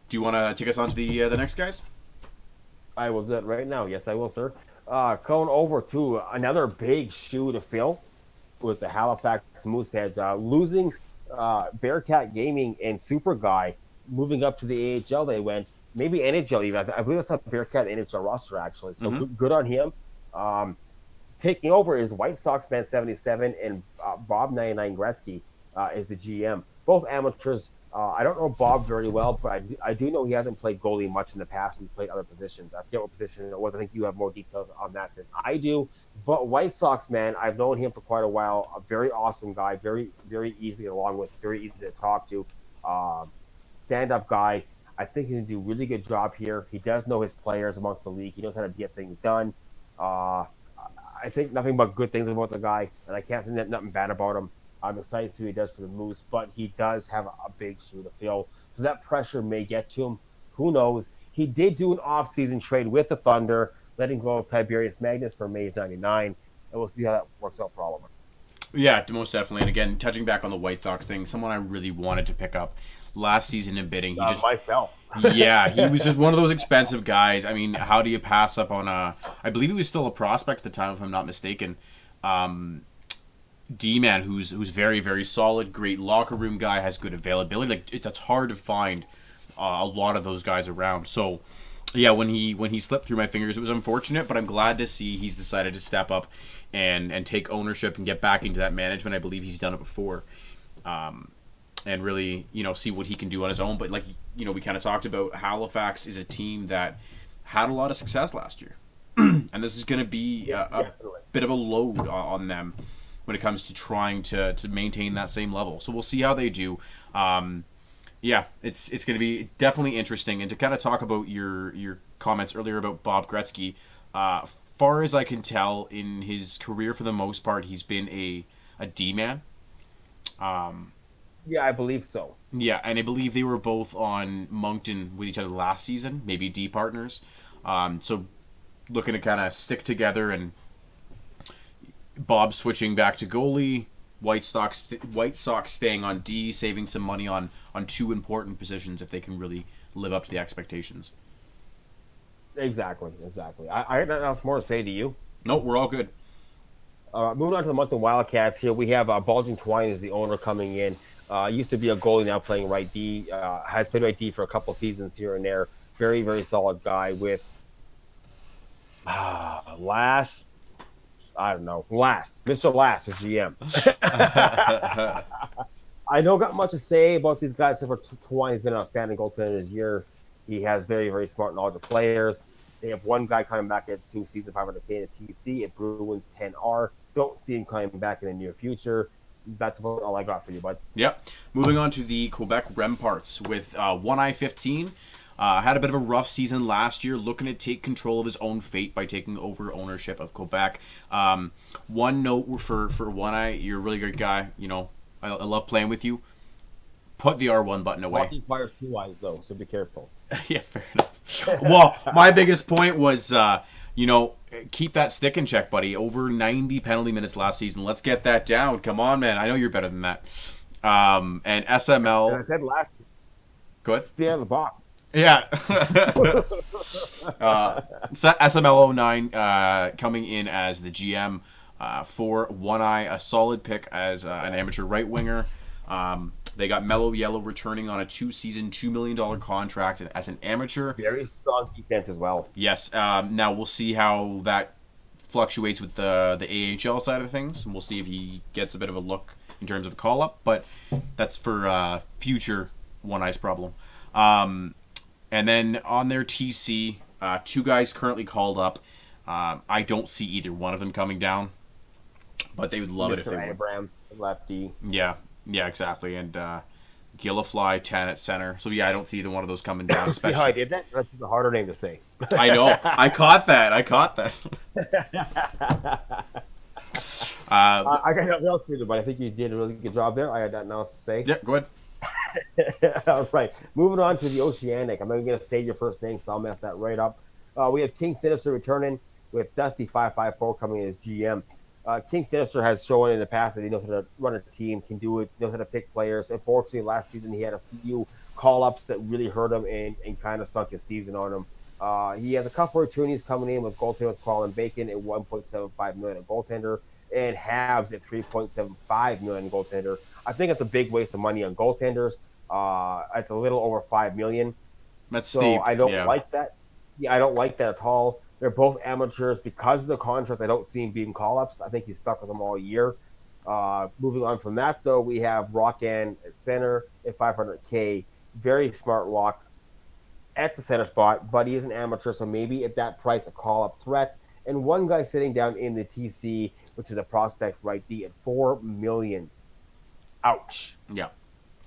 Do you want to take us on to the next guys? I will do that right now. Yes, I will, sir. Going over to another big shoe to fill was the Halifax Mooseheads. Losing Bearcat Gaming and Super Guy, moving up to the AHL, they went. Maybe NHL even. I believe it's not Bearcat NHL roster, actually. So good on him. Taking over is White Sox Man 77 and Bob 99 Gretzky is the GM. Both amateurs. I don't know Bob very well, but I do know he hasn't played goalie much in the past. He's played other positions. I forget what position it was. I think you have more details on that than I do. But White Sox Man, I've known him for quite a while. A very awesome guy, very, very easy to get along with, very easy to talk to. Stand-up guy. I think he can do a really good job here. He does know his players amongst the league. He knows how to get things done. I think nothing but good things about the guy, and I can't say nothing bad about him. I'm excited to see what he does for the Moose, but he does have a big shoe to fill. So that pressure may get to him. Who knows? He did do an off-season trade with the Thunder, letting go of Tiberius Magnus for May of 99, and we'll see how that works out for all of them. Yeah, most definitely. And again, touching back on the White Sox thing, someone I really wanted to pick up last season in bidding. He just myself. Yeah, he was just one of those expensive guys. I mean, how do you pass up on a? I believe he was still a prospect at the time, if I'm not mistaken. D-man, who's very, very solid, great locker room guy, has good availability. Like that's hard to find a lot of those guys around. So yeah, when he slipped through my fingers, it was unfortunate, but I'm glad to see he's decided to step up and take ownership and get back into that management. I believe he's done it before, and really see what he can do on his own. But like we kind of talked about, Halifax is a team that had a lot of success last year, and this is going to be a bit of a load on them when it comes to trying to maintain that same level. So we'll see how they do. Yeah, it's going to be definitely interesting. And to kind of talk about your comments earlier about Bob Gretzky, far as I can tell, in his career for the most part, he's been a D-man. Yeah, I believe so. Yeah, and I believe they were both on Moncton with each other last season, maybe D partners. So looking to kind of stick together, and Bob switching back to goalie, White Sox staying on D, saving some money on two important positions if they can really live up to the expectations. Exactly. I have nothing else more to say to you. Nope, we're all good. Moving on to the Moncton Wildcats here, we have Bulging Twine as the owner coming in. Used to be a goalie, now playing right D. Has played right D for a couple seasons here and there. Very, very solid guy with Mr. Last is GM. I don't got much to say about these guys except for Twine. He's been an outstanding goaltender this year. He has very, very smart knowledge of players. They have one guy coming back at 2 season 500K at TC at Bruins 10R. Don't see him coming back in the near future. That's about all I got for you, bud. Yep. Moving on to the Quebec Remparts with 1i15. Had a bit of a rough season last year, looking to take control of his own fate by taking over ownership of Quebec. One note for 1i, you're a really good guy. I love playing with you. Put the R1 button away. Hockey fires 2 eyes, though, so be careful. Yeah, fair enough. Well, my biggest point was, keep that stick in check, buddy. Over 90 penalty minutes last season. Let's get that down. Come on, man. I know you're better than that. And SML. And I said last year. Go ahead. Stay out of the box. Yeah. SML09 coming in as the GM for 1i, a solid pick as an amateur right winger. They got Mellow Yellow returning on a 2-season, $2 million contract as an amateur. Very strong defense as well. Yes. Now we'll see how that fluctuates with the AHL side of things, and we'll see if he gets a bit of a look in terms of a call-up, but that's for future 1i's problem. And then on their TC, 2 guys currently called up. I don't see either one of them coming down, but they would love it if they would. Abrams, lefty. Yeah, exactly. And Gillifly, 10 at center. So, yeah, I don't see either one of those coming down. See how I did that? That's a harder name to say. I know. I caught that. I got nothing else for you, but I think you did a really good job there. I had nothing else to say. Yeah, go ahead. All right. Moving on to the Oceanic. I'm not going to say your first name, so I'll mess that right up. We have King Sinister returning with Dusty 554 coming in as GM. King Sinister has shown in the past that he knows how to run a team, can do it, knows how to pick players. Unfortunately, last season he had a few call ups that really hurt him and kind of sunk his season on him. He has a couple of opportunities coming in with goaltenders Colin Bacon at $1.75 million a goaltender and Habs at $3.75 million goaltender. I think it's a big waste of money on goaltenders. It's a little over $5 million. That's so steep. I don't Yeah. like that. Yeah, I don't like that at all. They're both amateurs because of the contract. I don't see him being call-ups. I think he's stuck with them all year. Moving on from that, though, we have Rockan at center at $500K. Very smart lock at the center spot, but he is an amateur, so maybe at that price, a call-up threat. And one guy sitting down in the TC, which is a prospect right D at $4 million. Ouch. Yeah.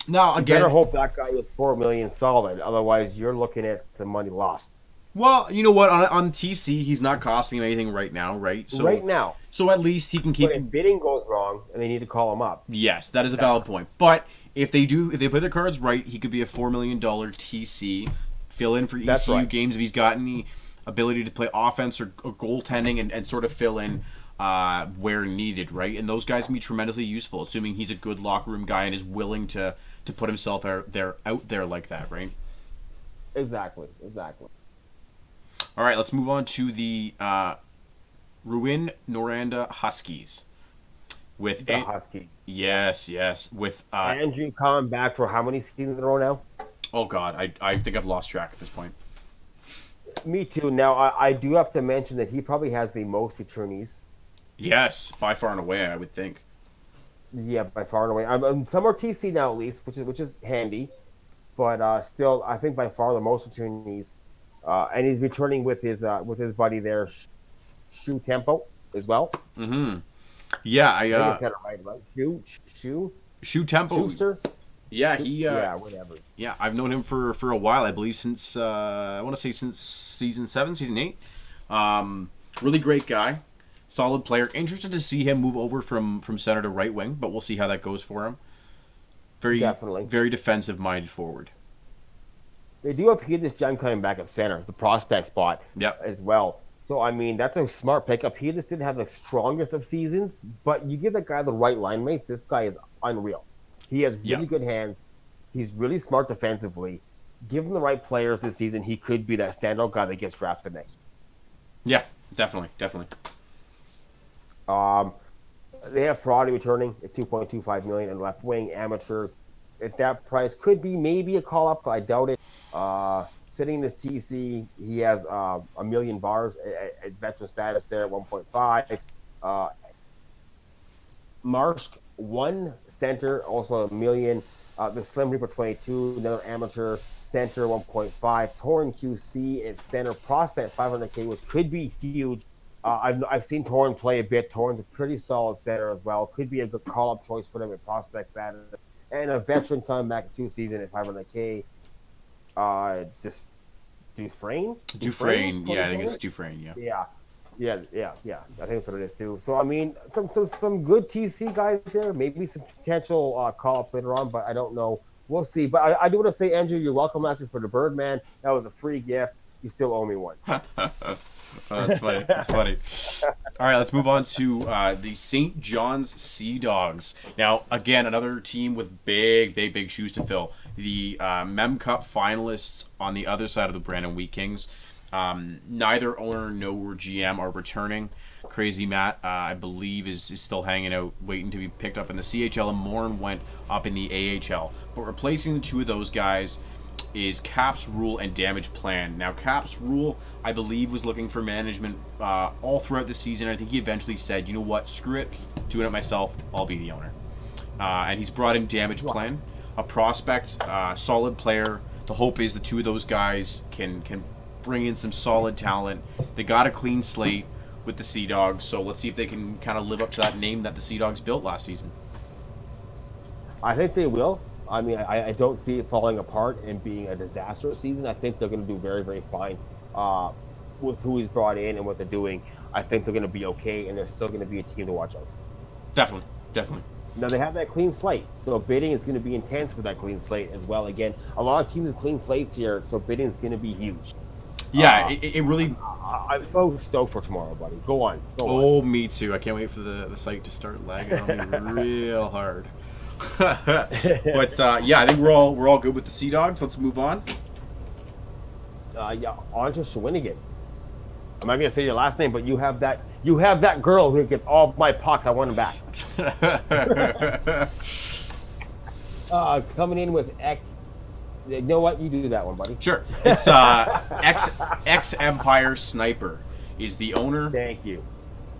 Now You again, better hope that guy is $4 million solid. Otherwise, you're looking at some money lost. well, you know what? On TC, he's not costing him anything right now, right? So right now. so at least he can keep. But if bidding goes wrong and they need to call him up, Yes, that is a valid point. But if they play their cards right, he could be a $4 million TC, fill in for That's ECU right. games if he's got any ability to play offense or goaltending and sort of fill in where needed, right? And those guys can be tremendously useful, assuming he's a good locker room guy and is willing to put himself out there like that, right? exactly. All right, let's move on to the Ruin Noranda Huskies. With The Husky. yes, with Andrew coming back for how many seasons in a row now? oh god, I think I've lost track at this point. Me too. Now, I do have to mention that he probably has the most returnees. Yes, by far and away, I would think. Yeah, by far and away. Some are TC now, at least, which is handy. But still, I think by far the most returnees. And he's returning with his buddy there, Shu Tempo, as well. Mm-hmm. Yeah, I think I said it right? Shoe Tempo. Schuster? Yeah, he. Yeah, whatever. Yeah, I've known him for a while. I believe since I want to say since season 7, season 8. Really great guy, solid player. Interested to see him move over from center to right wing, but we'll see how that goes for him. Definitely. Very defensive minded forward. They do have Hedis John coming back at center, the prospect spot, Yep. as well. So, I mean, that's a smart pickup. Hedis didn't have the strongest of seasons, but you give that guy the right line mates, this guy is unreal. He has really good hands. He's really smart defensively. Give him the right players this season, he could be that standout guy that gets drafted next. Yeah, definitely. They have Ferrari returning at $2.25 million and left wing amateur. At that price, could be maybe a call up, but I doubt it. Sitting in this TC, he has a million bars at veteran status there at 1.5. Marsk, one center, also a million. The Slim Reaper 22, another amateur center 1.5. Torn QC at center prospect 500K, which could be huge. I've seen Torn play a bit. Torn's a pretty solid center as well. Could be a good call-up choice for them at prospect status. And a veteran coming back in 2 seasons at 500K. Just Dufresne? Dufresne. Yeah, I think it's Dufresne. Yeah. Yeah. I think that's what it is too. So I mean, some good TC guys there. Maybe some potential call-ups later on, but I don't know. We'll see. But I do want to say, Andrew, you're welcome actually for the Birdman. That was a free gift. You still owe me one. Oh, that's funny. That's funny. All right, let's move on to the St. John's Sea Dogs. Now, again, another team with big shoes to fill. The Mem Cup finalists on the other side of the Brandon Wheat Kings. Neither owner nor GM are returning. Crazy Matt, I believe, is still hanging out, waiting to be picked up in the CHL, and Morin went up in the AHL. But replacing the two of those guys is Caps Rule and Damage Plan. Now, Caps Rule, I believe, was looking for management all throughout the season. I think he eventually said, you know what, screw it, doing it myself, I'll be the owner. And he's brought in Damage Plan, a prospect, solid player. The hope is the two of those guys can bring in some solid talent. They got a clean slate with the Sea Dogs, so let's see if they can kind of live up to that name that the Sea Dogs built last season. I think they will. I mean, I don't see it falling apart and being a disastrous season. I think they're going to do very, very fine with who he's brought in and what they're doing. I think they're going to be okay, and they're still going to be a team to watch out. Definitely. Now, they have that clean slate, so bidding is going to be intense with that clean slate as well. Again, a lot of teams with clean slates here, so bidding is going to be huge. Yeah, it really. I'm so stoked for tomorrow, buddy. Go on. Oh, me too. I can't wait for the site to start lagging on me real hard. But yeah, I think we're all good with the Sea Dogs. Let's move on. Yeah, on to Shawinigan. I'm not gonna say your last name, but you have that girl who gets all my pucks. I want him back. Coming in with X. You know what? You do that one, buddy. Sure. It's X Empire Sniper is the owner. Thank you.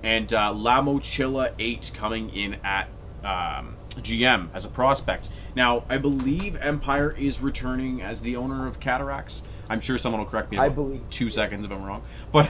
And La Mochila 8 coming in at GM as a prospect. Now, I believe Empire is returning as the owner of Cataracts. I'm sure someone will correct me in I about believe 2 seconds if I'm wrong. But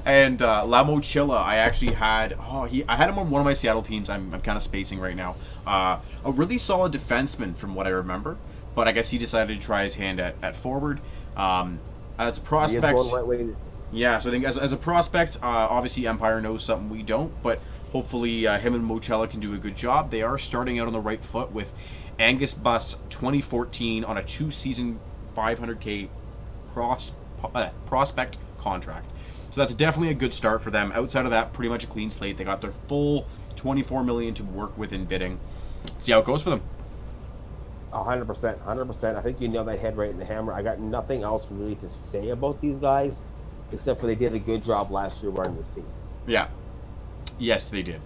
and La Mochila, I actually had I had him on one of my Seattle teams. I'm kind of spacing right now. A really solid defenseman from what I remember, but I guess he decided to try his hand at forward. As a prospect, He is going right way. yeah, so I think as a prospect, obviously Empire knows something we don't, but hopefully him and Mochella can do a good job. They are starting out on the right foot with Angus Buss 2014 on a 2-season $500K prospect contract. So that's definitely a good start for them. Outside of that, pretty much a clean slate. They got their full $24 million to work with in bidding. See how it goes for them. 100%, 100%. I think you nailed that head right in the hammer. I got nothing else really to say about these guys, except for they did a good job last year running this team. Yeah. Yes, they did.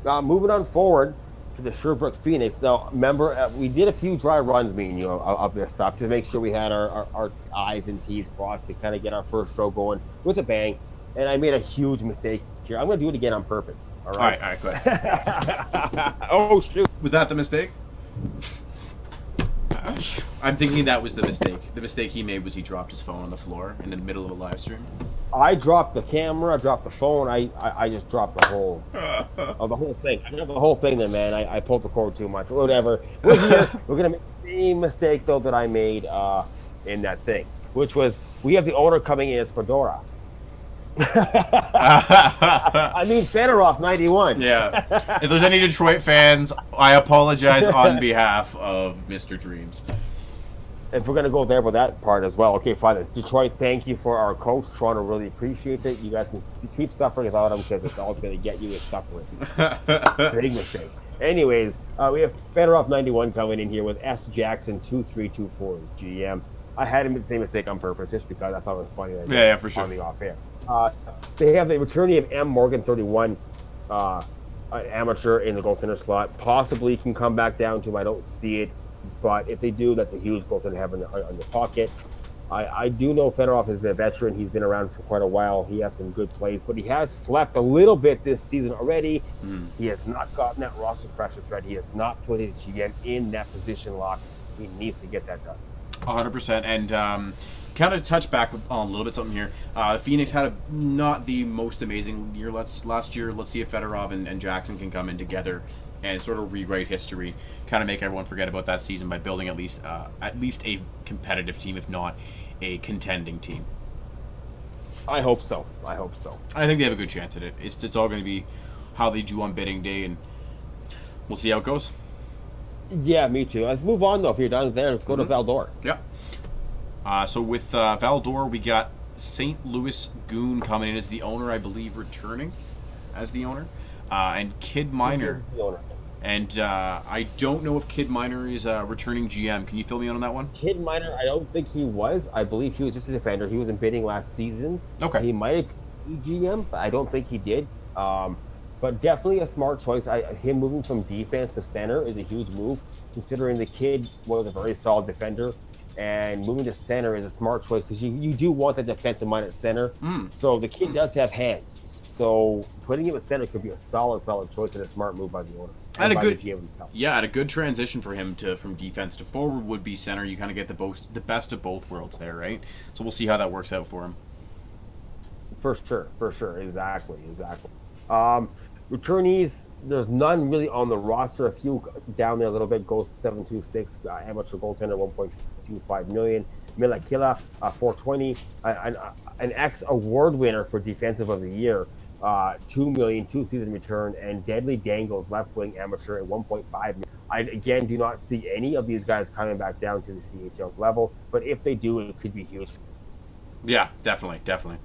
Moving on forward to the Sherbrooke Phoenix. Now, remember, we did a few dry runs, me and you, of this stuff to make sure we had our I's and T's crossed to kind of get our first show going with a bang. And I made a huge mistake here. I'm going to do it again on purpose. All right, go ahead. Oh, shoot. Was that the mistake? I'm thinking that was the mistake. The mistake he made was he dropped his phone on the floor in the middle of a live stream. I dropped the camera, I dropped the phone, I just dropped the whole thing. I dropped the whole thing there, man. I pulled the cord too much. Whatever. We're here. We're going to make the same mistake, though, that I made in that thing, which was we have the owner coming in as Fedora. I mean, Fedorov 91. Yeah. If there's any Detroit fans, I apologize on behalf of Mr. Dreams. If we're going to go there with that part as well. Okay, fine. Detroit, thank you for our coach. Toronto really appreciates it. You guys can keep suffering without him because it's all it's going to get you is suffering. Big mistake. Anyways, we have Fedorov 91 coming in here with S. Jackson 2324 as GM. I had him make the same mistake on purpose just because I thought it was funny. Yeah, for sure. On the off air. They have the returnee of M. Morgan 31, an amateur in the goaltender slot. Possibly can come back down to him. I don't see it. But if they do, that's a huge goaltender to have in your pocket. I do know Fedorov has been a veteran. He's been around for quite a while. He has some good plays, but he has slept a little bit this season already. He has not gotten that roster pressure threat. He has not put his GM in that position lock. He needs to get that done. 100%. And kind of touch back on a little bit something here. Phoenix had not the most amazing year last year. Let's see if Fedorov and Jackson can come in together and sort of rewrite history, kind of make everyone forget about that season by building at least a competitive team, if not a contending team. I hope so. I think they have a good chance at it. It's all going to be how they do on bidding day, and we'll see how it goes. Yeah, me too. Let's move on, though. If you're done there, let's go to Val-d'Or. Yeah. So with Val-d'Or, we got St. Louis Goon coming in as the owner, I believe, returning as the owner. And Kid Minor. And I don't know if Kid Minor is a returning GM. Can you fill me in on that one? Kid Minor, I don't think he was. I believe he was just a defender. He was in bidding last season. Okay. He might have been GM, but I don't think he did. But definitely a smart choice. Him moving from defense to center is a huge move, considering the kid was a very solid defender. And moving to center is a smart choice because you do want the defensive mind at center. So the kid does have hands. So putting him at center could be a solid choice and a smart move by the owner. And by a good the GM himself. Yeah, and a good transition for him from defense to forward would be center. You kind of get the best of both worlds there, right? So we'll see how that works out for him. For sure, exactly. Returnees, there's none really on the roster. A few down there a little bit. Ghost 726, amateur goaltender 1.25 million. Milakila 420, an ex-award winner for defensive of the year. 2 million, 2-season return, and Deadly Dangles left wing amateur at 1.5 million. I again do not see any of these guys coming back down to the CHL level, but if they do, it could be huge. Yeah, definitely, definitely.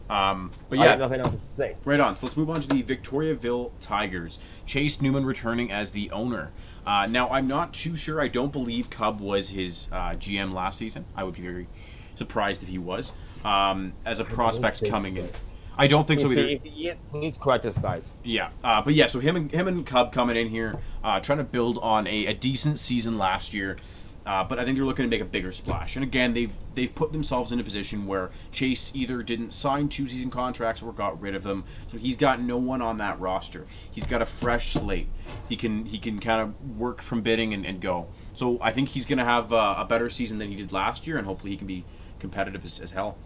But I got yeah, nothing else to say. right on. So let's move on to the Victoriaville Tigers. Chase Newman returning as the owner. Now, I'm not too sure. I don't believe Cub was his GM last season. I would be very surprised if he was. As a I don't prospect think coming so. in. I don't think so either. If he is, please correct us, guys. Yeah, but yeah, so him and Cub coming in here, trying to build on a decent season last year, but I think they're looking to make a bigger splash. And again, they've put themselves in a position where Chase either didn't sign 2-season contracts or got rid of them, so he's got no one on that roster. He's got a fresh slate. He can kind of work from bidding and go. So I think he's going to have a better season than he did last year, and hopefully he can be competitive as hell.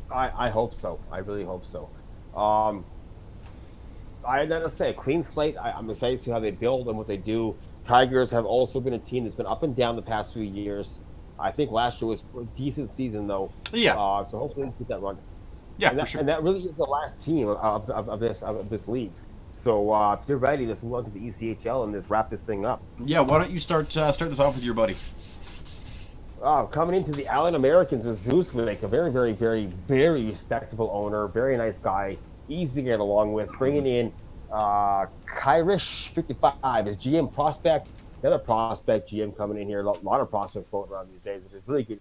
I hope so. I really hope so. Um, I gotta say, a clean slate. I'm excited to see how they build and what they do. Tigers have also been a team that's been up and down the past few years. I think last year was a decent season though. Yeah, So hopefully they keep that run. yeah, And for that, sure. and that really is the last team of this league. So get ready. Let's move on to the ECHL and just wrap this thing up. Yeah, why don't you start this off with your buddy? Coming into the Allen Americans with Zeus Wick, a very, very, very, very respectable owner, very nice guy, easy to get along with. Bringing in Kyrish 55 as GM prospect, another prospect GM coming in here. A lot of prospects floating around these days, which is really good.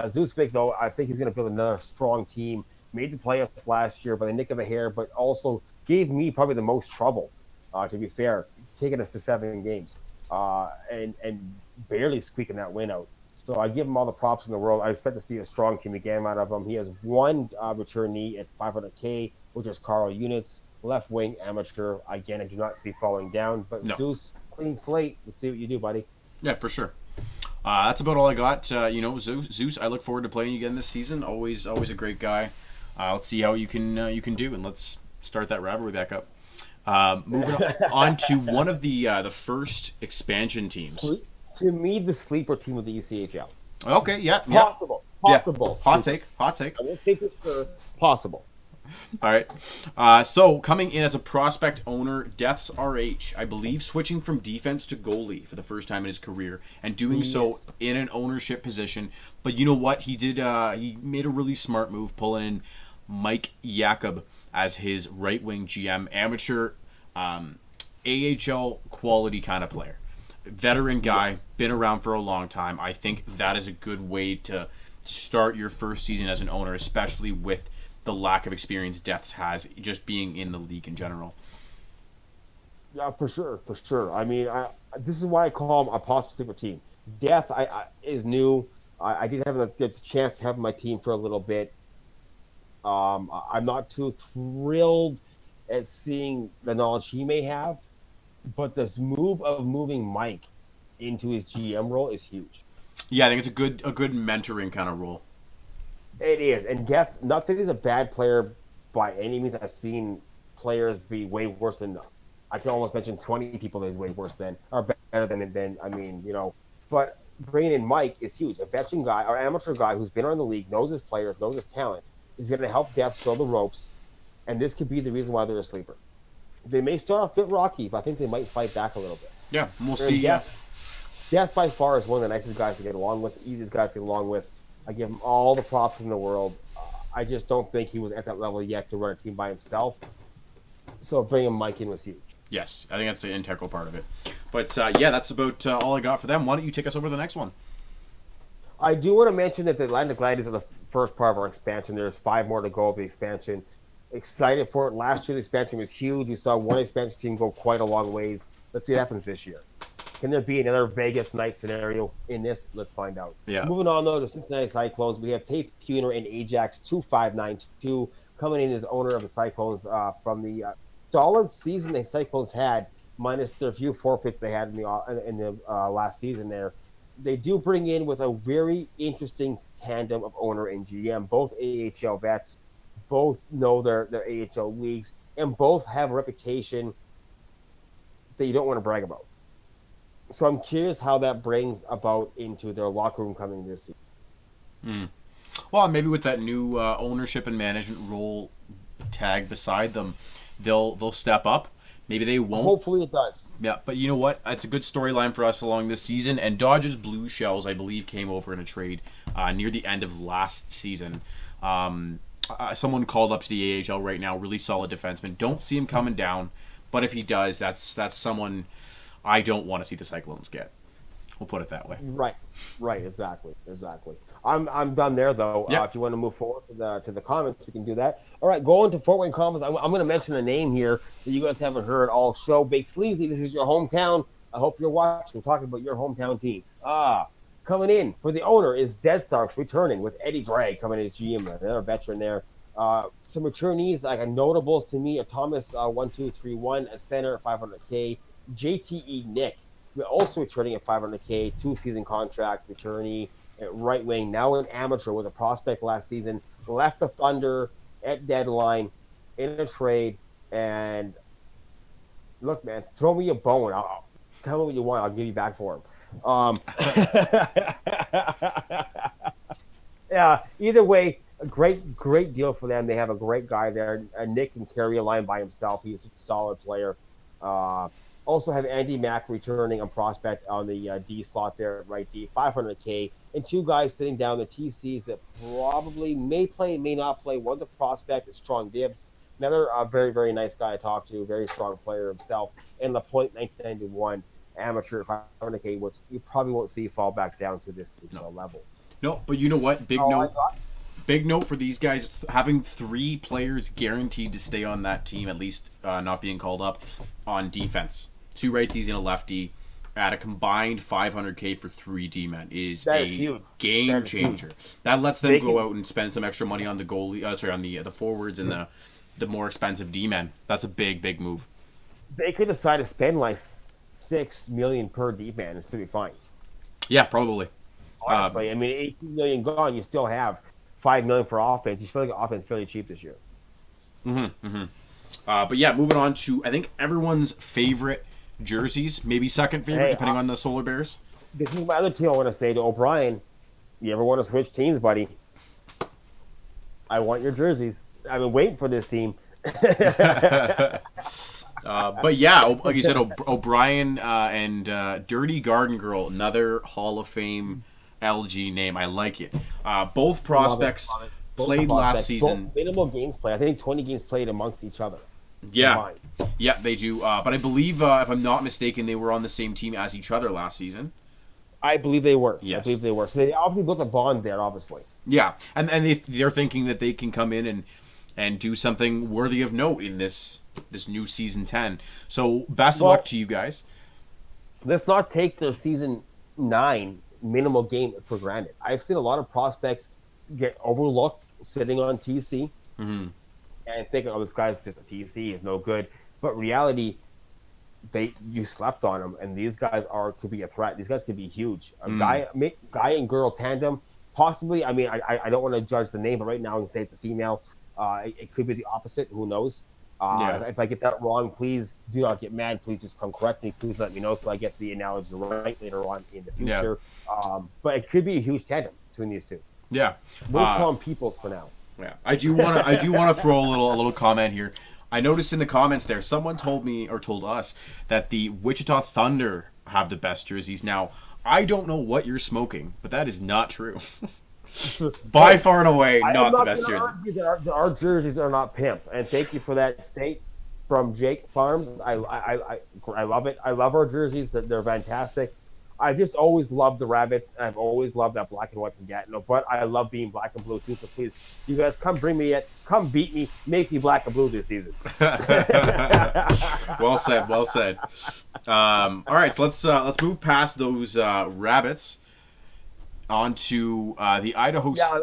Zeus Wick, though, I think he's going to build another strong team. Made the playoffs last year by the nick of a hair, but also gave me probably the most trouble, to be fair, taking us to 7 games and barely squeaking that win out. So I give him all the props in the world. I expect to see a strong team again out of him. He has one returnee at 500K, which is Carl Units, left wing amateur. Again, I do not see falling down. But No. Zeus, clean slate. Let's see what you do, buddy. Yeah, for sure. That's about all I got. Zeus, I look forward to playing you again this season. Always a great guy. Let's see how you can do, and let's start that rivalry back up. Moving on to one of the first expansion teams. To me, the sleeper team of the ECHL. Okay, yeah. Possible. Possible. Yeah. Hot take. I won't say for sure. Possible. All right. So coming in as a prospect owner, Deaths RH, I believe switching from defense to goalie for the first time in his career and doing so in an ownership position. But you know what? He did. He made a really smart move, pulling in Mike Jakob as his right wing GM, amateur, AHL quality kind of player, veteran guy, been around for a long time. I think that is a good way to start your first season as an owner, especially with the lack of experience Deaths has just being in the league in general. Yeah, for sure, for sure. I mean, this is why I call him a possible sleeper team. Death is new. I did have the chance to have my team for a little bit. I'm not too thrilled at seeing the knowledge he may have, but this move of moving Mike into his GM role is huge. Yeah, I think it's a good mentoring kind of role. It is, and Death. Not that he's a bad player by any means. I've seen players be way worse than. I can almost mention 20 people that is way worse than, or better than. I mean, but bringing in Mike is huge. A veteran guy, or amateur guy who's been around the league, knows his players, knows his talent, is going to help Death show the ropes, and this could be the reason why they're a sleeper. They may start off a bit rocky, but I think they might fight back a little bit. Yeah, we'll And see. Yeah. Death by far is one of the nicest guys to get along with, easiest guys to get along with. I give him all the props in the world. I just don't think he was at that level yet to run a team by himself. So bringing Mike in was huge. Yes, I think that's the integral part of it. But yeah, that's about all I got for them. Why don't you take us over to the next one? I do want to mention that the Atlantic Gladiators are the first part of our expansion. There's 5 more to go of the expansion. Excited for it. Last year, the expansion was huge. We saw one expansion team go quite a long ways. Let's see what happens this year. Can there be another Vegas night scenario in this? Let's find out. Yeah. Moving on, though, to Cincinnati Cyclones, we have Tate Kuhner and Ajax 2592 coming in as owner of the Cyclones from the solid season the Cyclones had, minus their few forfeits they had in the last season there. They do bring in with a very interesting tandem of owner and GM, both AHL vets, both know their AHL leagues, and both have a reputation that you don't want to brag about. So I'm curious how that brings about into their locker room coming this season. Well, maybe with that new ownership and management role tag beside them, they'll step up. Maybe they won't. Hopefully it does. Yeah, but you know what? It's a good storyline for us along this season. And Dodgers Blue Shells, I believe, came over in a trade near the end of last season. Someone called up to the AHL right now, really solid defenseman. Don't see him coming down, but if he does, that's someone I don't want to see the Cyclones get. We'll put it that way. Right, exactly. I'm done there though. Yep. If you want to move forward to the comments, we can do that. All right, going to Fort Wayne Comments. I'm going to mention a name here that you guys haven't heard all show. Big Sleazy, this is your hometown. I hope you're watching. We're talking about your hometown team. Coming in for the owner is Dead Starks returning with Eddie Drag coming in as GM, another veteran there. Some returnees like notables to me are Thomas 1231, a center at $500K. JTE Nick, also returning at $500K, 2-season contract returnee at right wing, now an amateur, was a prospect last season, left the Thunder at deadline in a trade. And look, man, throw me a bone. Tell me what you want. I'll give you back for him. Yeah, either way, a great deal for them. They have a great guy there. Nick can carry a line by himself. He's a solid player. Also have Andy Mack returning on prospect on the D slot there at right D, $500K, and 2 guys sitting down the TCs that probably may play, may not play. One's a prospect at Strong Dibs. Another very, very nice guy I talked to, very strong player himself. And LaPointe, 1991, amateur at $500K, which you probably won't see fall back down to this level. No, but you know what? Big note for these guys, having 3 players guaranteed to stay on that team, at least not being called up on defense. 2 righties and a lefty at a combined $500K for 3 D-men is huge. Game changer. That lets them go out and spend some extra money on the goalie, on the forwards and the more expensive D-men. That's a big move. They could decide to spend like $6 million per D-man and still be fine. Yeah, probably. Honestly, I mean, $18 million gone, you still have $5 million for offense. You still get offense fairly cheap this year. But yeah, moving on to I think everyone's favorite jerseys, maybe second favorite, depending on the Solar Bears. This is my other team I want to say to O'Brien. You ever want to switch teams, buddy? I want your jerseys. I've been waiting for this team. But yeah, like you said, O'Brien and Dirty Garden Girl, another Hall of Fame LG name. I like it. Both prospects Love it. played last season. Both minimal games played. I think 20 games played amongst each other. Yeah, yeah, they do. But I believe, if I'm not mistaken, they were on the same team as each other last season. I believe they were. Yes. I believe they were. So they obviously built a bond there, obviously. Yeah, and they're thinking that they can come in and do something worthy of note in this new season 10. So best of luck to you guys. Let's not take the season 9 minimal game for granted. I've seen a lot of prospects get overlooked sitting on TC and thinking, "Oh, this guy's just a TC, he's no good." But reality, you slept on them, and these guys could be a threat. These guys could be huge. Guy and girl tandem, possibly. I mean, I don't want to judge the name, but right now I can say it's a female. It could be the opposite. Who knows? If I get that wrong, please do not get mad. Please just come correct me. Please let me know so I get the analogy right later on in the future. But it could be a huge tandem between these two. Yeah, we'll call them Peoples for now. Yeah, I do want to throw a little comment here. I noticed in the comments there, someone told us that the Wichita Thunder have the best jerseys. Now, I don't know what you're smoking, but that is not true. By far and away, not the best jersey. Our jerseys are not pimp, and thank you for that state from Jake Farms. I love it. I love our jerseys. They're fantastic. I've just always loved the Rabbits, and I've always loved that black and white from Gatineau. But I love being black and blue too. So please, you guys, come bring me it. Come beat me. Make me black and blue this season. Well said. Well said. All right, so let's move past those Rabbits onto the Idaho. Yeah.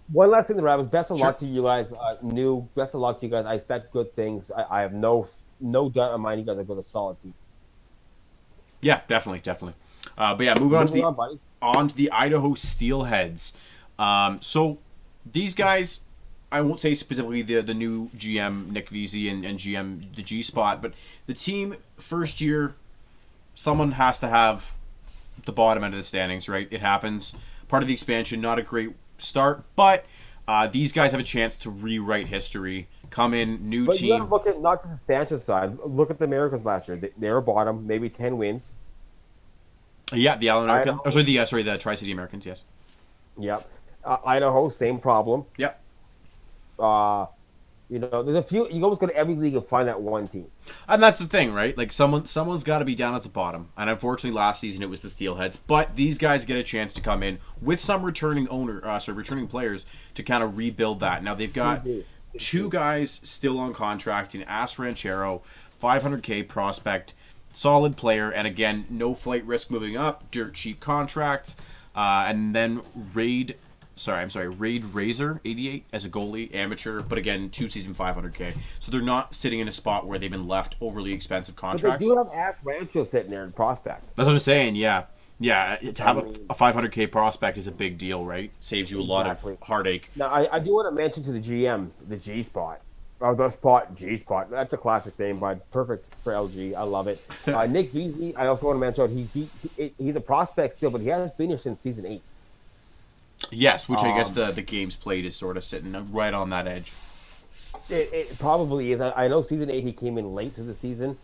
One last thing, the Rabbits. Best of luck Sure. to you guys. Best of luck to you guys. I expect good things. I have no doubt in mind. You guys are going to solid team. Yeah, definitely. But yeah, moving on to the Idaho Steelheads. So these guys, I won't say specifically the new GM Nick Vesey and GM the G Spot, but the team first year, someone has to have the bottom end of the standings, right? It happens. Part of the expansion, not a great start, but these guys have a chance to rewrite history come in, new But you got to team. look at not just the expansion side. Look at the Americans last year. They were bottom, maybe 10 wins. Yeah, the Allen Americans. Idaho, Oh, sorry, the Tri City Americans. Yes. yep. Idaho, same problem. Yep. Uh, there's a few. You almost go to every league and find that one team. And that's the thing, right? Like someone's got to be down at the bottom. And unfortunately, last season it was the Steelheads. But these guys get a chance to come in with some returning players to kind of rebuild that. Now they've got two guys still on contract in As Ranchero, 500K prospect, solid player, and again, no flight risk moving up, dirt cheap contract, and then Raid Razor 88 as a goalie, amateur, but again, 2-season 500K. So they're not sitting in a spot where they've been left overly expensive But contracts. they do have Ass Rancho sitting there in prospect. That's what I'm saying. Yeah. To have a 500K prospect is a big deal, right? Saves you a lot Exactly. of heartache. Now, I do want to mention to the GM, the G spot. The spot, G spot. That's a classic name, bud. Perfect for LG. I love it. Nick Beasley, I also want to mention, he's a prospect still, but he has been here since season 8. Yes, which I guess the games played is sort of sitting right on that edge. It probably is. I know season 8 he came in late to the season.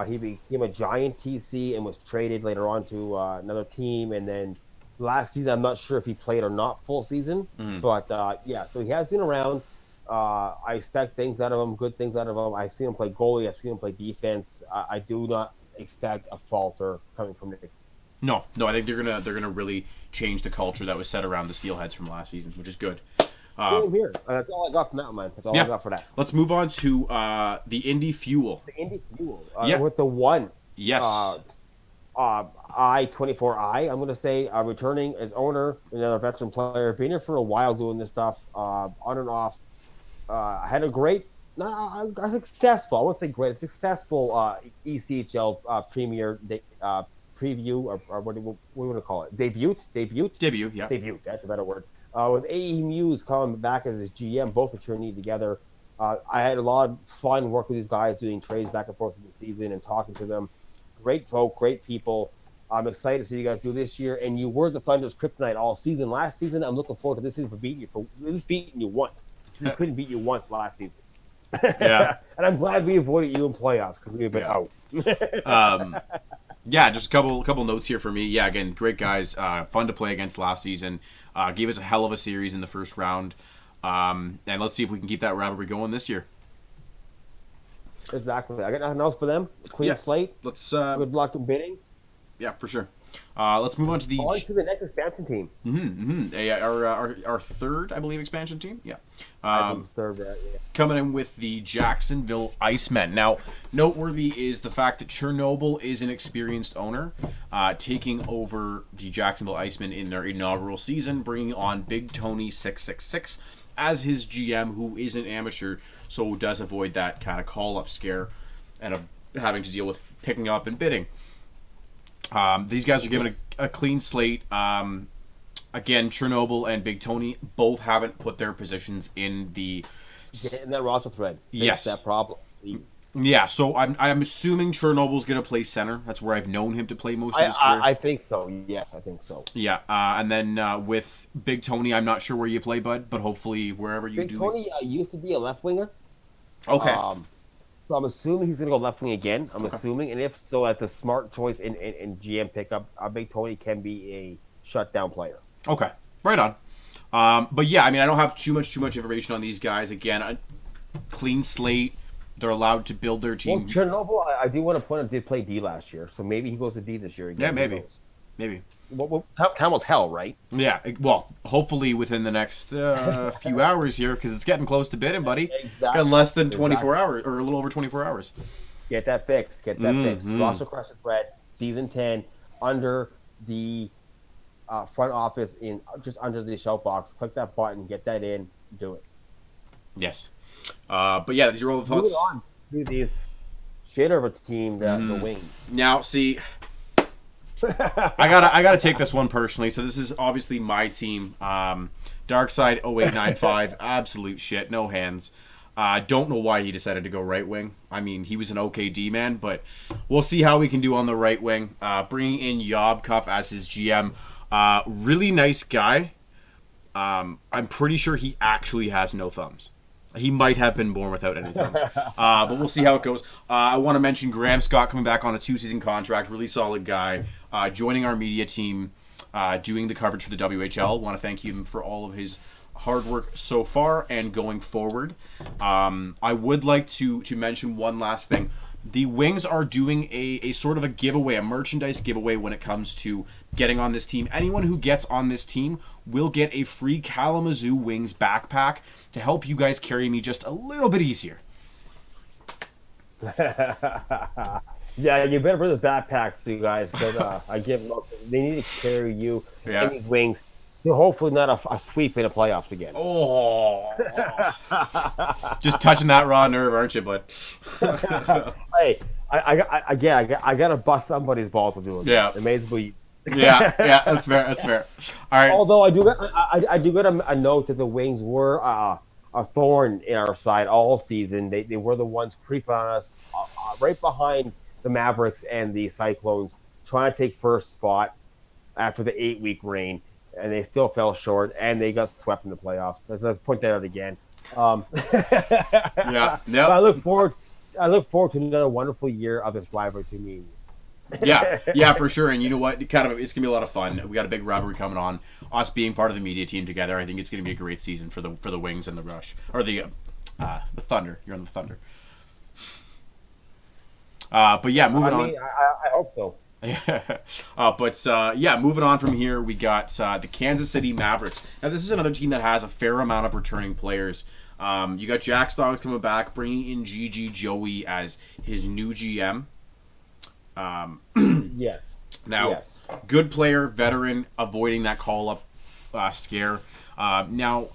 He became a giant TC and was traded later on to another team. And then last season, I'm not sure if he played or not full season. But yeah, so he has been around. I expect things out of him, good things out of him. I've seen him play goalie. I've seen him play defense. I do not expect a falter coming from Nick. No, I think they're gonna really change the culture that was set around the Steelheads from last season, which is good. Same here. That's all I got from that, man. That's all I got for that. Let's move on to the Indy Fuel. The Indy Fuel. Yeah. With the one. Yes. I-24I, I'm going to say, returning as owner, another veteran player, been here for a while doing this stuff, on and off. Had a great, successful, I won't say great, successful ECHL Premier preview, or what do we want to call it? Debut, Yeah. that's a better word. With AE Muse coming back as his GM, both returning together. I had a lot of fun working with these guys, doing trades back and forth in the season and talking to them. Great folk, great people. I'm excited to see you guys do this year. And you were the Thunder's kryptonite all season. Last season, I'm looking forward to this season for beating you. For at least beating you once. We couldn't beat you once last season. Yeah. And I'm glad we avoided you in playoffs because we've been out. Yeah, just a couple notes here for me. Yeah, again, great guys. Fun to play against last season. Gave us a hell of a series in the first round. And let's see if we can keep that rivalry going this year. Exactly. I got nothing else for them. Clean slate. Let's Good luck in bidding. yeah, for sure. Let's move on to the On to the next expansion team. our third, I believe, expansion team. Yeah. I didn't serve that. Yeah. Coming in with the Jacksonville Icemen. Now, noteworthy is the fact that Chernobyl is an experienced owner, taking over the Jacksonville Icemen in their inaugural season, bringing on Big Tony 666 as his GM, who is an amateur, so does avoid that kind of call-up scare and having to deal with picking up and bidding. These guys are given a clean slate. Again, Chernobyl and Big Tony both haven't put their positions in the... Get in that roster thread. Fix Yes. that problem, please. Yeah, so I'm assuming Chernobyl's going to play center. That's where I've known him to play most of his career. I think so. Yes, I think so. Yeah, and then with Big Tony, I'm not sure where you play, bud, but hopefully wherever you Big do. Tony used to be a left winger. Okay. So I'm assuming he's going to go left wing again. I'm assuming, and if so, at the smart choice in GM pickup, Big Tony can be a shutdown player. Okay. Right on. But yeah, I mean, I don't have too much information on these guys. Again, a clean slate. They're allowed to build their Well, team. Chernobyl, I do want to point out, did play D last year, so maybe he goes to D this year again. Yeah, Who maybe. knows? Maybe. Well, time will tell, right? Yeah, well, hopefully within the next few hours here, because it's getting close to bidding, buddy. Exactly. Got less than 24 hours, or a little over 24 hours. Get that fixed. Get that fixed. Roster Crush Thread, Season 10, under the front office, just under the shelf box. Click that button, get that in, do it. Yes. But yeah, these are all the thoughts. Moving on to this shit of a team, the Wings. Now, see, I gotta take this one personally. So this is obviously my team. Darkside 0895, absolute shit, no hands. Don't know why he decided to go right wing. I mean, he was an OKD man, but we'll see how we can do on the right wing. Bringing in Yob Cuff as his GM. Really nice guy. I'm pretty sure he actually has no thumbs. He might have been born without any thumbs. But we'll see how it goes. I want to mention Graham Scott coming back on a 2-season contract. Really solid guy. Joining our media team, doing the coverage for the WHL. Want to thank him for all of his hard work so far and going forward. I would like to mention one last thing. The Wings are doing a sort of a giveaway, a merchandise giveaway when it comes to getting on this team. Anyone who gets on this team will get a free Kalamazoo Wings backpack to help you guys carry me just a little bit easier. Yeah, you better bring the backpacks, you guys, because they need to carry you in these Wings. Hopefully not a sweep in the playoffs again. Oh, just touching that raw nerve, aren't you, bud? Hey, I gotta bust somebody's balls to do it. Yeah, it may as well. Yeah, that's fair. That's fair. All right. Although I do get a note that the Wings were a thorn in our side all season. They were the ones creeping on us right behind the Mavericks and the Cyclones, trying to take first spot after the 8-week reign. And they still fell short, and they got swept in the playoffs. Let's point that out again. Yeah. I look forward to another wonderful year of this rivalry to me. Yeah, for sure. And you know what? It's gonna be a lot of fun. We got a big rivalry coming on. Us being part of the media team together, I think it's gonna be a great season for the Wings and the Rush, or the Thunder. You're on the Thunder. But yeah, moving on. I hope so. Moving on from here, we got the Kansas City Mavericks. Now, this is another team that has a fair amount of returning players. You got Jack Stoggs coming back, bringing in Gigi Joey as his new GM. Yes. Now, good player, veteran, avoiding that call-up scare. Now,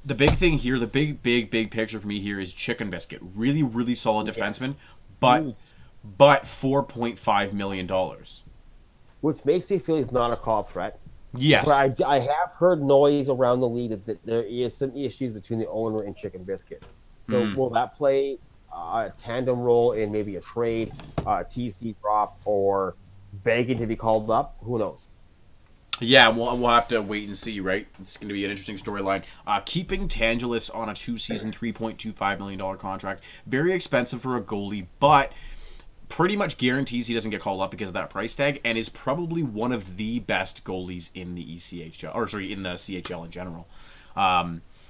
the big thing here, the big picture for me here is Chicken Biscuit. Really, really solid defenseman, but $4.5 million. Which makes me feel he's not a call threat. Yes. But I have heard noise around the league that there is some issues between the owner and Chicken Biscuit. So will that play a tandem role in maybe a trade, TC drop, or begging to be called up? Who knows? Yeah, we'll have to wait and see, right? It's going to be an interesting storyline. Keeping Tangelis on a 2-season, $3.25 million contract. Very expensive for a goalie, but pretty much guarantees he doesn't get called up because of that price tag, and is probably one of the best goalies in the in the CHL in general.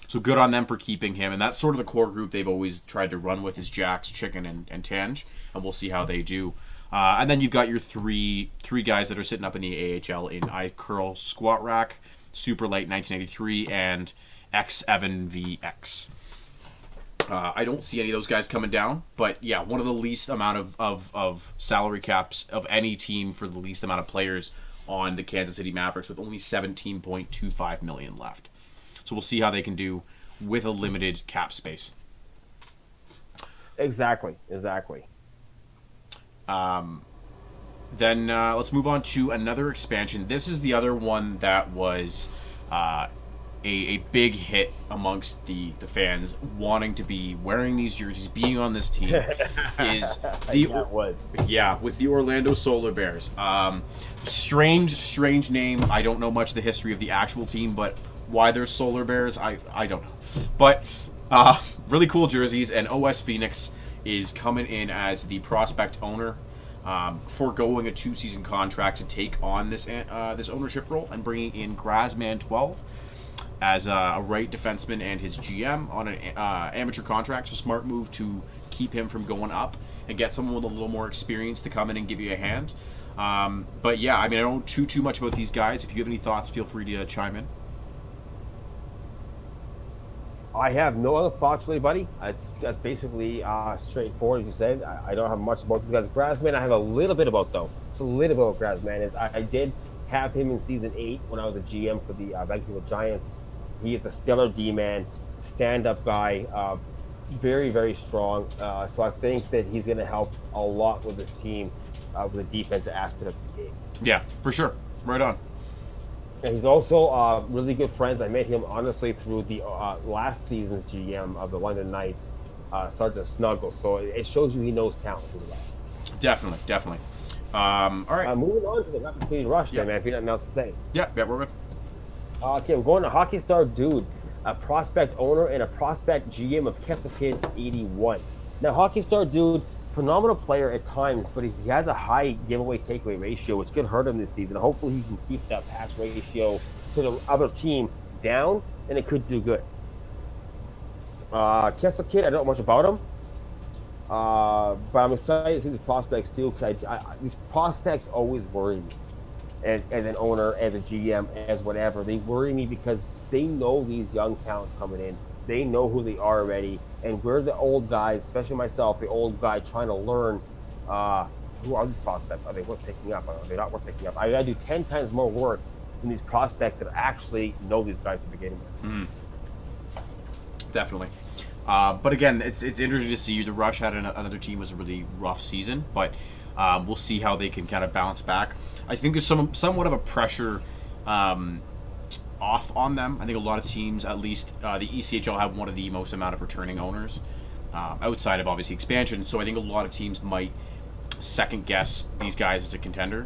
So good on them for keeping him, and that's sort of the core group they've always tried to run with is Jax, Chicken, and Tange, and we'll see how they do. And then you've got your three guys that are sitting up in the AHL in I Curl Squat Rack, Super Light 1983, and X Evan VX. I don't see any of those guys coming down, but yeah, one of the least amount of salary caps of any team for the least amount of players on the Kansas City Mavericks, with only $17.25 million left. So we'll see how they can do with a limited cap space. Exactly. Then let's move on to another expansion. This is the other one that was a big hit amongst the fans wanting to be wearing these jerseys, being on this team, is with the Orlando Solar Bears. Strange name. I don't know much of the history of the actual team, but why they're Solar Bears, I don't know. But really cool jerseys, and OS Phoenix is coming in as the prospect owner, foregoing a 2-season contract to take on this ownership role, and bringing in Grazman 12 as a right defenseman and his GM on an amateur contract. So smart move to keep him from going up and get someone with a little more experience to come in and give you a hand. But yeah, I mean, I don't know too much about these guys. If you have any thoughts, feel free to chime in. I have no other thoughts really, buddy. That's basically straightforward, as you said. I don't have much about these guys. Grazman, I have a little bit about, though. Just a little bit about Grazman. I did have him in season 8 when I was a GM for the Vancouver Giants. He is a stellar D-man, stand-up guy, very, very strong. So I think that he's going to help a lot with this team with the defensive aspect of the game. Yeah, for sure. Right on. And he's also really good friends. I met him, honestly, through the last season's GM of the London Knights, Sergeant Snuggles. So it shows you he knows talent as well. Definitely. All right. Moving on to the Rapid City Rush, then, man, if you have nothing else to say. Yeah, we're good. Okay, we're going to Hockey Star Dude. a prospect owner, and a prospect GM of Kessel Kid 81. Now, Hockey Star dude, phenomenal player at times, but he has a high giveaway takeaway ratio, which could hurt him this season. Hopefully, he can keep that pass ratio to the other team down, and it could do good. Kessel Kid, I don't know much about him. But I'm excited to see these prospects too, because these prospects always worry me as an owner, as a GM, as whatever. They worry me because they know these young talents coming in. They know who they are already, and we're the old guys, especially myself, the old guy trying to learn who are these prospects. Are they worth picking up? Are they not worth picking up? I got to do 10 times more work than these prospects that actually know these guys to begin with. Mm. Definitely. But again, it's interesting to see. The Rush had another team was a really rough season, but we'll see how they can kind of bounce back. I think there's somewhat of a pressure off on them. I think a lot of teams, at least the ECHL, have one of the most amount of returning owners outside of obviously expansion. So I think a lot of teams might second guess these guys as a contender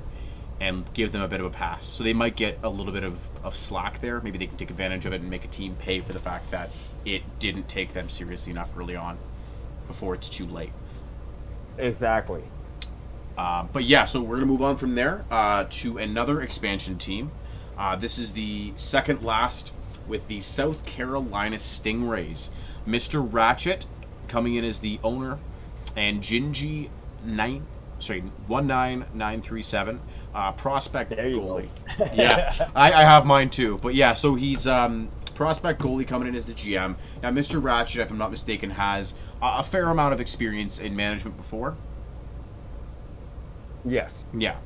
and give them a bit of a pass. So they might get a little bit of slack there. Maybe they can take advantage of it and make a team pay for the fact that it didn't take them seriously enough early on before it's too late. Exactly. But yeah, so we're going to move on from there to another expansion team. This is the second last with the South Carolina Stingrays. Mr. Ratchet coming in as the owner, and Gingy 19937 prospect goalie. Yeah, I have mine too. But yeah, so he's prospect goalie coming in as the GM. Now, Mr. Ratchet, if I'm not mistaken, has a fair amount of experience in management before. Yes. Yeah.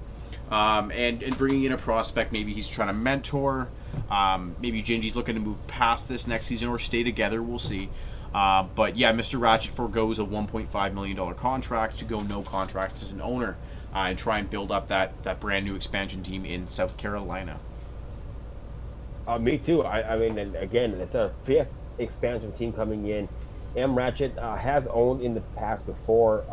And bringing in a prospect, maybe he's trying to mentor. Maybe Gingy's looking to move past this next season or stay together. We'll see. But yeah, Mr. Ratchet forgoes a $1.5 million contract to go no contract as an owner and try and build up that brand new expansion team in South Carolina. Me too. I mean, and again, it's a fifth expansion team coming in. M. Ratchet has owned in the past before.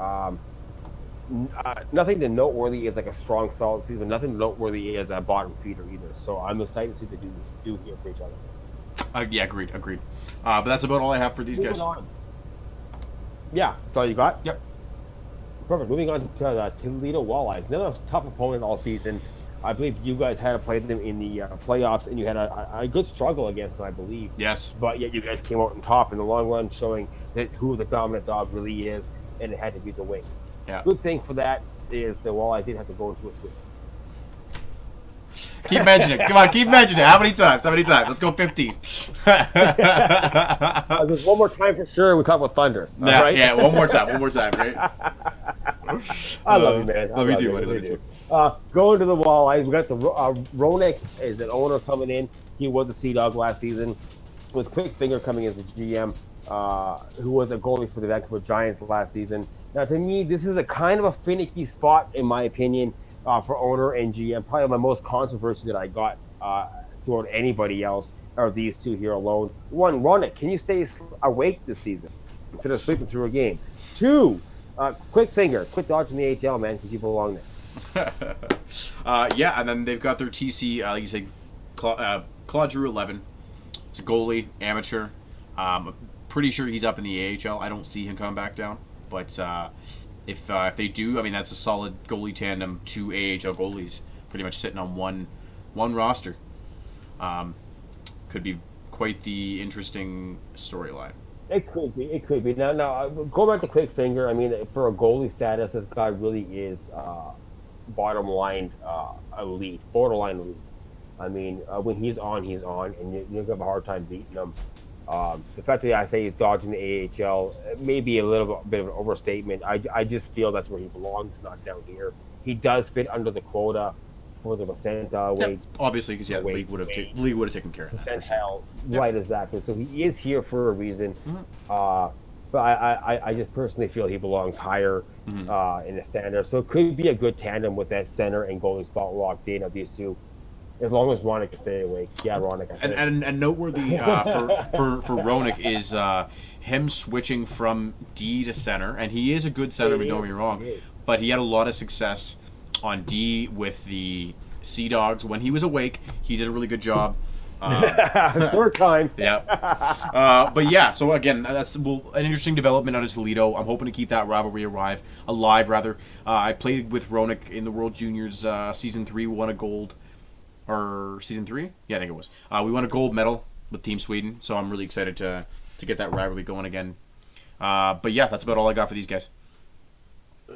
Nothing to noteworthy is like a strong, solid season. Nothing noteworthy is a bottom feeder either. So I'm excited to see the do here for each other. Yeah, agreed. But that's about all I have for these guys. On. Yeah, that's all you got? Yep. Perfect. Moving on to Toledo Walleyes. Another tough opponent all season. I believe you guys had to play them in the playoffs, and you had a good struggle against them, I believe. Yes. But yet you guys came out on top in the long run, showing that who the dominant dog really is, and it had to be the Wings. Yeah. Good thing for that is the Walleye did have to go into a sweep. Keep mentioning it. Come on, keep mentioning it. How many times? Let's go 15. There's one more time for sure. We talk about Thunder. Yeah, right? yeah. One more time, right? I love you, man. Love you too, buddy. Love you too. Going to the Walleyes, we got the Roenick is an owner coming in. He was a Sea Dog last season, with Quick Finger coming in as the GM, who was a goalie for the Vancouver Giants last season. Now, to me, this is a kind of a finicky spot, in my opinion, for owner and GM. Probably my most controversy that I got throughout anybody else are these two here alone. One, Roenick, can you stay awake this season instead of sleeping through a game? Two, Quick Finger, quit dodging the AHL, man, because you belong there. Yeah, and then they've got their TC, like you said, Claude Giroux 11. It's a goalie, amateur. I'm pretty sure he's up in the AHL. I don't see him coming back down. But if they do, I mean, that's a solid goalie tandem, 2 AHL goalies, pretty much sitting on one roster. Could be quite the interesting storyline. It could be. Now, going back to Quick Finger, I mean, for a goalie status, this guy really is borderline elite. I mean, when he's on, and you're going to have a hard time beating him. The fact that I say he's dodging the AHL may be a little bit of an overstatement. I just feel that's where he belongs, not down here. He does fit under the quota for the Vicenta wage. Obviously, because the league would have taken care of that. Hell, right, exactly. So he is here for a reason. Mm-hmm. But I just personally feel he belongs higher in the standard. So it could be a good tandem with that center and goalie spot locked in of these two. As long as Roenick can stay awake. Yeah, Roenick. And noteworthy for Roenick is him switching from D to center. And he is a good center, don't get me wrong. But he had a lot of success on D with the Sea Dogs. When he was awake, he did a really good job. Third time. Yeah. But yeah, so again, that's an interesting development out of Toledo. I'm hoping to keep that rivalry alive. I played with Ronak in the World Juniors season 3. We won a gold, or season 3? Yeah, I think it was. We won a gold medal with Team Sweden, so I'm really excited to get that rivalry going again. But yeah, that's about all I got for these guys.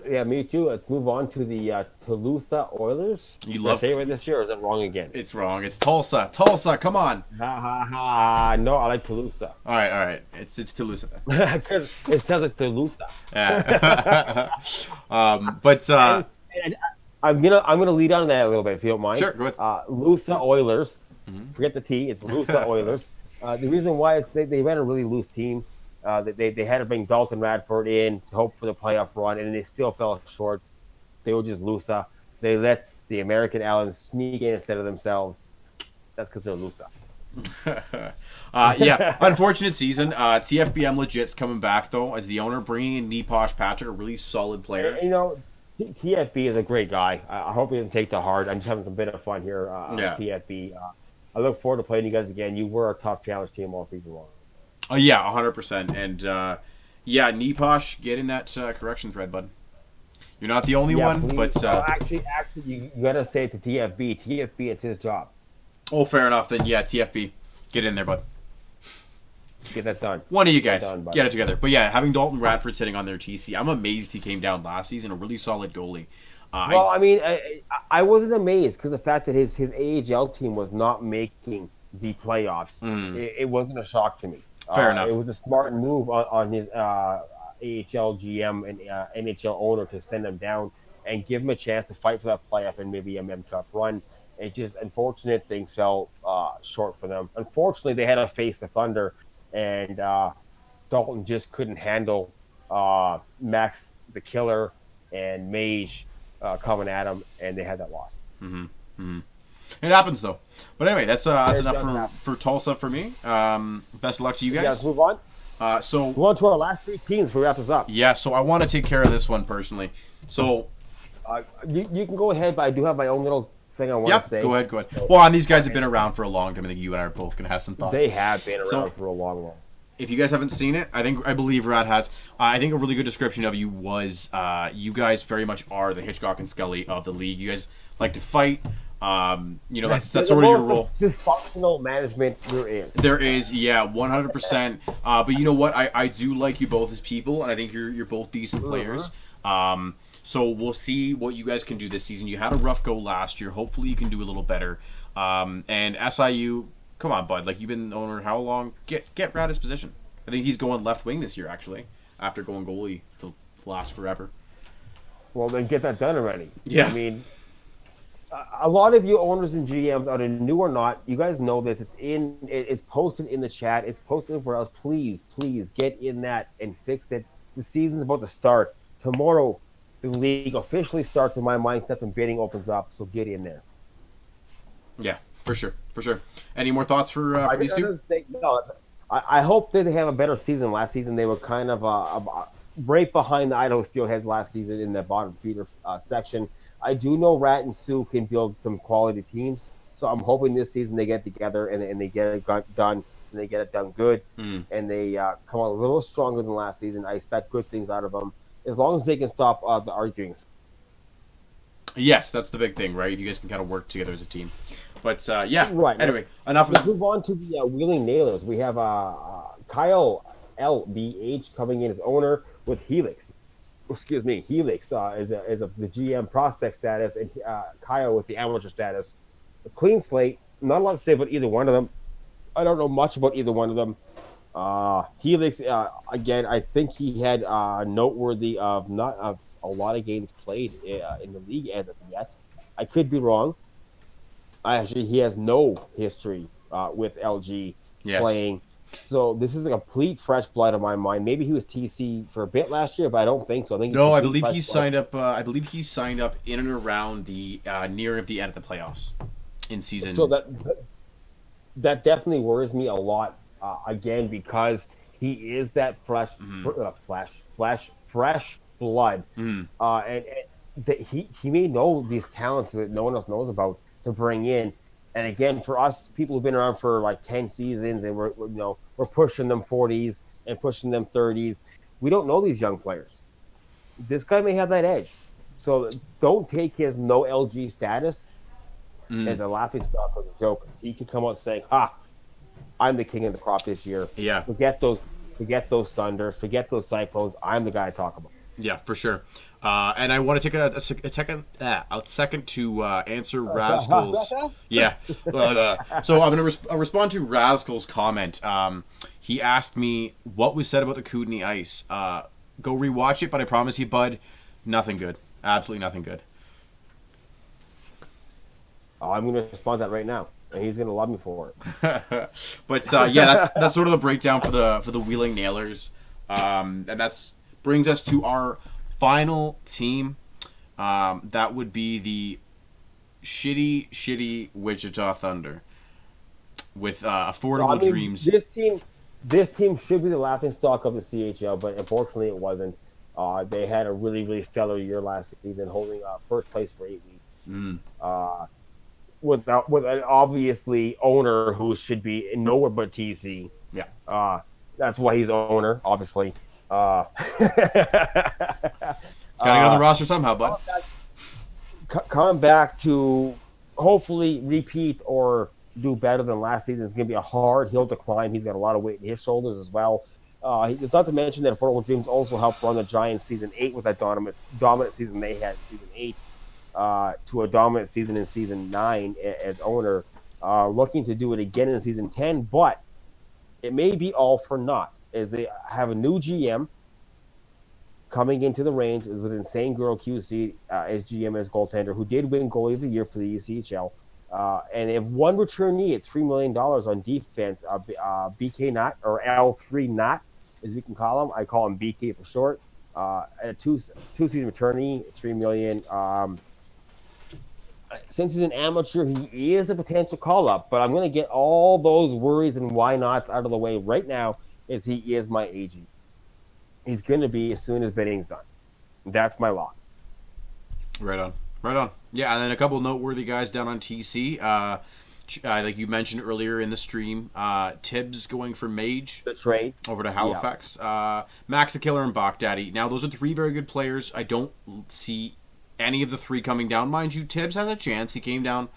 Yeah, me too. Let's move on to the Toulouse Oilers. Did I say it right this year, or is it wrong again? It's wrong. It's Tulsa. Tulsa, come on. Ha ha ha! No, I like Toulouse. All right. It's Toulouse. Because it sounds like Toulouse. Yeah. And I'm gonna lead on that a little bit if you don't mind. Sure, go ahead. Lusa Oilers. Forget the T. It's Lusa Oilers. The reason why is they ran a really loose team. They had to bring Dalton Radford in to hope for the playoff run, and they still fell short. They were just Lusa. They let the American Allens sneak in instead of themselves. That's because they're Lusa. Yeah, unfortunate season. TFBM legit's coming back though as the owner, bringing in Neposh Patrick, a really solid player. You know, TFB is a great guy. I hope he doesn't take to heart. I'm just having some bit of fun here on TFB. I look forward to playing you guys again. You were our top challenge team all season long. Yeah, 100%. And yeah, Neposh, get in that correction thread, bud. You're not the only one, please. but actually, you gotta say it to TFB. TFB, it's his job. Oh, fair enough. Then yeah, TFB, get in there, bud. Get that done. One of you guys get it together. But yeah, having Dalton Radford sitting on their TC, I'm amazed he came down last season. A really solid goalie. Well, I mean, I wasn't amazed because the fact that his AHL team was not making the playoffs, it wasn't a shock to me. Fair enough. It was a smart move on his AHL GM and NHL owner to send him down and give him a chance to fight for that playoff and maybe a Mem Cup run. It just unfortunate things fell short for them. Unfortunately, they had to face the Thunder, and Dalton just couldn't handle Max the Killer and Mage coming at him, and they had that loss. It happens though. But anyway, that's enough for Tulsa for me. Best of luck to you guys. Let's move on. So move on to our last 3 teams before we wrap this up. Yeah, so I want to take care of this one personally. So you can go ahead, but I do have my own little thing I want to say. Go ahead. Well, and these guys have been around for a long time. I think you and I are both going to have some thoughts. They have been around for a long. If you guys haven't seen it, I believe Rad has. I think a really good description of you was you guys very much are the Hitchcock and Scully of the league. You guys like to fight. That's sort of your role. Dysfunctional management there is. There is, yeah, 100%. But you know what? I do like you both as people, and I think you're both decent players. So we'll see what you guys can do this season. You had a rough go last year. Hopefully you can do a little better. And SIU, come on, bud. Like, you've been the owner how long? Get Brad his position. I think he's going left wing this year, actually, after going goalie to last forever. Well, then get that done already. Yeah. I mean, a lot of you owners and GMs, either new or not, you guys know this. It's posted in the chat. It's posted everywhere else. Please get in that and fix it. The season's about to start. Tomorrow, the league officially starts in my mind. That's when bidding opens up, so get in there. Yeah, for sure. Any more thoughts for these two? I hope that they have a better season. Last season, they were kind of right behind the Idaho Steelheads last season in the bottom feeder section. I do know Rat and Sioux can build some quality teams, so I'm hoping this season they get together and they get it done, and they get it done good, and they come out a little stronger than last season. I expect good things out of them, as long as they can stop the arguings. Yes, that's the big thing, right? You guys can kind of work together as a team. But, yeah, right. Anyway, enough of Let's move on to the Wheeling Nailers. We have Kyle LBH coming in as owner with Helix. Excuse me, Helix is the GM prospect status, and Kyle with the amateur status. A clean slate. Not a lot to say about either one of them. I don't know much about either one of them. Helix, again, I think he had noteworthy of not of a lot of games played in the league as of yet. I could be wrong. Actually, he has no history with LG playing. So this is a complete fresh blood in my mind. Maybe he was TC for a bit last year, but I don't think so. I believe he signed up. I believe he signed up in and around the near of the end of the playoffs in season. So that definitely worries me a lot. Again, because he is that fresh blood, and that he may know these talents that no one else knows about to bring in. And again, for us, people who've been around for like 10 seasons, and we're pushing them 40s and pushing them 30s. We don't know these young players. This guy may have that edge. So don't take his no LG status as a laughing stock or a joke. He could come out saying, I'm the king of the crop this year. Yeah. Forget those Thunders, forget those Cyclones. I'm the guy to talk about. Yeah, for sure. And I want to take a second to answer Rascal's. Yeah. So I'm going to respond to Rascal's comment. He asked me what was said about the Kootenay Ice. Go rewatch it, but I promise you, bud, nothing good. Absolutely nothing good. I'm going to respond to that right now, and he's going to love me for it. But yeah, that's sort of the breakdown for the Wheeling Nailers, and that's brings us to our final team. That would be the shitty Wichita Thunder with affordable dreams. This team should be the laughingstock of the CHL, but unfortunately it wasn't. They had a really, really stellar year last season, holding first place for 8 weeks. With an obviously owner who should be nowhere but TC. Yeah. That's why he's owner, obviously. It's got to get on the roster somehow, bud. Come back to hopefully repeat or do better than last season. It's going to be a hard hill to climb. He's got a lot of weight in his shoulders as well. It's not to mention that Affordable Dreams also helped run the Giants season 8 with that dominant season they had in season 8 to a dominant season in season 9 as owner. Looking to do it again in season 10, but it may be all for naught, as they have a new GM coming into the range with Insane Girl QC as GM, as goaltender, who did win goalie of the year for the ECHL. And they have one returnee at $3 million on defense, BK Knott, or L3 Knott, as we can call him. I call him BK for short. A two-season returnee, $3 million. Since he's an amateur, he is a potential call-up, but I'm going to get all those worries and why-nots out of the way right now, as he is my AG. He's going to be as soon as bidding's done. That's my lock. Right on. Yeah, and then a couple noteworthy guys down on TC. Like you mentioned earlier in the stream, Tibbs going for Mage. The trade. Over to Halifax. Yeah. Max the Killer and Bach Daddy. Now, those are 3 very good players. I don't see any of the 3 coming down. Mind you, Tibbs has a chance. He came down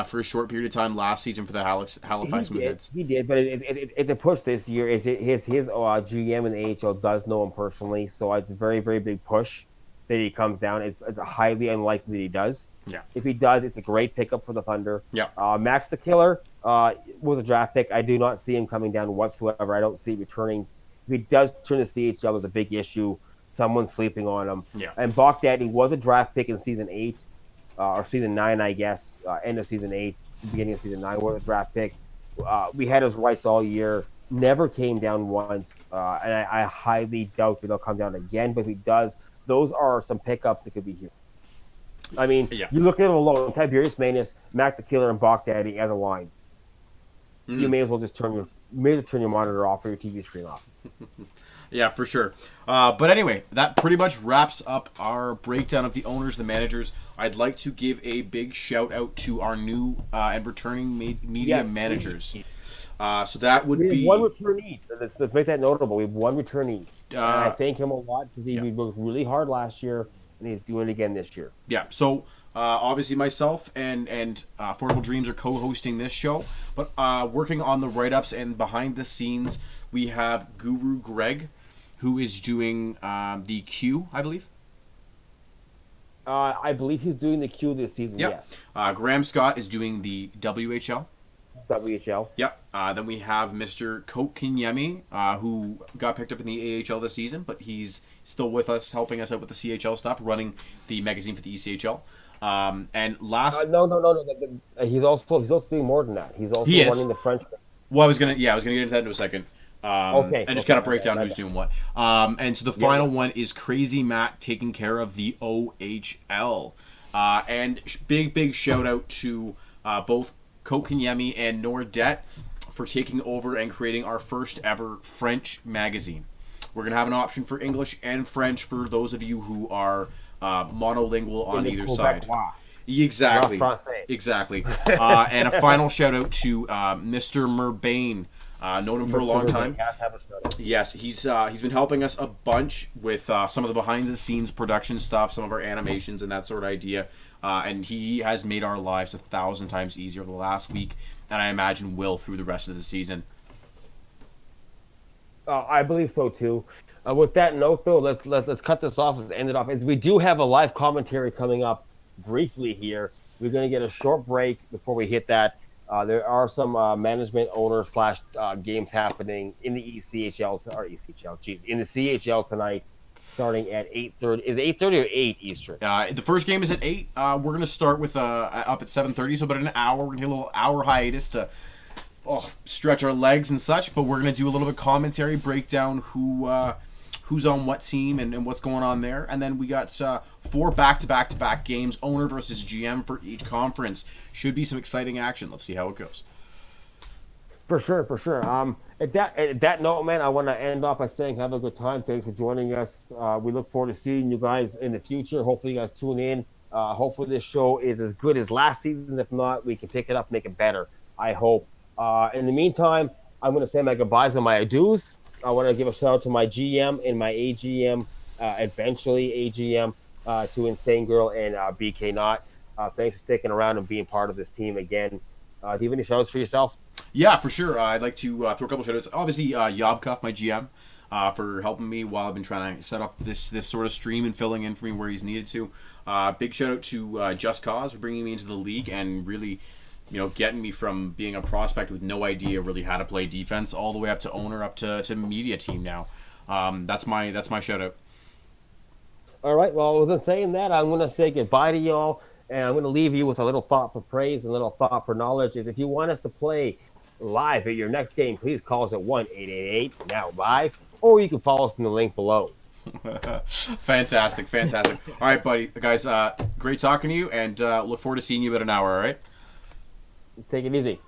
for a short period of time last season for the Halifax Moonheads. He did, but it's a push this year. His GM in the AHL does know him personally, so it's a very, very big push that he comes down. It's highly unlikely that he does. Yeah. If he does, it's a great pickup for the Thunder. Yeah. Max the Killer was a draft pick. I do not see him coming down whatsoever. I don't see returning. If he does turn to CHL, there's a big issue. Someone's sleeping on him. Yeah. And Bach Daddy was a draft pick in season 8. Or season 9, I guess, end of season 8, beginning of season 9, was a draft pick. We had his rights all year, never came down once, and I highly doubt that he'll come down again, but if he does, those are some pickups that could be here. I mean, You look at them alone, Tiberius Manus, Mac the Killer, and Bach Daddy as a line. You may as well just turn your monitor off or your TV screen off. Yeah, for sure. But anyway, that pretty much wraps up our breakdown of the owners, the managers. I'd like to give a big shout out to our new and returning media managers. So that would be one returnee. Let's make that notable. We have one returnee. And I thank him a lot because he worked really hard last year, and he's doing it again this year. Yeah. So obviously myself and Affordable Dreams are co-hosting this show, but working on the write-ups and behind the scenes, we have Guru Greg, who is doing the Q, I believe. I believe he's doing the Q this season, yes. Graham Scott is doing the WHL. Yep. Then we have Mr. Kotkaniemi, who got picked up in the AHL this season, but he's still with us, helping us out with the CHL stuff, running the magazine for the ECHL. And last... No. He's also doing more than that. He's also running the French... Well, I was gonna get into that in a second. And just kind of break down who's doing what. And so the final one is Crazy Matt taking care of the OHL. And big shout out to both Kotkaniemi and Nordet for taking over and creating our first ever French magazine. We're going to have an option for English and French for those of you who are monolingual on either side. Exactly. Rough Francais. Exactly. And a final shout out to Mr. Murbane. Known him for a long time. Has to have a shout-out. Yes, he's been helping us a bunch with some of the behind the scenes production stuff, some of our animations and that sort of idea. And he has made our lives 1,000 times easier the last week, and I imagine will through the rest of the season. I believe so too. With that note, though, let's cut this off. Let's end it off. As we do have a live commentary coming up briefly here, we're going to get a short break before we hit that. There are some management owner slash games happening in the ECHL or ECHL, in the CHL tonight, starting at 8:30. Is it 8:30 or 8 Eastern? The first game is at 8. We're going to start with up at 7:30, so about an hour. We're going to take a little hour hiatus to stretch our legs and such, but we're going to do a little bit of commentary, break down who's on what team and what's going on there. And then we got 4 back-to-back-to-back games, owner versus GM for each conference. Should be some exciting action. Let's see how it goes. For sure. At that note, man, I want to end off by saying have a good time. Thanks for joining us. We look forward to seeing you guys in the future. Hopefully you guys tune in. Hopefully this show is as good as last season's. If not, we can pick it up, make it better. I hope. In the meantime, I'm going to say my goodbyes and my adieus. I want to give a shout out to my GM and my AGM, eventually AGM, to Insane Girl and BK Knott. Thanks for sticking around and being part of this team again. Do you have any shout outs for yourself? Yeah, for sure. I'd like to throw a couple shout outs. Obviously, Yobkov, my GM, for helping me while I've been trying to set up this sort of stream and filling in for me where he's needed to. Big shout out to Just Cause for bringing me into the league and really getting me from being a prospect with no idea really how to play defense all the way up to owner, up to media team now. That's my shout out. All right. Well, with saying that, I'm going to say goodbye to y'all, and I'm going to leave you with a little thought for praise and a little thought for knowledge. Is if you want us to play live at your next game, please call us at 1-888-NOW-LIVE, or you can follow us in the link below. Fantastic. All right, buddy. Guys, great talking to you, and look forward to seeing you in about an hour, all right? Take it easy.